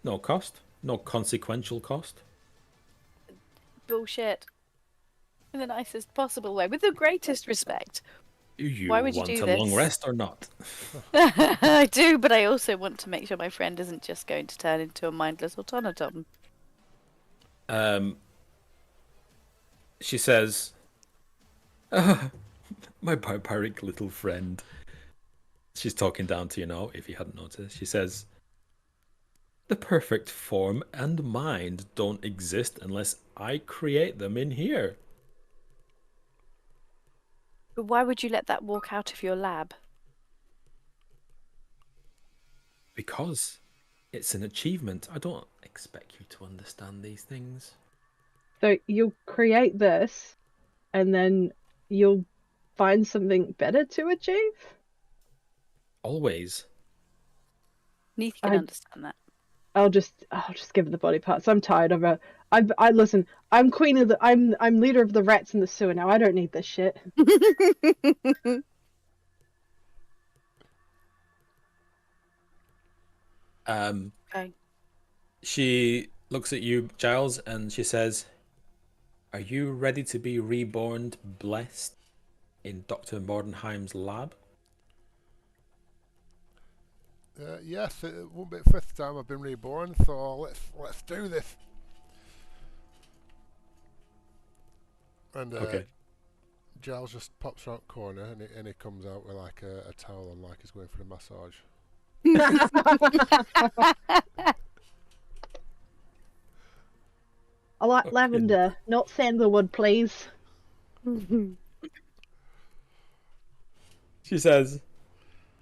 No cost. No consequential cost. Bullshit. In the nicest possible way, with the greatest respect. Why would you want a long rest or not? I do, but I also want to make sure my friend isn't just going to turn into a mindless automaton. She says, my barbaric little friend. She's talking down to you now, if you hadn't noticed. She says, the perfect form and mind don't exist unless I create them in here. But why would you let that walk out of your lab? Because it's an achievement. I don't expect you to understand these things. So you'll create this, and then you'll find something better to achieve? Always. Neith can understand that. I'll just give her the body parts. I'm tired of her. I listen. I'm queen of the. I'm leader of the rats in the sewer now. I don't need this shit. Okay. She looks at you, Giles, and she says, "Are you ready to be reborn, blessed, in Dr. Mordenheim's lab?" Yes, it won't be the fifth time I've been reborn, so let's do this. And okay. Giles just pops around the corner and he comes out with like a towel on, like he's going for a massage. I like lavender, not sandalwood, please. She says,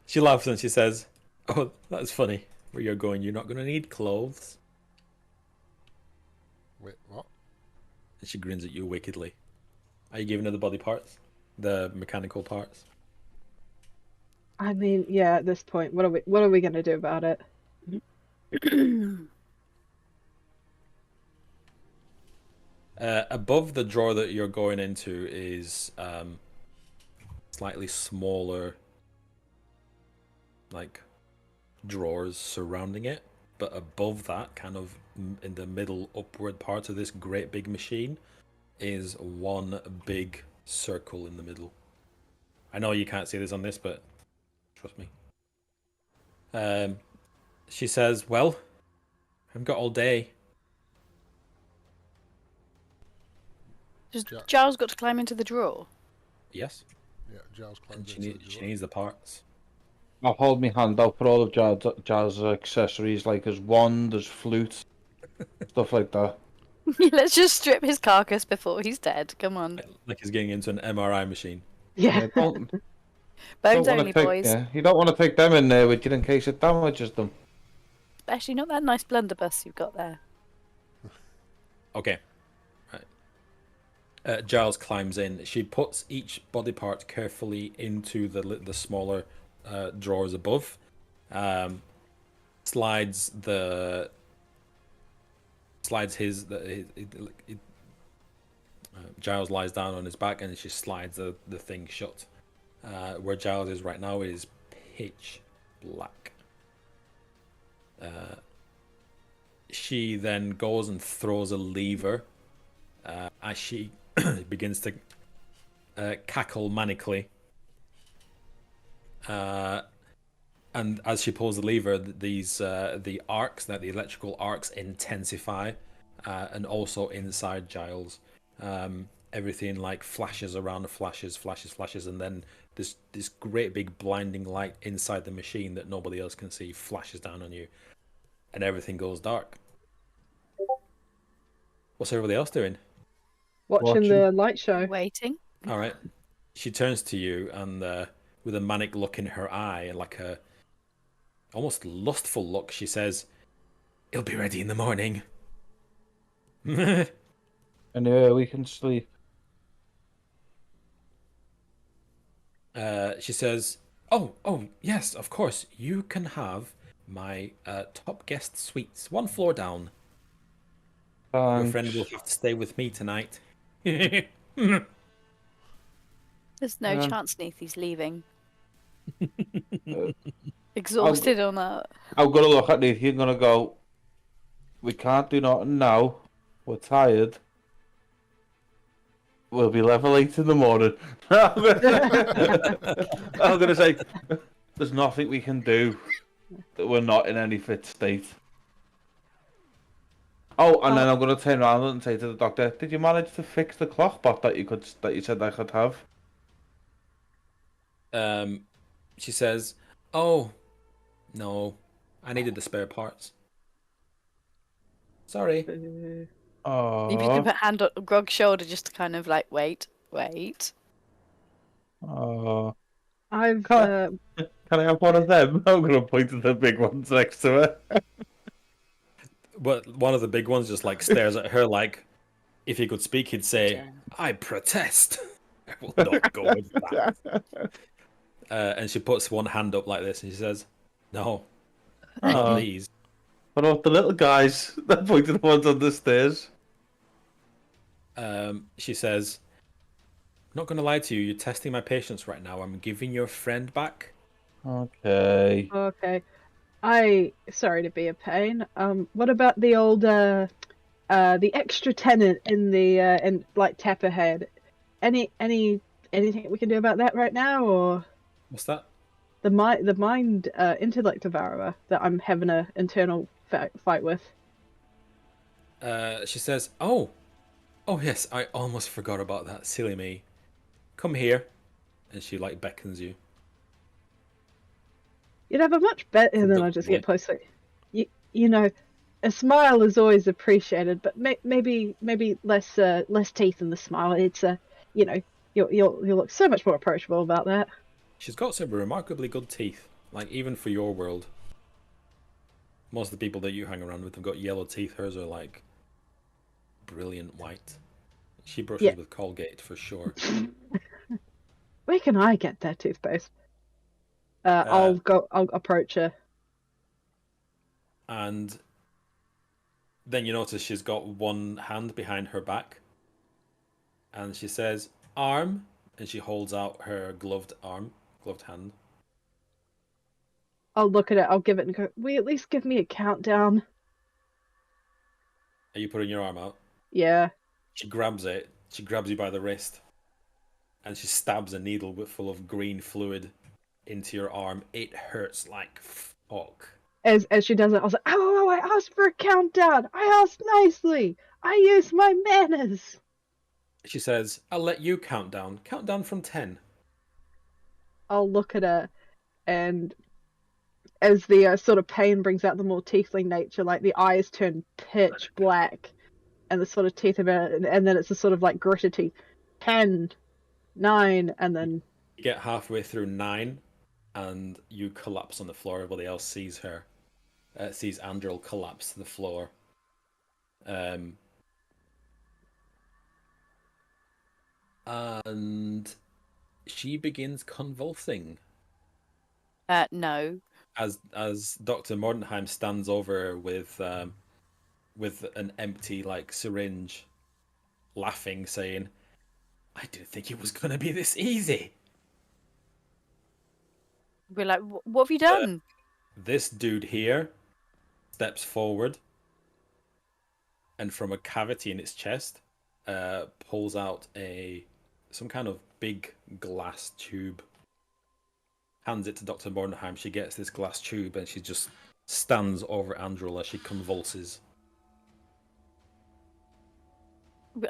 she laughs and she says, "Oh, that's funny. Where you're going, you're not going to need clothes." Wait, what? And she grins at you wickedly. Are you giving her the body parts? The mechanical parts? I mean, yeah, at this point, what are we going to do about it? Above the drawer that you're going into is slightly smaller, like drawers surrounding it. But above that, kind of in the middle upward part of this great big machine, is one big circle in the middle. I know you can't see this on this, but trust me. She says, "Well, I've got all day." Just Giles got to climb into the drawer. Yes. Yeah, Giles And climbs she, into the she drawer. needs the parts. I'll hold my hand out for all of Jazz accessories, like his wand, his flute, stuff like that. Let's just strip his carcass before he's dead. Come on. Like he's getting into an MRI machine. Yeah. Don't Bones wanna only, take, boys. yeah, you don't want to take them in there with you in case it damages them. Especially not that nice blunderbuss you've got there. Okay. Right. Giles climbs in. She puts each body part carefully into the smaller drawers above. Slides his. Giles lies down on his back and she slides the thing shut. Where Giles is right now is pitch black. She then goes and throws a lever as she begins to cackle manically. And as she pulls the lever, the arcs, the electrical arcs intensify, and also inside Giles, everything like flashes around, flashes, and then this great big blinding light inside the machine that nobody else can see flashes down on you, and everything goes dark. What's everybody else doing? Watching the light show. Waiting. All right. She turns to you and with a manic look in her eye and like a almost lustful look, she says, "It'll be ready in the morning." And we can sleep. She says, "Oh, yes, of course. You can have my top guest suites, one floor down. Your friend will have to stay with me tonight." There's no chance Neathy's leaving. Exhausted on that. I'm gonna look at Neathy and gonna go, we can't do nothing now. We're tired. We'll be level 8 in the morning. I'm gonna say, there's nothing we can do. We're not in any fit state. Oh, and then I'm gonna turn around and say to the doctor, "Did you manage to fix the clock bot that you said I could have?" She says, "Oh, no, I needed the spare parts. Sorry." Oh. If you can put hand on Grog's shoulder just to kind of like wait. Oh. I've Can I have one of them? I'm gonna point to the big ones next to her. But one of the big ones just like stares at her like, if he could speak, he'd say, "I protest. I will not go with that." And she puts one hand up like this and she says, "No, not these." What about the little guys that point to the ones on the stairs? She says, "I'm not going to lie to you. You're testing my patience right now. I'm giving your friend back." Okay. Sorry to be a pain. What about the old the extra tenant in the in like Tapperhead? Anything we can do about that right now, or What's that? the mind intellect devourer that I'm having a internal fight with? She says, "Oh, yes, I almost forgot about that. Silly me. Come here," and she like beckons you. You'd have a much better than I just get closer. You know, a smile is always appreciated, but maybe less teeth in the smile. It's you'll look so much more approachable about that. She's got some remarkably good teeth, like even for your world. Most of the people that you hang around with have got yellow teeth. Hers are like brilliant white. She brushes with Colgate for sure. Where can I get that toothpaste? I'll approach her. And then you notice she's got one hand behind her back and she says, "Arm," and she holds out her gloved hand. I'll look at it, I'll give it and go, will you at least give me a countdown? Are you putting your arm out? Yeah. She grabs it. She grabs you by the wrist, and she stabs a needle full of green fluid into your arm. It hurts like fuck. As she does it, I was like, oh, I asked for a countdown. I asked nicely. I used my manners. She says, "I'll let you count down. Count down from 10." I'll look at her, and as the sort of pain brings out the more tiefling nature, like the eyes turn pitch black, and the sort of teeth of it, and then it's a sort of like gritted teeth. 10, 9, and then... You get halfway through 9, and you collapse on the floor. Everybody else sees her. Sees Andrel collapse to the floor. And she begins convulsing. No. As Dr. Mordenheim stands over with an empty like syringe, laughing, saying, "I didn't think it was gonna be this easy." We're like, what have you done? This dude here steps forward, and from a cavity in its chest, pulls out some kind of big glass tube. Hands it to Dr. Bornheim. She gets this glass tube and she just stands over Andrel as she convulses.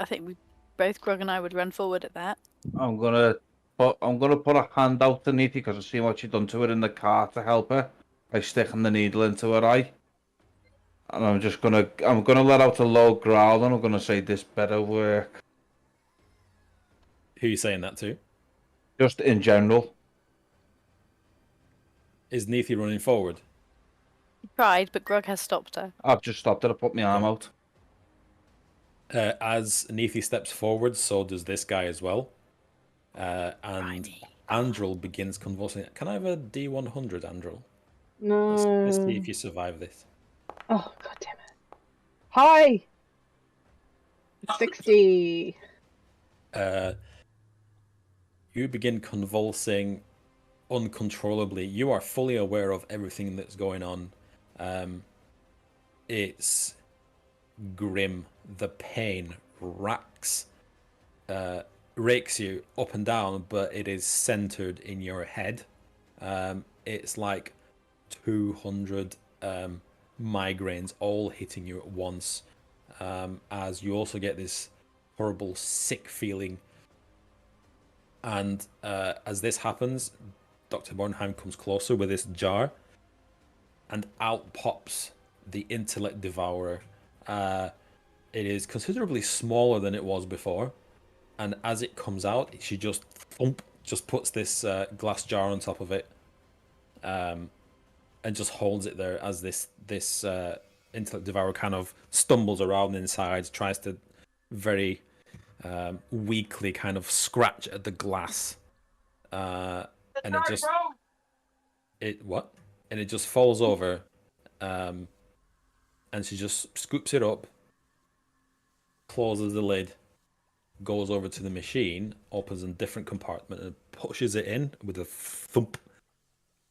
I think we both, Grog and I, would run forward at that. I'm gonna put a hand out to Neaty because I've seen what she done to her in the car to help her by sticking the needle into her eye. And I'm gonna let out a low growl and I'm gonna say this better work. Who are you saying that to? Just in general. Is Neethi running forward? She tried, but Grog has stopped her. I've just stopped her to put my arm out. As Neethi steps forward, so does this guy as well. And Andrel begins convulsing. Can I have a D100, Andrel? No. Let's see if you survive this. Oh, god damn it. Hi! 60. You begin convulsing uncontrollably. You are fully aware of everything that's going on. It's grim. The pain rakes you up and down, but it is centered in your head. It's like 200 migraines all hitting you at once, as you also get this horrible sick feeling. And as this happens, Dr. Bornheim comes closer with this jar, and out pops the Intellect Devourer. It is considerably smaller than it was before, and as it comes out, she just puts this glass jar on top of it, and just holds it there as this Intellect Devourer kind of stumbles around inside, tries to very weakly kind of scratch at the glass, and it just falls over, and she just scoops it up, closes the lid, goes over to the machine, opens a different compartment, and pushes it in with a thump.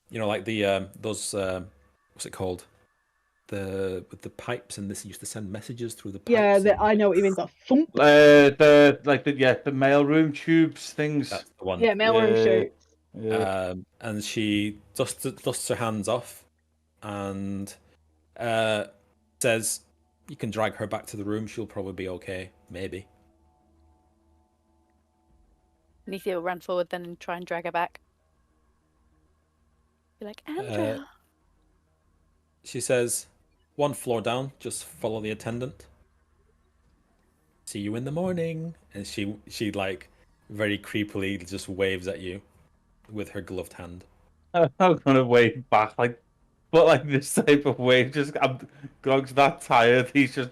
You know, like the those what's it called? With the pipes, and this used to send messages through the pipes. Yeah, I know what you mean. The thump. The mailroom tubes things. That's the one. Yeah, mailroom tubes. Yeah. And she dusts her hands off, and says, "You can drag her back to the room. She'll probably be okay. Maybe." Neethi will run forward then and try and drag her back. Be like, Andrea. She says, "One floor down, just follow the attendant. See you in the morning." And she like very creepily just waves at you with her gloved hand. I'm gonna wave back but this type of wave. Just Grog's that tired. He's just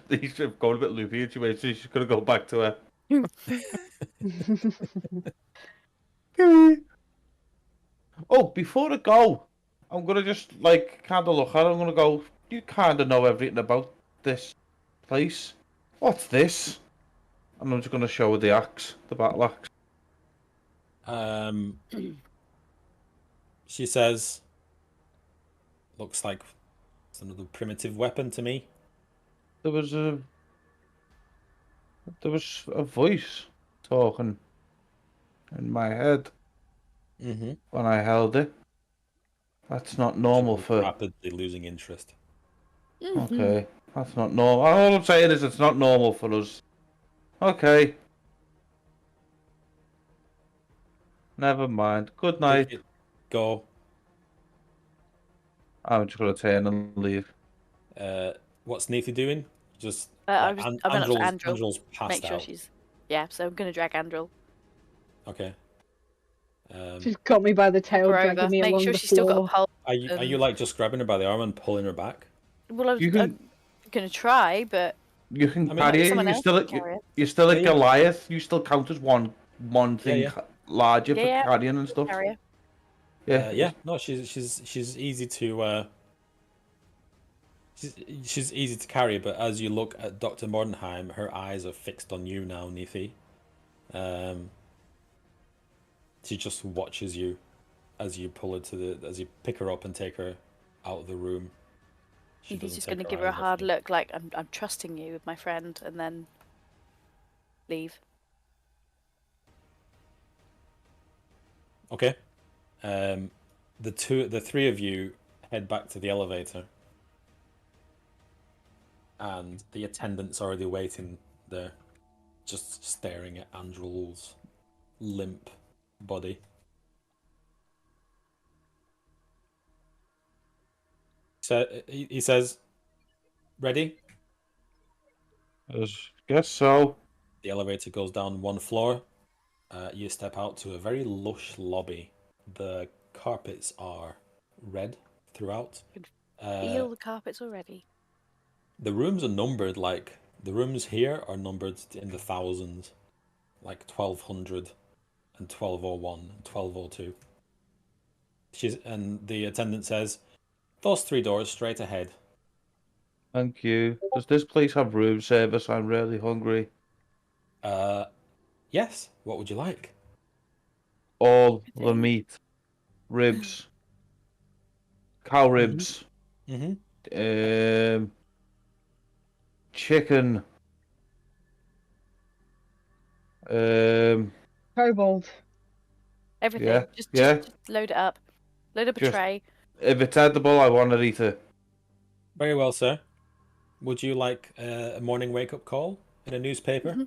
going a bit loopy and so she's gonna go back to her. Oh, before I go, I'm gonna just kind of look at her. I'm gonna go, you kind of know everything about this place. What's this? And I'm just going to show her the axe, the battle axe. She says, looks like it's another primitive weapon to me. There was a voice talking in my head Mm-hmm. when I held it. That's not normal for... Rapidly losing interest. Okay, that's not normal. All I'm saying is it's not normal for us. Okay. Never mind. Good night. Take it. Go. I'm just going to turn and leave. What's Nathan doing? Just I went up to Andrel. Andrel's passed Make sure out. she's... Yeah, so I'm going to drag Andrel. Okay. She's got me by the tail, Her dragging over. me Make along sure the she's still got a floor. pulse. Are you like just grabbing her by the arm and pulling her back? Well, I'm can- going to try, but... You can I mean, carry it. someone You're else still, can carry it. you're still a Yeah, you- Goliath. You still count as one thing Yeah. larger for Yeah, carrying and stuff. Carrier. Yeah. No, she's easy to she's easy to carry, but as you look at Dr. Mordenheim, her eyes are fixed on you now, Neethi. She just watches you as you pull her as you pick her up and take her out of the room. He's doesn't just take going to her give her a eyes off hard you. look, like I'm trusting you with my friend, and then leave. Okay. The three of you head back to the elevator, and the attendant's already waiting there, just staring at Andrel's limp body. So he says, "Ready?" Guess so. The elevator goes down one floor. You step out to a very lush lobby. The carpets are red throughout. Feel the carpets already. The rooms are numbered, like the rooms here are numbered in the thousands, like 1200 and 1201 and 1202. And the attendant says, "Those 3 doors straight ahead." Thank you. Does this place have room service? I'm really hungry. Yes. What would you like? All the meat, ribs, cow ribs, Mm-hmm. chicken, Kobold. Everything. Yeah, Just yeah. load it up. Load up a Just- tray. If it's edible, I want to eat it. Very well, sir. Would you like a morning wake-up call in a newspaper?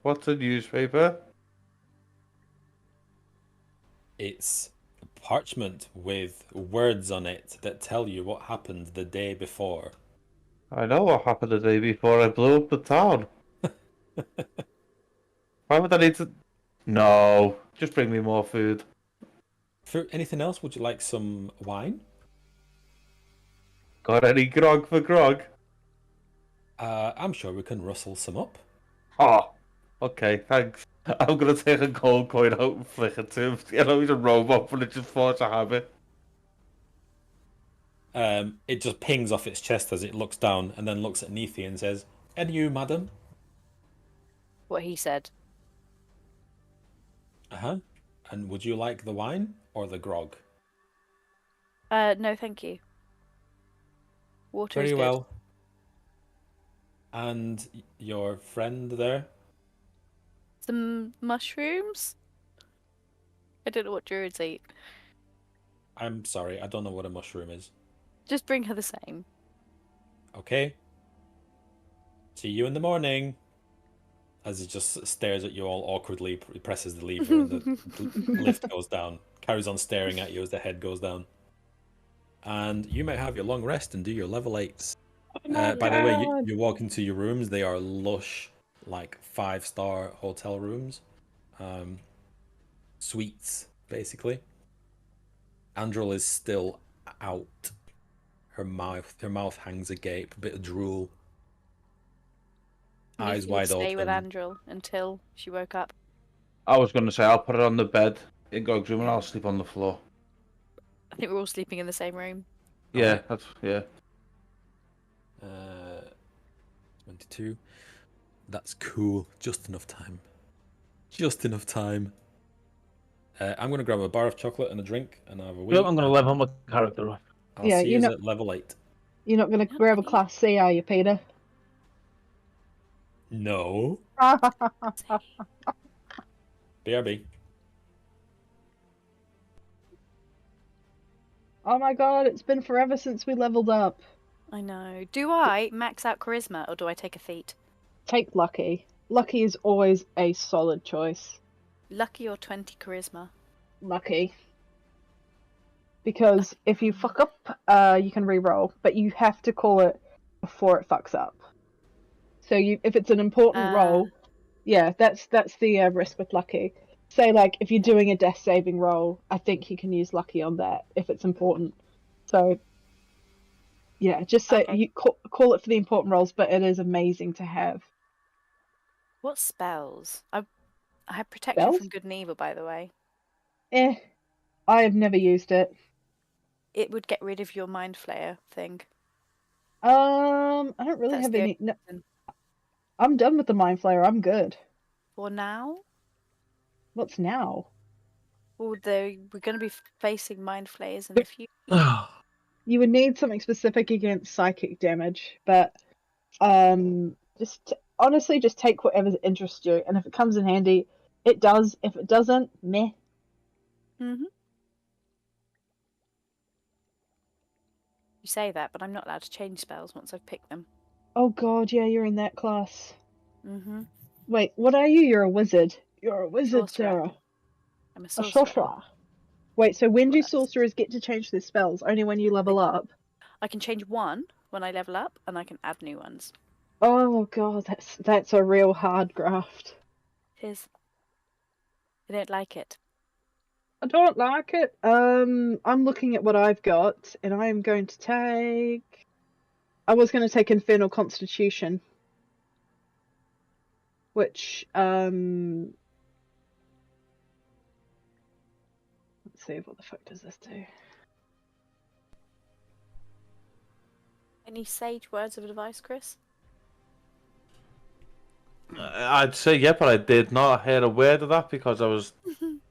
What's a newspaper? It's a parchment with words on it that tell you what happened the day before. I know what happened the day before I blew up the town. Why would I need to... No, just bring me more food. For anything else, would you like some wine? Got any grog for grog? I'm sure we can rustle some up. Oh, okay, thanks. I'm gonna take a gold coin out and flick it to him. You know, he's a robot, but it's just force a habit. It just pings off its chest as it looks down and then looks at Neethi and says, "And you, madam?" What he said. Uh-huh. And would you like the wine or the grog? No, thank you. Water is Very good. well. And your friend there? Some mushrooms? I don't know what druids eat. I'm sorry, I don't know what a mushroom is. Just bring her the same. Okay. See you in the morning. As he just stares at you all awkwardly, he presses the lever and the lift goes down. Carries on staring at you as the head goes down. And you may have your long rest and do your level 8s. By the way, you walk into your rooms. They are lush, like 5-star hotel rooms. Suites, basically. Andrel is still out. Her mouth hangs agape, a bit of drool. Eyes wide open. Stay with Andrel until she woke up. I was gonna say I'll put it on the bed in Gog's room and I'll sleep on the floor. I think we're all sleeping in the same room. Yeah, that's yeah. 22. That's cool. Just enough time. Just enough time. I'm going to grab a bar of chocolate and a drink and have a wee. I'm going to level my character up. I'll see you at level 8. You're not going to grab a class C, are you, Peter? No. BRB. Oh my god, it's been forever since we leveled up. I know. Do I max out charisma or do I take a feat? Take lucky. Lucky is always a solid choice. Lucky or 20 charisma? Lucky. Because if you fuck up, you can re-roll, but you have to call it before it fucks up. So if it's an important roll, yeah, that's the risk with lucky. Say like if you're doing a death saving roll, I think you can use lucky on that if it's important. So yeah, just say you call it for the important rolls, but it is amazing to have. What spells? I have protection from good and evil, by the way. I have never used it. It would get rid of your mind flayer thing. I don't really have any. No, I'm done with the mind flayer. I'm good. For now? What's now? Well, we're going to be facing mind flayers in the future. You would need something specific against psychic damage, but honestly, just take whatever interests you, and if it comes in handy, it does. If it doesn't, meh. Mhm. You say that, but I'm not allowed to change spells once I've picked them. Oh god, yeah, you're in that class. Mhm. Wait, what are you? You're a wizard. You're a wizard, Sorcerer. Sarah. I'm a A sorcerer. sorcerer. Wait, so when do sorcerers get to change their spells? Only when you level up? I can change one when I level up, and I can add new ones. Oh god, that's a real hard graft. It is. I don't like it. I don't like it. I'm looking at what I've got, and I am going to take. I was going to take Infernal Constitution, which let's see, what the fuck does this do? Any sage words of advice, Chris? I'd say yeah, but I did not hear a word of that because I was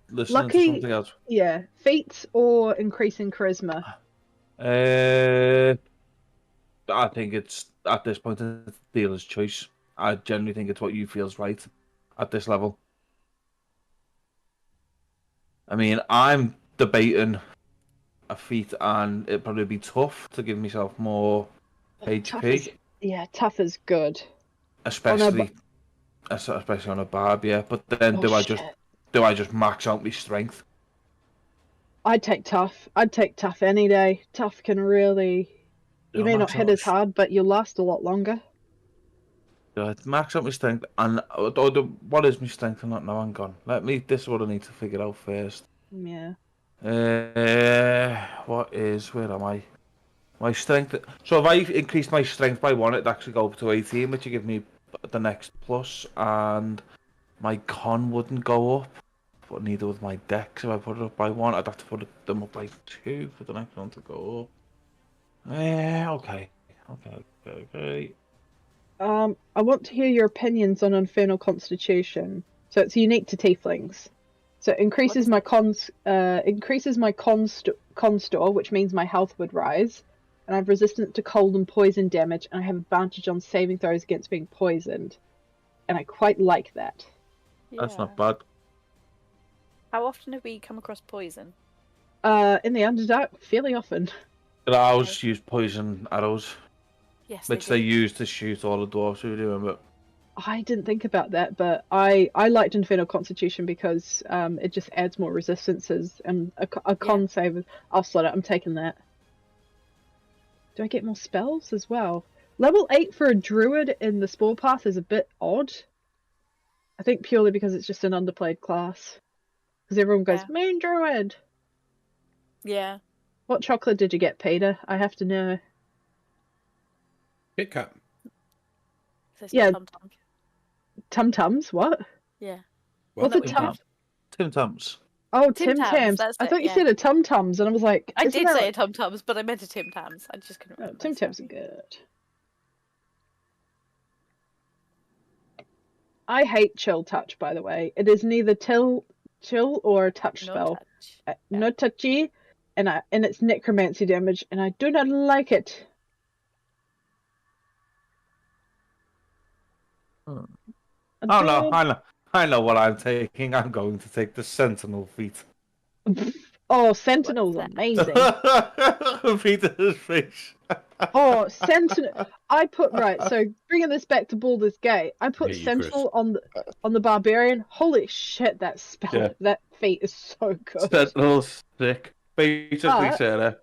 listening to something else. Yeah, feats or increasing charisma. I think it's at this point it's dealer's choice. I generally think it's what you feel's right at this level. I mean, I'm debating a feat, and it'd probably be tough to give myself more HP. Tough is good. Especially on a barb, yeah. But then do I just max out my strength? I'd take tough. I'd take tough any day. Tough can really. You may not hit as hard, but you'll last a lot longer. Yeah, max out my strength, and what is my strength? I'm not now. Hang on. This is what I need to figure out first. Yeah. Where am I? My strength. So if I increased my strength by 1, it'd actually go up to 18, which would give me the next plus, and my con wouldn't go up, but neither would my dex. If I put it up by 1, I'd have to put them up by 2 for the next one to go up. Okay. I want to hear your opinions on Infernal Constitution. So it's unique to tieflings. So it increases my con store, which means my health would rise, and I have resistance to cold and poison damage, and I have advantage on saving throws against being poisoned. And I quite like that. Yeah. That's not bad. How often have we come across poison? In the Underdark, fairly often. Drows use poison arrows. Yes, which they use to shoot all the dwarves who do them. I didn't think about that, but I liked Infernal Constitution because it just adds more resistances and a con save. I'll slot it. I'm taking that. Do I get more spells as well? Level 8 for a druid in the Spore Path is a bit odd. I think purely because it's just an underplayed class. Because everyone goes, Moon Druid! Yeah. What chocolate did you get, Peter? I have to know. Kit Kat. Yeah. Tum-tums? What? Yeah. What's a tum? Tim Tams. Oh, Tim Tams. I thought you said a tum-tums, and I was like... I did say a tum-tums, but I meant a Tim Tams. I just couldn't remember. Tim Tams are good. I hate chill touch, by the way. It is neither chill or a touch No spell. touch. No touchy, and it's necromancy damage, and I do not like it. Oh no, I know what I'm taking. I'm going to take the Sentinel feat. Oh, Sentinel's What's amazing. Peter's face. Oh, Sentinel! So bringing this back to Baldur's Gate, I put Hate you, Chris. Sentinel on the Barbarian. Holy shit, that spell, Yeah. that feat is so good. Sentinel's sick. Basically, But- Sarah.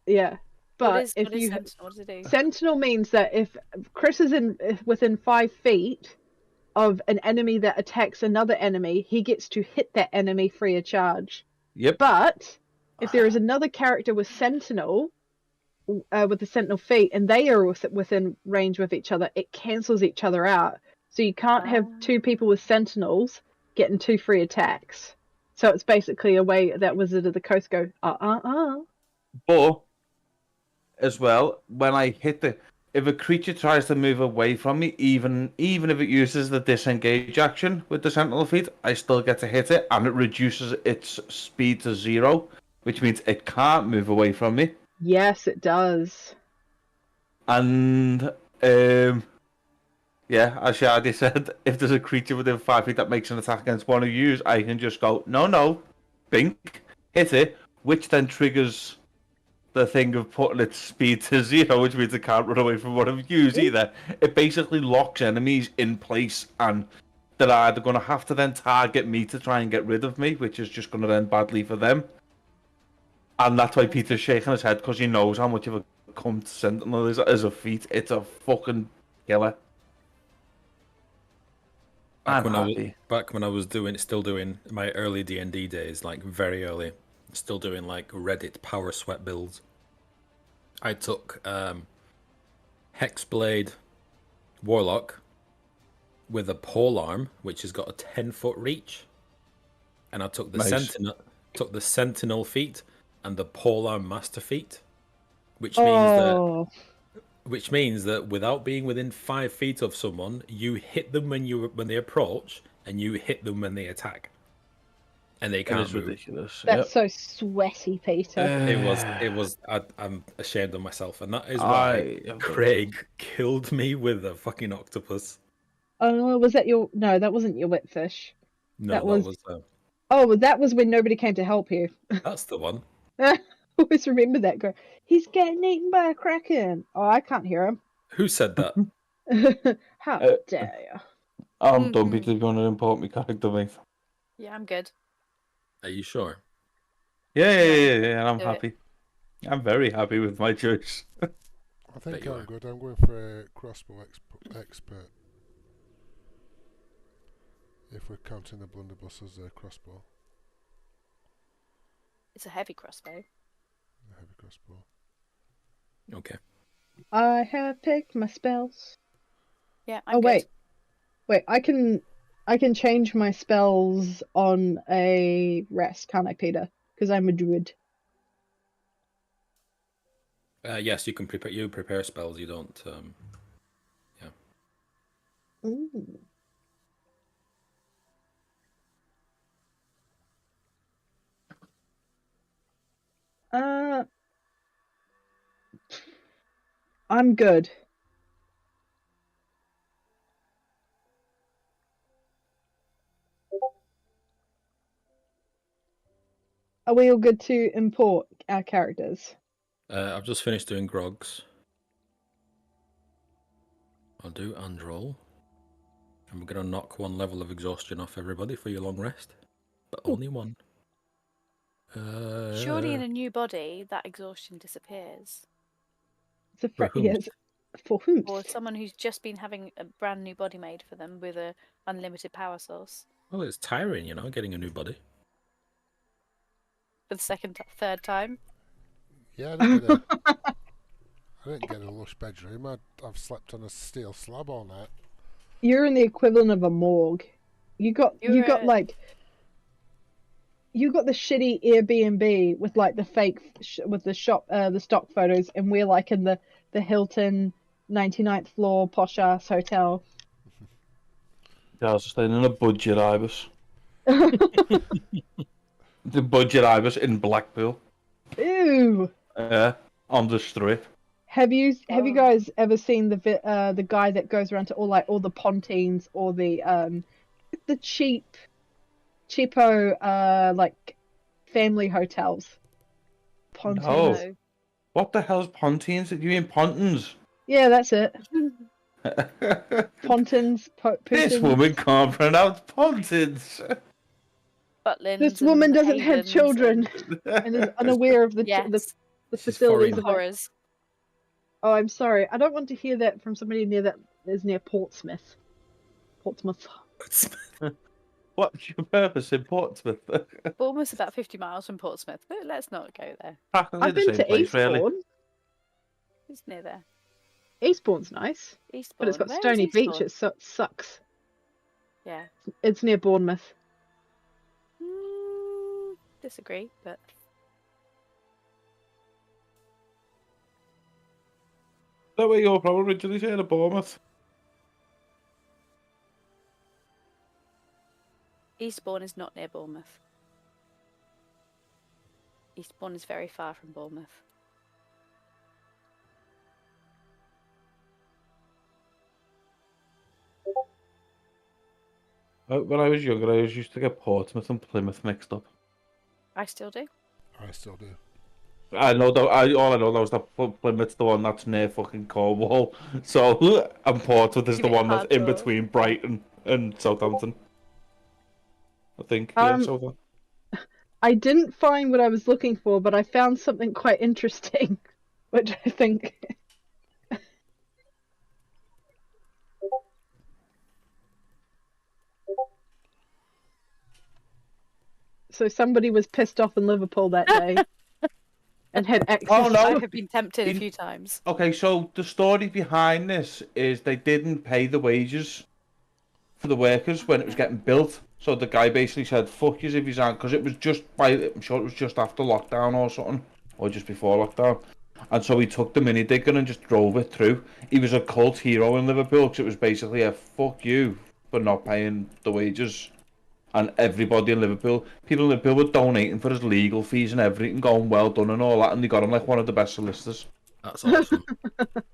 Yeah, but what is if you Sentinel? What does it do? Sentinel means that if Chris is within 5 feet of an enemy that attacks another enemy, he gets to hit that enemy free of charge. Yep. But if there is another character with Sentinel, with the Sentinel feat, and they are within range with each other, it cancels each other out. So you can't have 2 people with Sentinels getting 2 free attacks. So it's basically a way that Wizard of the Coast go, But as well, when I hit if a creature tries to move away from me, even if it uses the disengage action with the Sentinel feat, I still get to hit it, and it reduces its speed to 0, which means it can't move away from me. Yes, it does. And yeah, as Shadi said, if there's a creature within 5 feet that makes an attack against one of you, I can just go no, bink, hit it, which then triggers the thing of putting its speed to 0, which means it can't run away from one of you either. It basically locks enemies in place, and they're either going to have to then target me to try and get rid of me, which is just going to end badly for them. And that's why Peter's shaking his head, because he knows how much of a cunt Sentinel is as a feat. It's a fucking killer. Back when I was still doing my early D&D days, like very early, still doing like Reddit power sweat builds. I took Hexblade Warlock with a polearm, which has got a 10-foot reach, and I took the Sentinel feat and the polearm master feat, which means that without being within 5 feet of someone, you hit them when they approach, and you hit them when they attack, and they can't move. Ridiculous. That's so sweaty, Peter. It was. I'm ashamed of myself, and that is why Craig killed me with a fucking octopus. Was that your? No, that wasn't your whitfish. No, that was. That was when nobody came to help you. That's the one. I always remember that. Go. He's getting eaten by a kraken. Oh, I can't hear him. Who said that? How dare you? I'm done because you're going to import me character, mate. Yeah, I'm good. Are you sure? Yeah, I'm happy. I'm very happy with my choice. I think I'm good. I'm going for a crossbow expert. If we're counting the blunderbuss as a crossbow. It's a heavy crossbow. A heavy crossbow. Okay. I have picked my spells. Yeah, I'm good. Wait, I can change my spells on a rest, can't I, Peter? Because I'm a druid. Yes, you can prepare. You prepare spells. You don't. Yeah. Ooh. I'm good. Are we all good to import our characters? I've just finished doing Grogs. I'll do Androl. And we're going to knock 1 level of exhaustion off everybody for your long rest. But only 1. Surely in a new body, that exhaustion disappears. Yes. For whom? Or someone who's just been having a brand new body made for them with a unlimited power source. Well, it's tiring, getting a new body. For the third time. Yeah, I didn't get a lush bedroom. I've slept on a steel slab all night. You're in the equivalent of a morgue. You got the shitty Airbnb with like the fake with the stock photos, and we're like in the Hilton 99th floor posh ass hotel. Yeah, I was staying in a budget ibis. The budget ibis in Blackpool. Ew. On the strip. Have you guys ever seen the guy that goes around to all the pontines or the cheapo like family hotels? Pontines. No. What the hell's pontines? You mean pontins? Yeah, that's it. Pontins. This woman can't pronounce pontins. Butlins. This woman doesn't have havens children and is unaware of the Yes. the She's facilities foreign. of it. horrors. Oh, I'm sorry. I don't want to hear that from somebody that is near Portsmouth. Portsmouth. What's your purpose in Portsmouth? Bournemouth's about 50 miles from Portsmouth, but let's not go there. Practically I've the been same to place, Eastbourne. really. It's near there. Eastbourne's nice, Eastbourne. but it's got Where is stony Eastbourne? beaches, so it sucks. Yeah. It's near Bournemouth. Disagree, but That way you're probably originally saying of Bournemouth. Eastbourne is not near Bournemouth. Eastbourne is very far from Bournemouth. When I was younger, I used to get Portsmouth and Plymouth mixed up. I still do. I still do. I know that. All I know that was that Plymouth's the one that's near fucking Cornwall. So, and Portsmouth is Give the it one that's in hardcore. between Brighton and Southampton. I think. Southampton. I didn't find what I was looking for, but I found something quite interesting, which I think. So somebody was pissed off in Liverpool that day and had access. Oh, no. I have been tempted a few times. Okay, so the story behind this is they didn't pay the wages for the workers when it was getting built. So the guy basically said, "Fuck you if you aren't," because it was I'm sure it was just after lockdown or something, or just before lockdown. And so he took the mini digger and just drove it through. He was a cult hero in Liverpool because it was basically a fuck you for not paying the wages. And everybody in Liverpool, people in Liverpool were donating for his legal fees and everything, going well done and all that, and they got him like one of the best solicitors. That's awesome.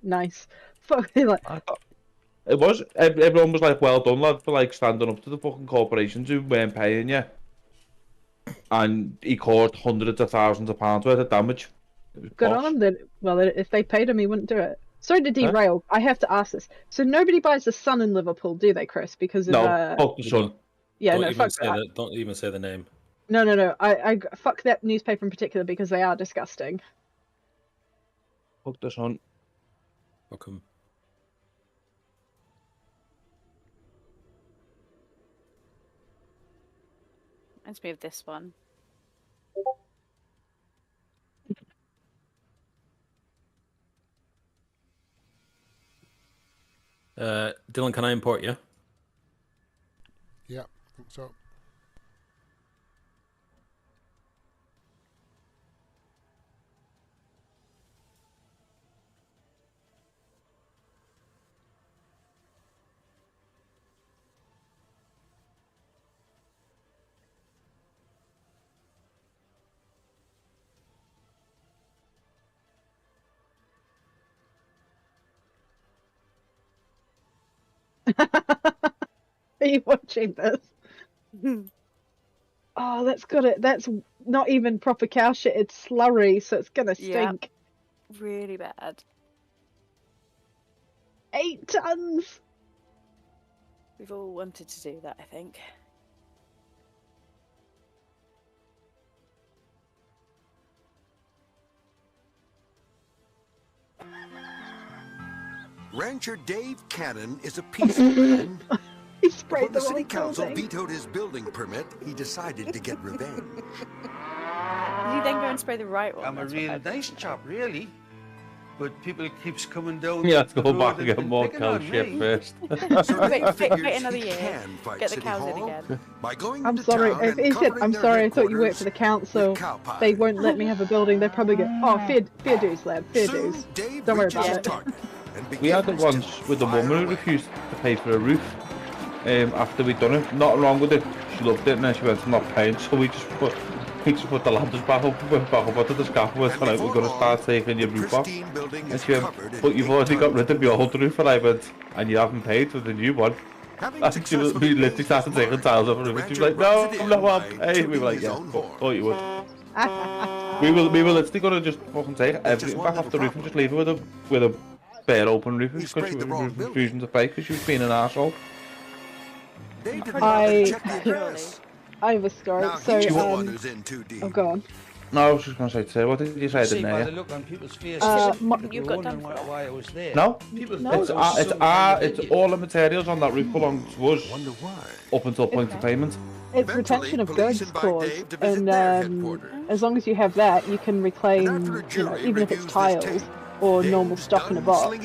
Nice. Fucking like. It was. Everyone was like, well done, lad, for like standing up to the fucking corporations who weren't paying you. And he caused hundreds of thousands of pounds worth of damage. It was Good bosh. on him. Well, if they paid him, he wouldn't do it. Sorry to derail. I have to ask this. So nobody buys the Sun in Liverpool, do they, Chris? Because of No, fuck the Sun. yeah, don't no, even fuck say that. that. Don't even say the name. No. I fuck that newspaper in particular because they are disgusting. Fuck the Sun. Fuck 'em. Reminds me of this one. Dylan, can I import you? Yeah, I think so. Are you watching this? Oh, that's got it. That's not even proper cow shit. It's slurry, so it's gonna stink. Really bad. 8 tons. We've all wanted to do that, I think. Rancher Dave Cannon is a peaceful man. He When sprayed the the city wrong council building. vetoed his building permit, he decided to get revenge. Did he then go and spray the right one? I'm a That's what real I've- nice chap, really. But people keeps coming down. Yeah, let's the go road back and get more picking cow on shit me. first. So Wait, Dave figures wait another he year. can fight Get the City cows in Hall again. by going I'm to sorry. town If and he said, covering "I'm their sorry, I thought you worked headquarters for the council. with cow pie. They won't let me have a building." They'll probably go, "Oh, fair dues, lad. Fair Soon, dues." Dave Don't worry reaches about his it. target and We had it begins once to with the fire woman who away. refused to pay for a roof. after we'd done it. Nothing wrong with it. She loved it, and then she went, I'm not paying. So we just put the ladders back up, and went back up onto the scaffold, and like, we're going to start taking your roof off. And she went, but you've already got rid of your old roof, and I went, and you haven't paid for the new one. And she was, we literally started taking tiles off the roof, and she was like, no, I'll pay. We were like, yeah, thought you would. we were literally going to just fucking take everything back off the roof and just leave it with a bare open roof, because she was refusing to pay because she was being an arsehole. I have a story. So, oh, go on. No, I was just going to say to her, what did you say? I didn't hear you. Look on people's faces, you've got done for why it was there. No, No. it's all the materials on that roof belong to us up until point of payment. It's retention of goods clause, and as long as you have that, you can reclaim, even if it's tiles or normal stock in a box.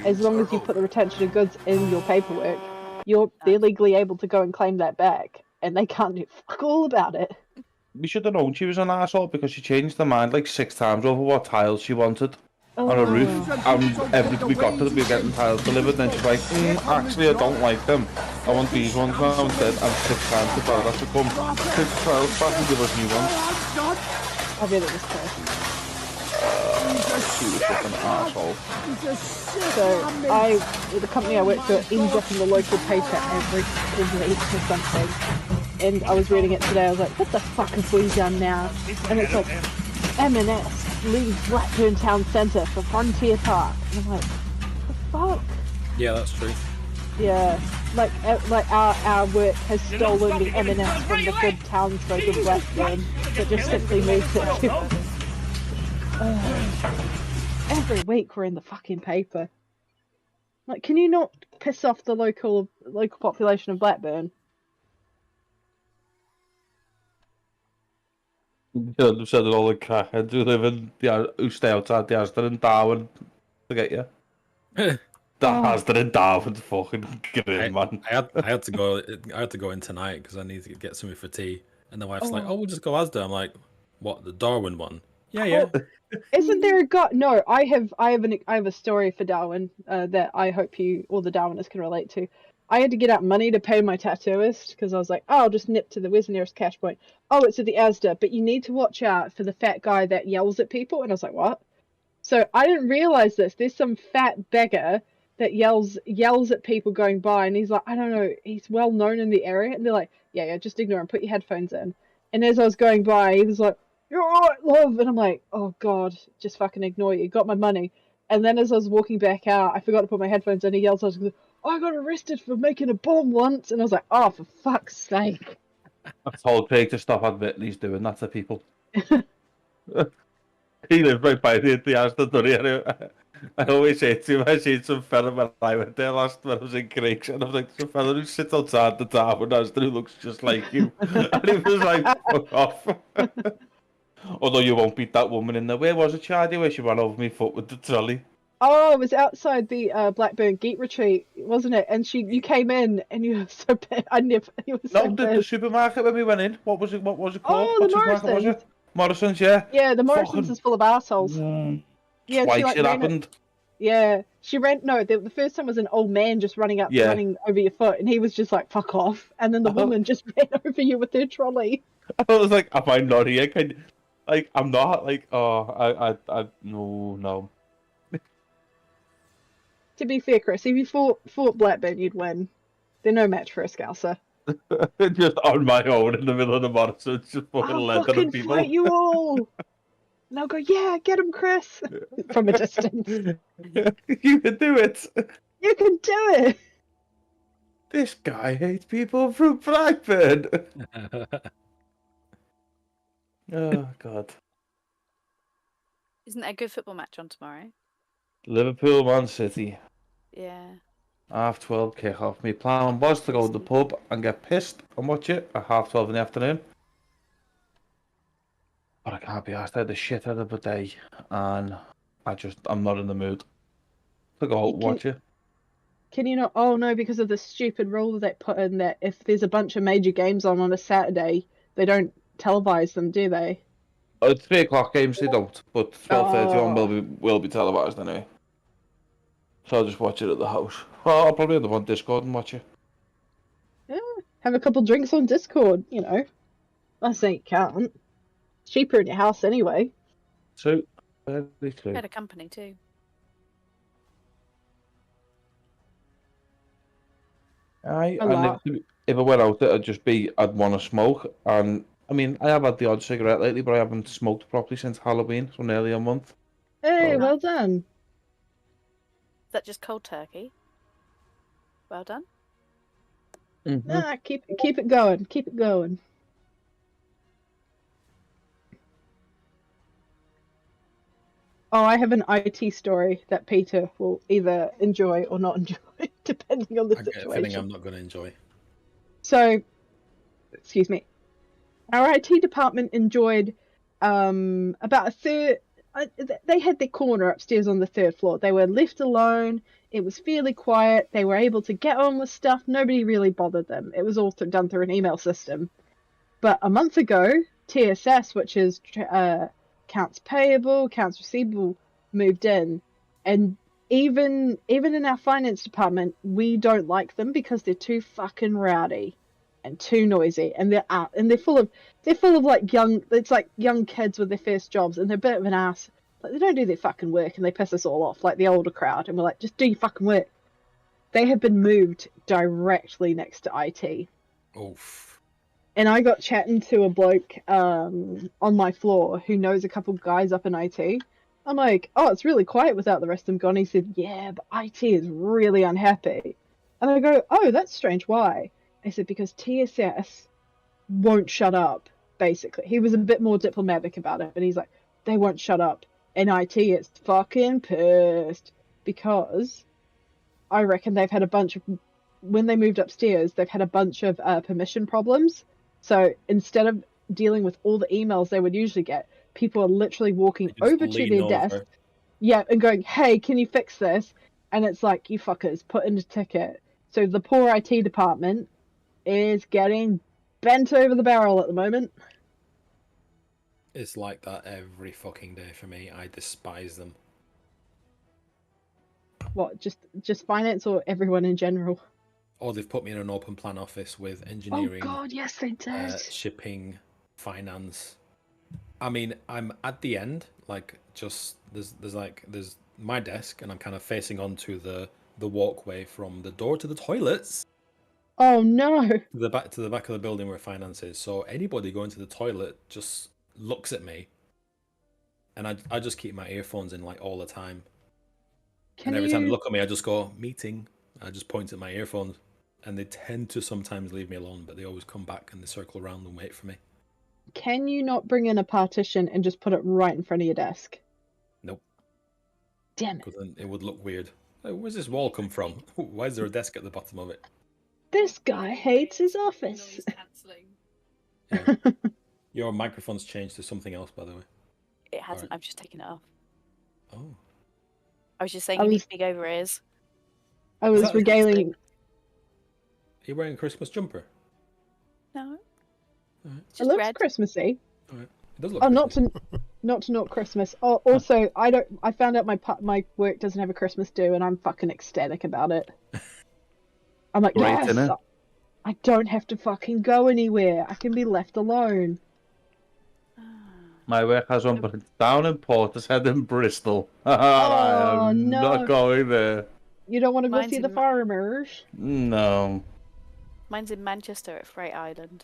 As long as you put the retention of goods in your paperwork, they're legally able to go and claim that back, and they can't do fuck all about it. We should have known she was an arsehole because she changed her mind like 6 times over what tiles she wanted on a roof. And every we got to we were getting tiles delivered, and then she's like, actually I don't like them. I want these ones now instead. And 6 times the tiles have to come 6 tiles back and give us new ones. I really was pissed. She was just an arsehole. So the company I work for ends up in the local paper every week or something. And I was reading it today, I was like, what the fuck have we done now? And it's like, M&S leaves Blackburn Town Centre for Frontier Park. And I'm like, what the fuck? Yeah, that's true. Yeah, like our work has stolen the M&S from the good townsfolk of Blackburn, but just simply moved it. Every week we're in the fucking paper. Like, can you not piss off the local population of Blackburn? You said that all the crackheads who live in who stay outside the Asda in Darwin to get you. That Asda in Darwin's fucking grim, man. I had to go in tonight because I need to get something for tea, and the wife's like, "Oh, we'll just go Asda." I'm like, "What? The Darwin one?" Yeah. Isn't there a guy? No, I have a story for Darwin that I hope all the Darwiners can relate to. I had to get out money to pay my tattooist because I was like, oh, I'll just nip to where's the nearest cash point? Oh, it's at the Asda, but you need to watch out for the fat guy that yells at people. And I was like, what? So I didn't realize this. There's some fat beggar that yells at people going by, and he's like, I don't know, he's well known in the area. And they're like, yeah, just ignore him, put your headphones in. And as I was going by, he was like, you're all right, love. And I'm like, oh God, just fucking ignore you. Got my money. And then as I was walking back out, I forgot to put my headphones in. He yells, I got arrested for making a bomb once. And I was like, oh, for fuck's sake. I told Craig to stop admitting he's doing that to people. He lives right by the Asda, doesn't he? I always say to him, I seen some fella when I went there last when I was in Craig's, and I was like, some fella who sits outside the Darwin Asda who looks just like you. And he was like, fuck off. Although you won't beat that woman in there. Where was it, Charlie, where she ran over my foot with the trolley? Oh, it was outside the Blackburn Geek Retreat, wasn't it? And you came in and you were so bad. The supermarket when we went in. What was it called? Oh, what the Morrison's. Morrison's, yeah. Yeah, the Morrison's is full of assholes. Yeah, twice it happened. Yeah, she ran. No, the first time was an old man just running over your foot, and he was just like, "Fuck off!" And then the woman just ran over you with her trolley. I was like, "Am I not here? I'm not like, oh, I no." To be fair, Chris, if you fought Blackburn, you'd win. They're no match for a Scouser. Just on my own in the middle of the Morrison, just fucking leathering people. Fight you all. And I'll go, yeah, get him, Chris, from a distance. You can do it. You can do it. This guy hates people from Blackburn. Oh God. Isn't there a good football match on tomorrow? Liverpool, Man City. Yeah. 12:30 kickoff. My plan was to go to the pub and get pissed and watch it at 12:30 in the afternoon. But I can't be asked. I had the shit out of a day, and I'm not in the mood to go out and watch it. Can you not? Oh no, because of the stupid rule that they put in that if there's a bunch of major games on a Saturday, they don't televise them, do they? 3 o'clock games they don't, but 12:31 will be televised anyway. So I'll just watch it at the house. Well, I'll probably end up on Discord and watch it. have a couple drinks on Discord, you know. I say you can't. It's cheaper in your house anyway. True. Very true. Better company too. Aye, A and lot. if I went out, I'd want to smoke. And I mean, I have had the odd cigarette lately, but I haven't smoked properly since Halloween, so nearly a month. Hey, Oh. well done. Is that just cold turkey? Well done. Mm-hmm. Nah, keep it going. Keep it going. Oh, I have an IT story that Peter will either enjoy or not enjoy, depending on the I get a feeling situation. I'm not going to enjoy. So, excuse me. Our IT department enjoyed about a third. They had their corner upstairs on the 3rd floor. They were left alone. It was fairly quiet. They were able to get on with stuff. Nobody really bothered them. It was all done through an email system. But a month ago, TSS, which is accounts payable, accounts receivable, moved in, and even in our finance department, we don't like them because they're too fucking rowdy and too noisy, and they're full of like young kids with their first jobs, and they're a bit of an ass. Like, they don't do their fucking work, and they piss us all off, like the older crowd, and we're like, just do your fucking work. They have been moved directly next to IT. Oof. And I got chatting to a bloke on my floor who knows a couple guys up in IT. I'm like, oh, it's really quiet without the rest of them gone. He said, yeah, but IT is really unhappy. And I go, oh, that's strange. Why? I said, because TSS won't shut up, basically. He was a bit more diplomatic about it, but he's like, they won't shut up. And IT is fucking pissed because I reckon they've had a bunch of, when they moved upstairs, they've had a bunch of permission problems. So instead of dealing with all the emails they would usually get, people are literally walking over to their desk, yeah, and going, hey, can you fix this? And it's like, you fuckers, put in a ticket. So the poor IT department is getting bent over the barrel at the moment. It's like that every fucking day for me. I despise them. What, just finance or everyone in general? Or they've put me in an open plan office with engineering. Oh god, yes they did. Shipping, finance. I mean, I'm at the end, like, just there's my desk, and I'm kind of facing onto the walkway from the door to the toilets. Oh no. To the back of the building where finance is. So anybody going to the toilet just looks at me, and I just keep my earphones in like all the time. And every time they look at me, I just go, meeting. I just point at my earphones, and they tend to sometimes leave me alone, but they always come back and they circle around and wait for me. Can you not bring in a partition and just put it right in front of your desk? Nope. Damn it. Because then it would look weird. Like, where's this wall come from? Why is there a desk at the bottom of it? This guy hates his office. Yeah. Your microphone's changed to something else, by the way. It hasn't. Right. I've just taken it off. Oh. I was just saying you need big over ears. I was regaling. Are you wearing a Christmas jumper? No. Alright. It looks Christmassy. Alright. It does look Oh, Christmassy. not to knock Christmas. Oh, also, I found out my work doesn't have a Christmas do, and I'm fucking ecstatic about it. I'm like, Great, yes, innit? I don't have to fucking go anywhere. I can be left alone. My work has one, but it's down in Portishead in Bristol. Oh, I am no. not going there. You don't want to go Mine's see the in- farmers? No. Mine's in Manchester at Freight Island.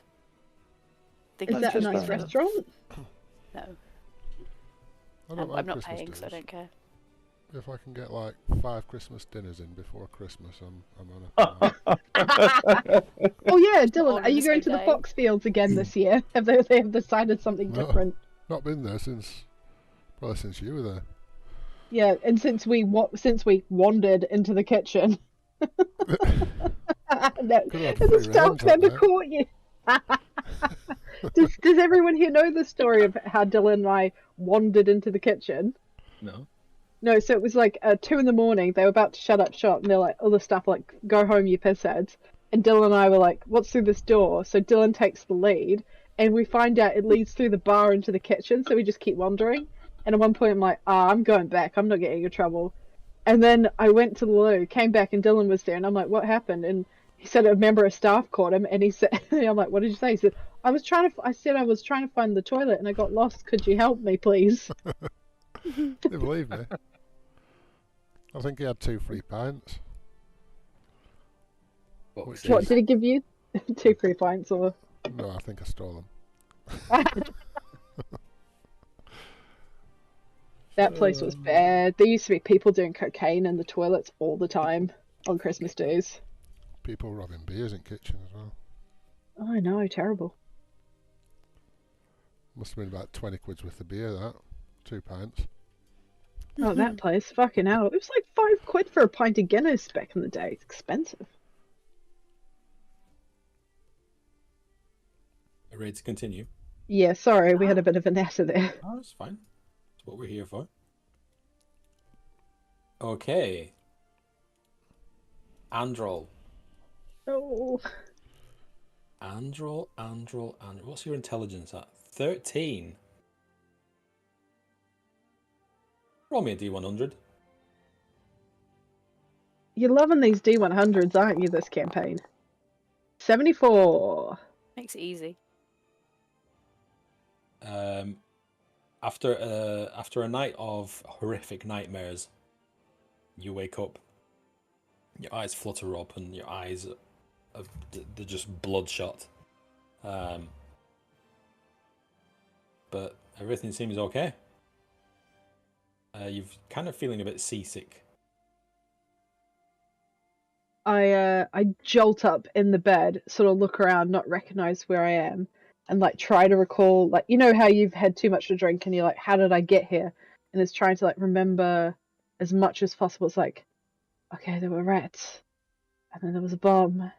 Is that a nice restaurant? No. I don't like I'm not Christmas paying, so I dinners. don't care. If I can get like 5 Christmas dinners in before Christmas, I'm on a. Oh yeah, All Dylan, on are you the going same to the day. Foxfields again this year? They have decided something No. different? Not been there probably since you were there. Yeah, and since we wandered into the kitchen, no, Could have had the free staff range that never night. caught you. Does everyone here know the story of how Dylan and I wandered into the kitchen? No. No, so it was like 2 in the morning. They were about to shut up shop, and they're like, other stuff like, "Go home, you pissheads." And Dylan and I were like, "What's through this door?" So Dylan takes the lead, and we find out it leads through the bar into the kitchen. So we just keep wandering. And at one point, I'm like, I'm going back. I'm not getting in trouble. And then I went to the loo, came back, and Dylan was there, and I'm like, "What happened?" And He said a member of staff caught him, and he said, "I'm like, what did you say?" He said, "I was trying to. I said I was trying to find the toilet, and I got lost. Could you help me, please?" They believe me. I think he had 2 free pints. What What did he give you? 2 free pints, or? No, I think I stole them. That place was bad. There used to be people doing cocaine in the toilets all the time on Christmas days. People robbing beers in kitchen as well. Oh, I know, terrible. Must have been about 20 quid's worth of beer, that. 2 pints. Oh, that place, fucking hell. It was like 5 quid for a pint of Guinness back in the day. It's expensive. Ready to continue? Yeah, sorry, we had a bit of a natter there. Oh, that's fine. That's what we're here for. Okay. Androl. Oh. Androl. What's your intelligence at? 13. Roll me a D100. You're loving these D100s, aren't you, this campaign? 74. Makes it easy. After a night of horrific nightmares, you wake up. Your eyes flutter up, and your eyes they're just bloodshot. But everything seems okay. You're kind of feeling a bit seasick. I jolt up in the bed, sort of look around, not recognize where I am, and like try to recall, like, you know how you've had too much to drink and you're like, how did I get here? And it's trying to like remember as much as possible. It's like, okay, there were rats, and then there was a bomb,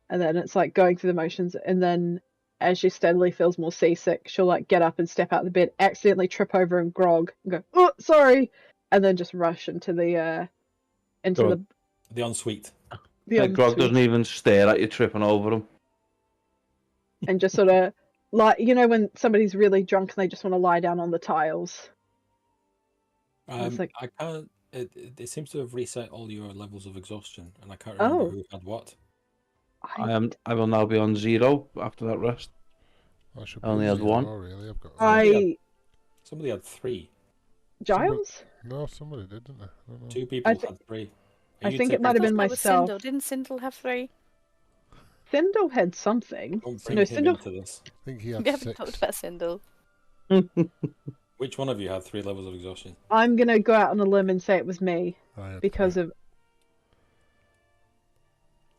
and then it's like going through the motions, and then as she steadily feels more seasick, she'll like get up and step out of the bed, accidentally trip over and grog, and go, oh, sorry, and then just rush into the The ensuite. Grog doesn't even stare at you tripping over him. And just sort of, like, you know when somebody's really drunk and they just want to lie down on the tiles? Like... I can't... It seems to have reset all your levels of exhaustion, and I can't remember who had what. I will now be on 0 after that rest. I should only had 1. Really. I've got... Somebody had 3. Giles? Somebody did, didn't they? I don't know. 2 people had 3. I think it might have been myself. Sindel. Didn't Sindel have 3? Sindel had something. Don't bring him into this. I think he had We haven't 6. talked about Sindel. Which one of you had 3 levels of exhaustion? I'm gonna go out on a limb and say it was me because 3. of.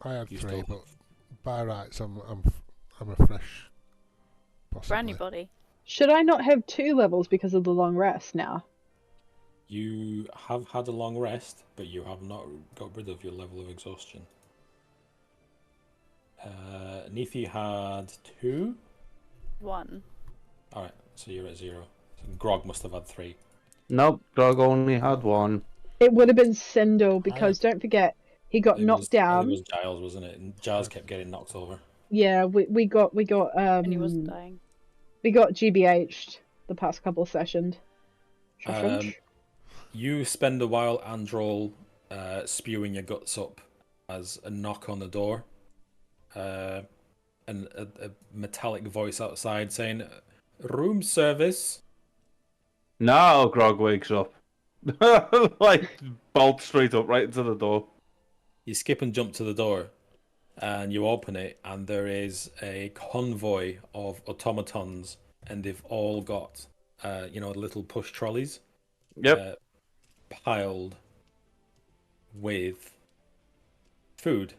I had 3, but by rights, I'm a fresh. Possibly. Brand new body. Should I not have 2 levels because of the long rest now? You have had a long rest, but you have not got rid of your level of exhaustion. Nefi had 2? 1. Alright, so you're at 0. So Grog must have had 3. Nope, Grog only had 1. It would have been Sindel because don't forget he got knocked down. It was Giles, wasn't it? And Giles kept getting knocked over. Yeah, we got and he wasn't dying. We got GBH'd the past couple of sessions. You spend a while, Androl, spewing your guts up as a knock on the door. And a metallic voice outside saying, "Room service." Now Grog wakes up. Like, bolt straight up right into the door. You skip and jump to the door, and you open it, and there is a convoy of automatons, and they've all got, little push trolleys. Yep. Piled with food.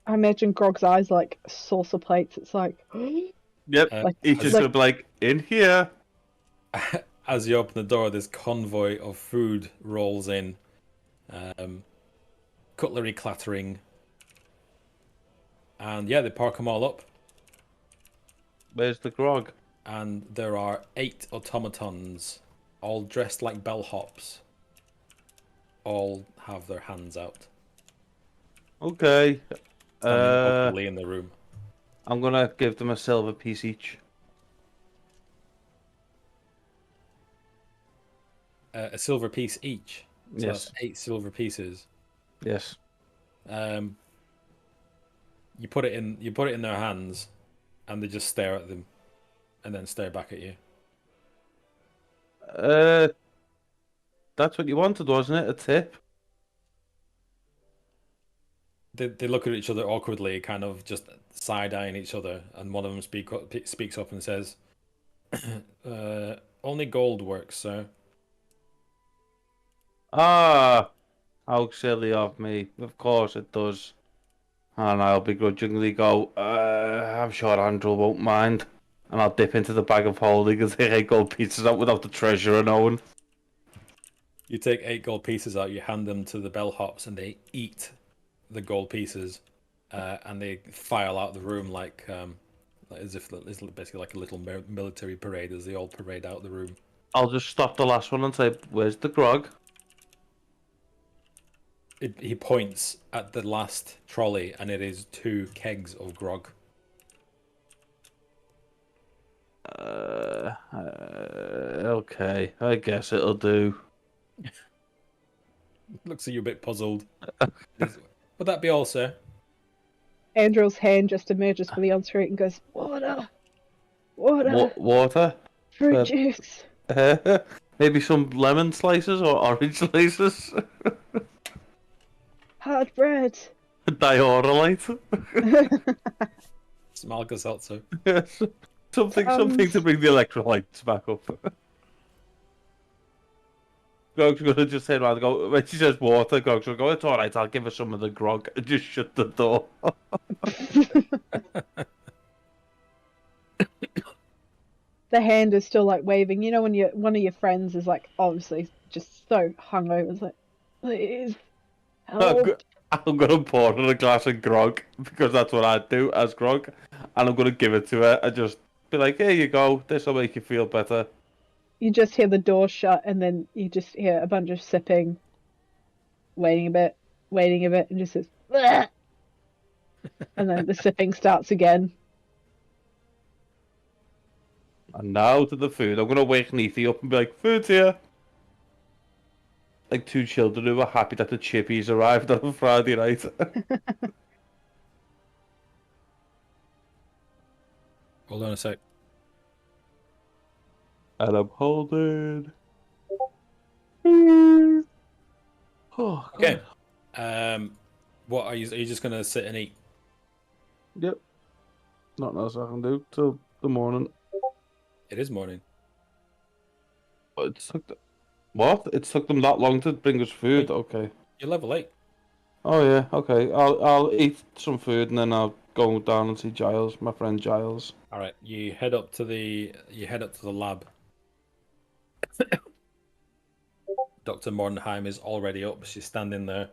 I imagine Grog's eyes like saucer plates. It's like, yep. He's just gonna be like, in here. As you open the door, this convoy of food rolls in, cutlery clattering, and they park them all up. Where's the Grog? And there are 8 automatons, all dressed like bellhops. All have their hands out. Okay. Openly in the room. I'm gonna give them a silver piece each. a silver piece each. So Yes. that's 8 silver pieces. Yes. You put it in their hands, and they just stare at them, and then stare back at you. That's what you wanted, wasn't it? A tip. They look at each other awkwardly, kind of just side-eyeing each other, and one of them speaks up and says, "Only gold works, sir." Ah, how silly of me. Of course it does. And I'll begrudgingly go, I'm sure Andrew won't mind. And I'll dip into the bag of holding and take 8 gold pieces out without the treasurer knowing. You take 8 gold pieces out, you hand them to the bellhops, and they eat the gold pieces, and they file out the room like as if it's basically like a little military parade as they all parade out the room. I'll just stop the last one and say, where's the grog? He points at the last trolley, and it is 2 kegs of grog. Okay, I guess it'll do. Looks like you're a bit puzzled. Would that be all, sir? Andrew's hand just emerges from the ensuite and goes, water! Water! Water? Fruit juice! Maybe some lemon slices or orange slices? Hard bread! Diorolite? Smalka-Seltzer. Yes. Something to bring the electrolytes back up. Grog's gonna just say around and go, when she says water, Grog's gonna go, it's alright, I'll give her some of the grog, and just shut the door. The hand is still like waving. You know when one of your friends is like obviously just so hungover, it's like, please help. I'm gonna pour her a glass of grog, because that's what I'd do as grog, and I'm gonna give it to her and just be like, here you go, this'll make you feel better. You just hear the door shut, and then you just hear a bunch of sipping, waiting a bit, and just says, bleh! And then the sipping starts again. And now to the food. I'm gonna wake Neethi up and be like, food's here! Like 2 children who are happy that the chippies arrived on a Friday night. Hold on a sec. And I'm holding. Oh, Okay. What are you just gonna sit and eat? Yep. Nothing else I can do till the morning. It is morning. It took what? It took them that long to bring us food. Okay. You're level 8. Oh yeah. Okay. I'll eat some food and then I'll go down and see Giles, my friend Giles. All right. You head up to the lab. Dr. Mordenheim is already up. She's standing there.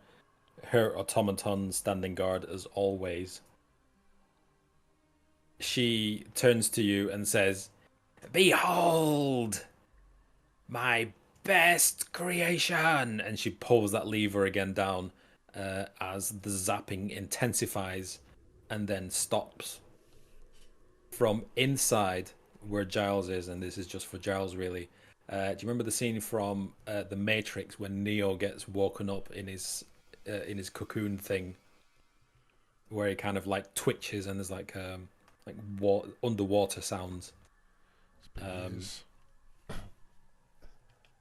Her automaton standing guard as always. She turns to you and says, "Behold, my best creation!" And she pulls that lever again down as the zapping intensifies and then stops. From inside where Giles is, and this is just for Giles really, do you remember the scene from The Matrix when Neo gets woken up in his cocoon thing, where he kind of like twitches and there's like underwater sounds? It's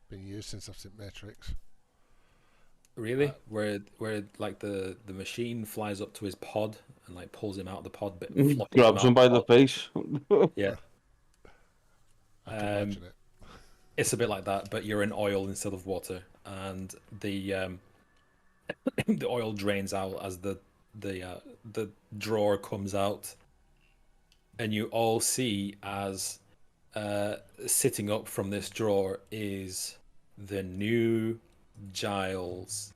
been years since I've seen Matrix. Really? Where like the machine flies up to his pod and like pulls him out of the pod, but Grabs him by the face. Yeah. I can imagine it. It's a bit like that, but you're in oil instead of water, and the the oil drains out as the drawer comes out, and you all see as sitting up from this drawer is the new Giles.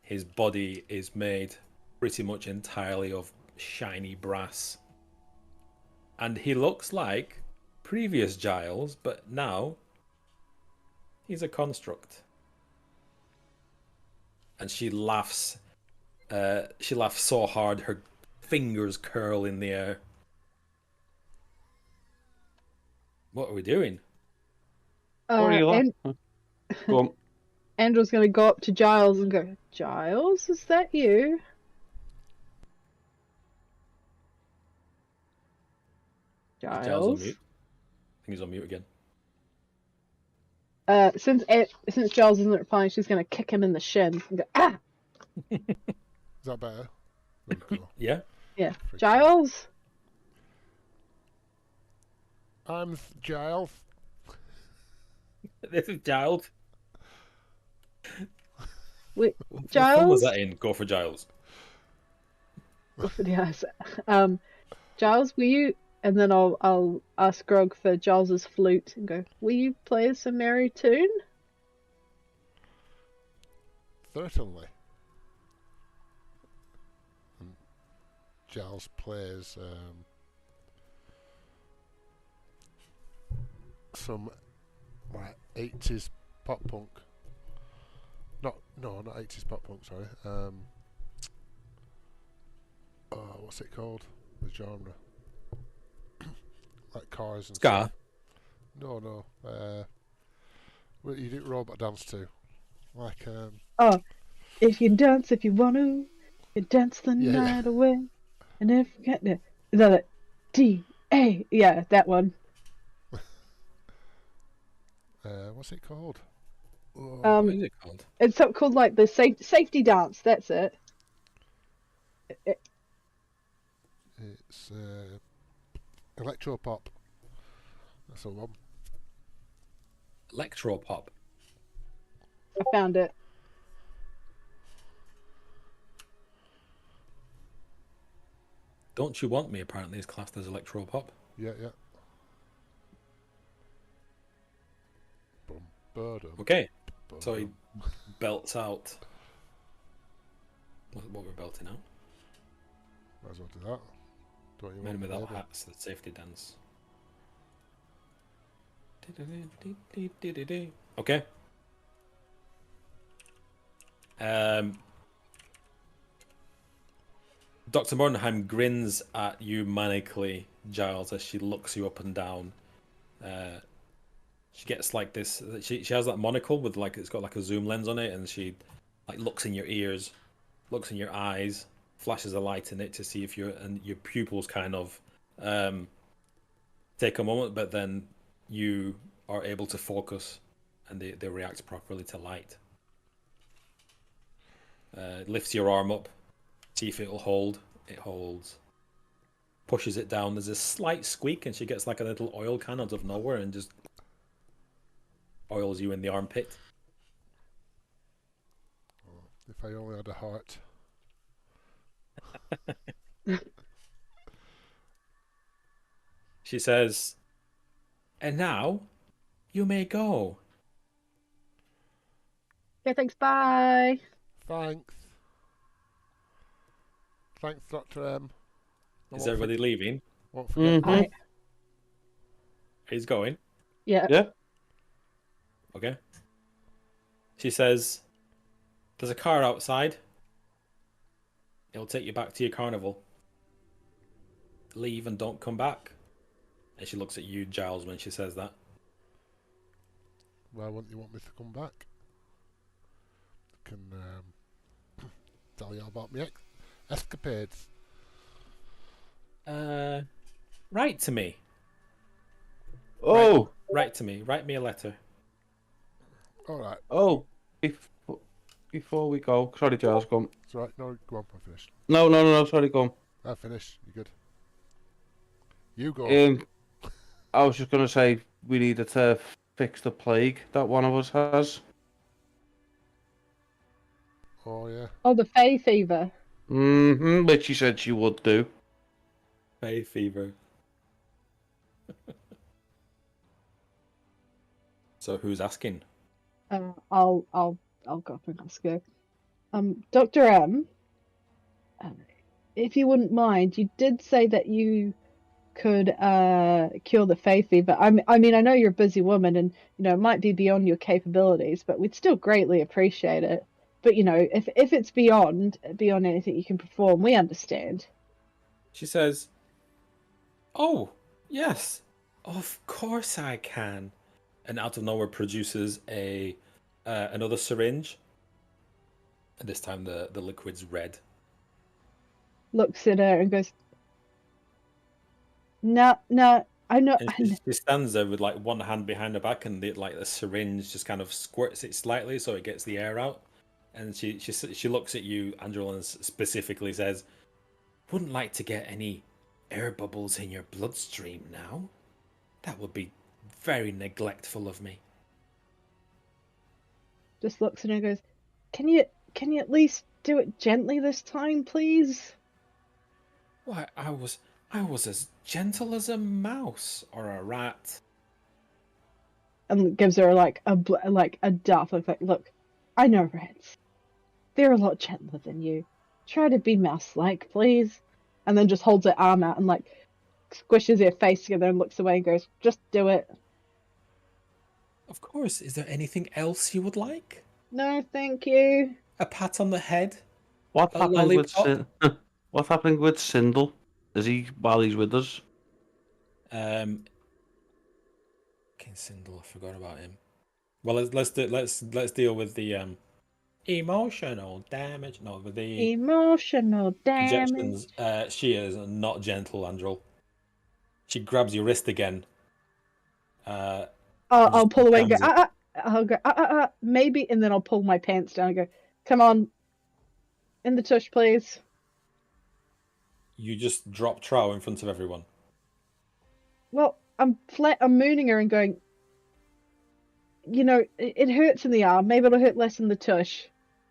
His body is made pretty much entirely of shiny brass, and he looks like previous Giles, but now he's a construct. And she laughs. She laughs so hard her fingers curl in the air. What are we doing? What are you laughing? Go on. Andrew's going to go up to Giles and go, Giles, is that you? Giles on Giles. mute. I think he's on mute again. Since Giles isn't replying, she's going to kick him in the shin and go, ah! Is that better? There we go. Yeah. Yeah. Freaking- Giles? I'm Giles. This is Giles. Wait, What film was Giles? that in? Go for Giles. Yes. Giles, will you? And then I'll ask Grog for Giles's flute and go, will you play us a merry tune? Certainly. And Giles plays some like 80s pop punk. Not 80s pop punk. Sorry. What's it called? The genre. Like cars and Ska. stuff. No. Well, you do robot dance too. Like Oh, if you dance, if you want to, you dance the Yeah. night away. And if you get it, is that it? D-A. Yeah, that one. what's it called? Oh, What is it called? It's something called like the safety dance. That's it. it's electro pop. That's the one. Electro pop. I found it. Don't You Want Me apparently is classed as electro pop. Yeah. Bum, ba-dum, Okay, so he ba-dum. belts out. What we're belting out? Might as well do that. Don't you Men want without baby? hats, the safety dance. Okay. Dr. Mordenheim grins at you manically, Giles, as she looks you up and down. She gets like this. She has that monocle with like it's got like a zoom lens on it, and she like looks in your ears, looks in your eyes, flashes a light in it to see if your pupils kind of take a moment, but then you are able to focus, and they react properly to light. Lifts your arm up, see if it'll hold. It holds. Pushes it down. There's a slight squeak, and she gets like a little oil can out of nowhere and just oils you in the armpit. If I only had a heart. She says, "And now, you may go." Okay, thanks. Bye. Thanks. Thanks, Dr. M. Is everybody leaving? Won't forget. Bye. He's going. Yeah. Yeah. Okay. She says, "There's a car outside. It'll take you back to your carnival. Leave and don't come back." And she looks at you, Giles, when she says that. Why wouldn't you want me to come back? I can tell you about my escapades. Write to me. Oh, Write to me. Write me a letter. Alright, oh. Before we go, sorry, Giles, go on. it's alright. No, go on, I finished. No, sorry, go on. I finished. You good? You go. I was just gonna say we needed to fix the plague that one of us has. Oh, yeah. Oh, the Fey fever. Which she said she would do. Hay fever. So who's asking? I'll go up and ask her. Dr. M, if you wouldn't mind, you did say that you could cure the Fey fever. I mean, I know you're a busy woman, and it might be beyond your capabilities, but we'd still greatly appreciate it. But if it's beyond anything you can perform, we understand. She says, "Oh, yes, of course I can." And out of nowhere produces a another syringe. And this time the liquid's red. Looks at her and goes, no, I know. And she stands there with like one hand behind her back, and the syringe just kind of squirts it slightly so it gets the air out. And she looks at you, Angela, and specifically says, "Wouldn't like to get any air bubbles in your bloodstream now. That would be very neglectful of me." Just looks at her and goes, Can you at least do it gently this time, please? Why, I was as gentle as a mouse or a rat. And gives her like a daft look. Like, look, I know rats. They're a lot gentler than you. Try to be mouse-like, please. And then just holds her arm out and like squishes her face together and looks away and goes, "Just do it." Of course. Is there anything else you would like? No, thank you. A pat on the head? What's A happening with lollipop? What's happening with Sindel? Is he while he's with us? King Sindel, I forgot about him. Well, let's deal with the emotional damage. No, with the Emotional damage. injections. She is not gentle, Andrel. She grabs your wrist again. I'll pull away and go, jams it. I'll go, maybe, and then I'll pull my pants down and go, "Come on, in the tush, please." You just drop Trow in front of everyone. Well, I'm mooning her and going, it hurts in the arm. Maybe it'll hurt less in the tush.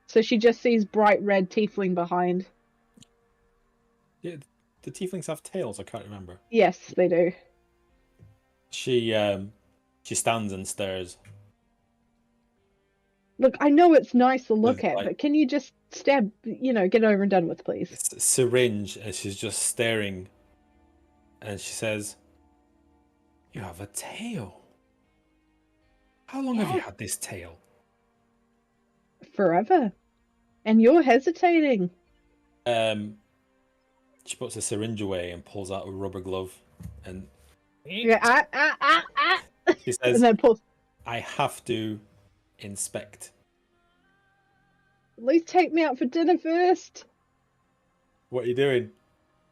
So she just sees bright red tiefling behind. Yeah, the tieflings have tails. I can't remember. Yes, they do. She stands and stares. Look, I know it's nice to look With, at, like- but can you just stab, get over and done with, please? It's a syringe, and she's just staring. And she says, "You have a tail. How long have you had this tail?" Forever. And you're hesitating. She puts the syringe away and pulls out a rubber glove, and Yeah, she and says, then pulls. "I have to inspect." At least take me out for dinner first. What are you doing?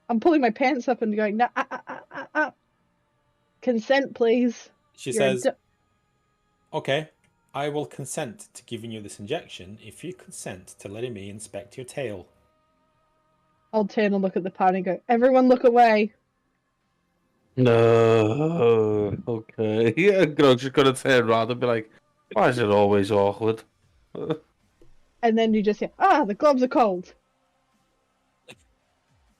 I'm pulling my pants up and going, no, consent, please. She You're says, "Okay, I will consent to giving you this injection if you consent to letting me inspect your tail." I'll turn and look at the pan and go, "Everyone look away." No. Okay. Yeah, Grog's just gonna turn around and be like, "Why is it always awkward?" And then you just hear, the gloves are cold.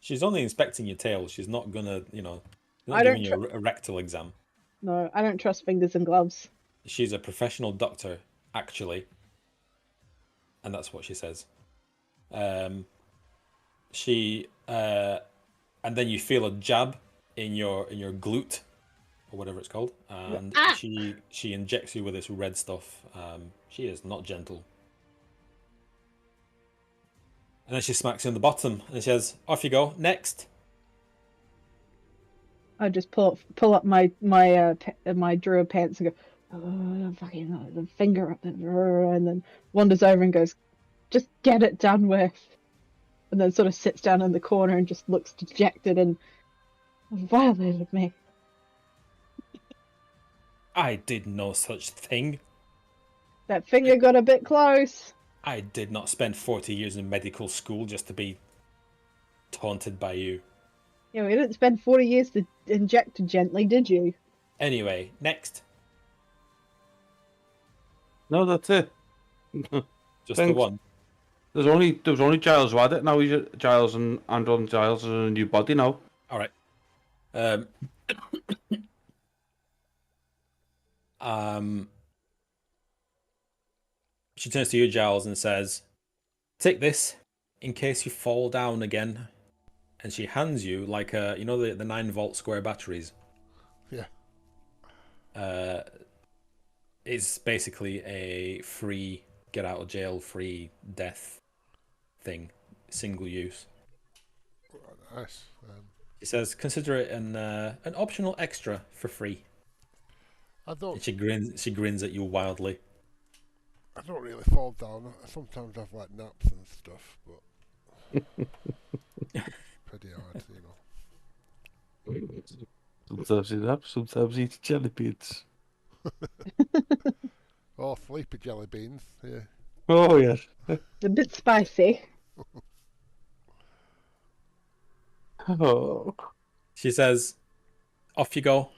She's only inspecting your tail. She's not gonna, not I don't giving you a rectal exam. No, I don't trust fingers and gloves. She's a professional doctor, actually, and that's what she says. And then you feel a jab in your glute, or whatever it's called, and she injects you with this red stuff. She is not gentle. And then she smacks you on the bottom and says, "Off you go. Next." I just pull up my druid pants and go, fucking the finger up there, and then wanders over and goes, "Just get it done with." And then sort of sits down in the corner and just looks dejected and violated me. I did no such thing. That finger got a bit close. I did not spend 40 years in medical school just to be taunted by you. You know, you didn't spend 40 years to inject gently, did you? Anyway, next. No, that's it. Just Thanks. the one. There was only Giles who had it. Now he's Giles and Andrew and Giles are in a new body now. All right. She turns to you, Giles, and says, "Take this in case you fall down again." And she hands you like the 9-volt square batteries. Yeah. It's basically a free get out of jail free death thing, single use. Nice. It says, "Consider it an optional extra for free." I thought And she grins at you wildly. I don't really fall down. I sometimes have like naps and stuff, but pretty hard, Sometimes you have, sometimes you eat jelly beans. Oh, sleepy jelly beans. Yeah. Oh yes. A bit spicy. Oh. She says, "Off you go."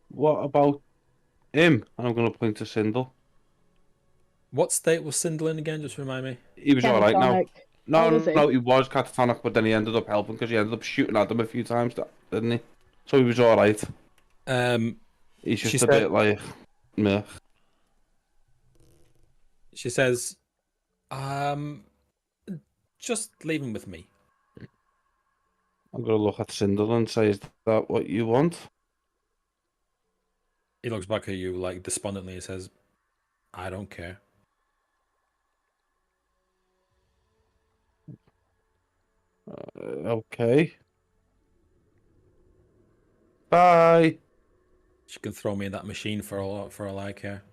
What about him? And I'm going to point to Sindel. What state was Sindel in again? Just remind me. He was alright now. Catatonic. No, Oh, was he? no, he was catatonic, but then he ended up helping because he ended up shooting at them a few times, didn't he? So he was alright. He's She just a said- bit like, meh. She says, just leave him with me. I'm going to look at Sindel and say, is that what you want? He looks back at you like despondently. He says, "I don't care." Okay. Bye. She can throw me in that machine for all I care.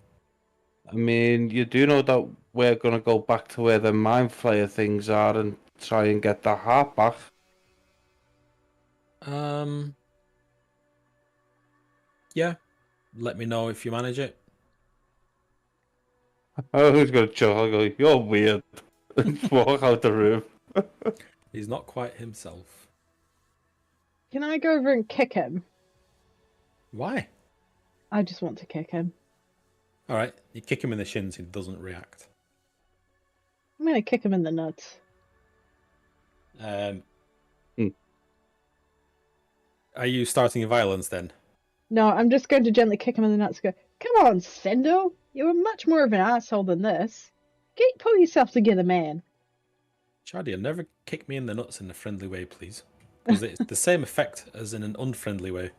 I mean, you do know that we're going to go back to where the Mind Flayer things are and try and get the heart back. Yeah. Let me know if you manage it. I was going to chuckle. I'll go, you're weird. And walk out the room. He's not quite himself. Can I go over and kick him? Why? I just want to kick him. All right. You kick him in the shins. He doesn't react. I'm gonna kick him in the nuts. Are you starting violence then? No, I'm just going to gently kick him in the nuts and go, come on, Sendo! You were much more of an asshole than this. Pull yourself together, man. Shadia, never kick me in the nuts in a friendly way, please. Because it's the same effect as in an unfriendly way.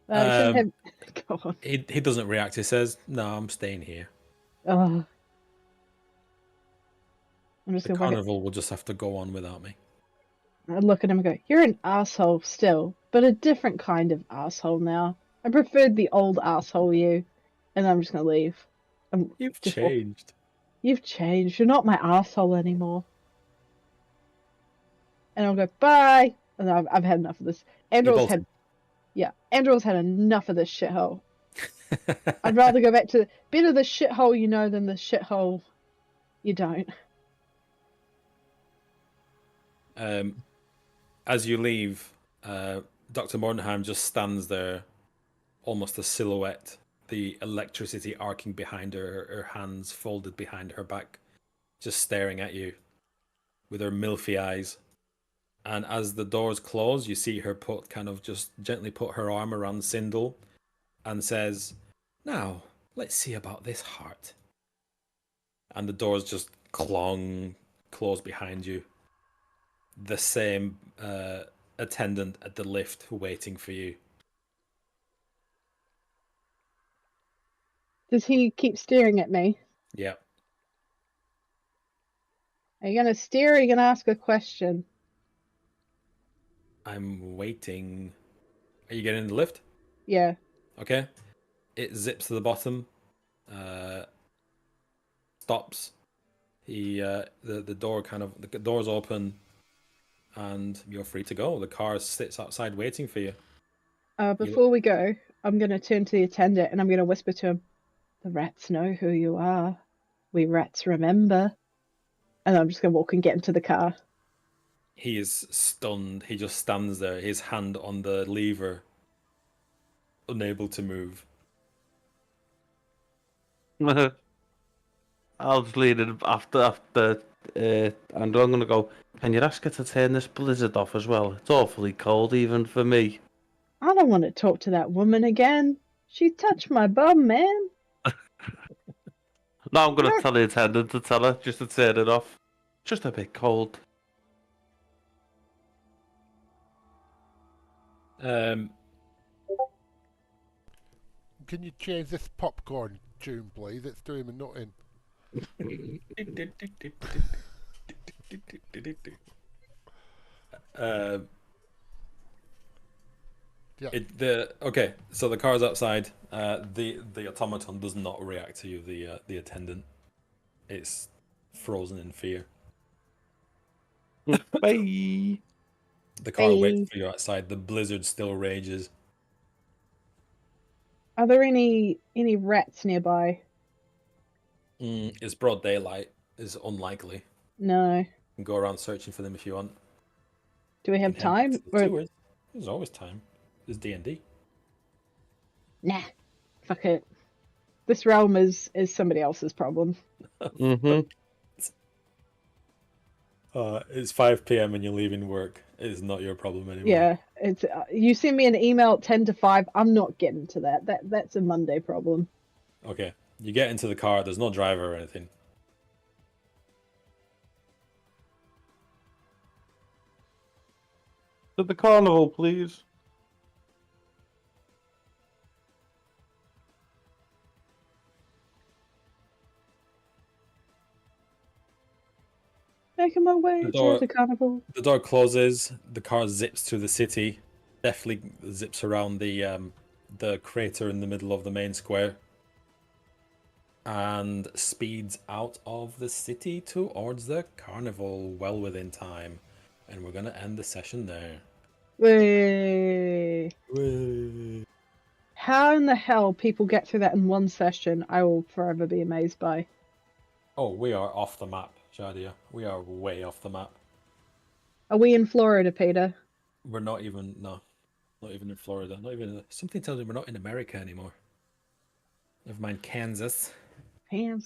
Go on. He doesn't react. He says, "No, I'm staying here. I'm just The going to carnival will just have to go on without me." I look at him and go, you're an asshole still, but a different kind of asshole now. I preferred the old asshole you. And I'm just going to leave. You've changed. You've changed. You're not my asshole anymore. And I'll go, bye. And I've had enough of this. Andrew's had enough of this shithole. I'd rather go back to better the shithole you know than the shithole you don't. As you leave, Dr. Mordenheim just stands there, almost a silhouette, the electricity arcing behind her hands folded behind her back, just staring at you with her milfy eyes. And as the doors close, you see her just gently put her arm around Sindel and says, "Now, let's see about this heart." And the doors just close behind you. The same attendant at the lift waiting for you. Does he keep staring at me? Yeah. Are you going to stare or are you going to ask a question? I'm waiting. Are you getting in the lift? Yeah. Okay. It zips to the bottom. Stops. The door's open, and you're free to go. The car sits outside waiting for you. Before we go, I'm going to turn to the attendant and I'm going to whisper to him, the rats know who you are. We rats remember. And I'm just going to walk and get into the car. He is stunned. He just stands there, his hand on the lever, unable to move. I'll just lead it after and I'm going to go, can you ask her to turn this blizzard off as well? It's awfully cold even for me. I don't want to talk to that woman again. She touched my bum, man. No, I'm going to tell the attendant to tell her just to turn it off. Just a bit cold. Can you change this popcorn tune, please? It's doing me nothing. Yeah. Okay, so the car's outside. The automaton does not react to you. The attendant, it's frozen in fear. Bye. The car waits Hey. for you outside. The blizzard still rages. Are there any rats nearby? It's broad daylight. It's unlikely. No. You can go around searching for them if you want. Do we You have can head back time? to the sewers. There's always time. There's D&D. Nah. Fuck it. This realm is somebody else's problem. Mm-hmm. It's 5 p.m. and you're leaving work. It's not your problem anymore. Yeah, it's you send me an email at 10 to 5. I'm not getting to that. That's a Monday problem. Okay. You get into the car. There's no driver or anything. To the carnival, please. Making my way to the carnival. The door closes. The car zips through the city. Definitely zips around the crater in the middle of the main square. And speeds out of the city towards the carnival, well within time. And we're going to end the session there. Way. Whee. How in the hell people get through that in one session, I will forever be amazed by. Oh, we are off the map, Shadia. We are way off the map. Are we in Florida, Peter? We're not even in Florida. Something tells me we're not in America anymore. Never mind Kansas. Hands.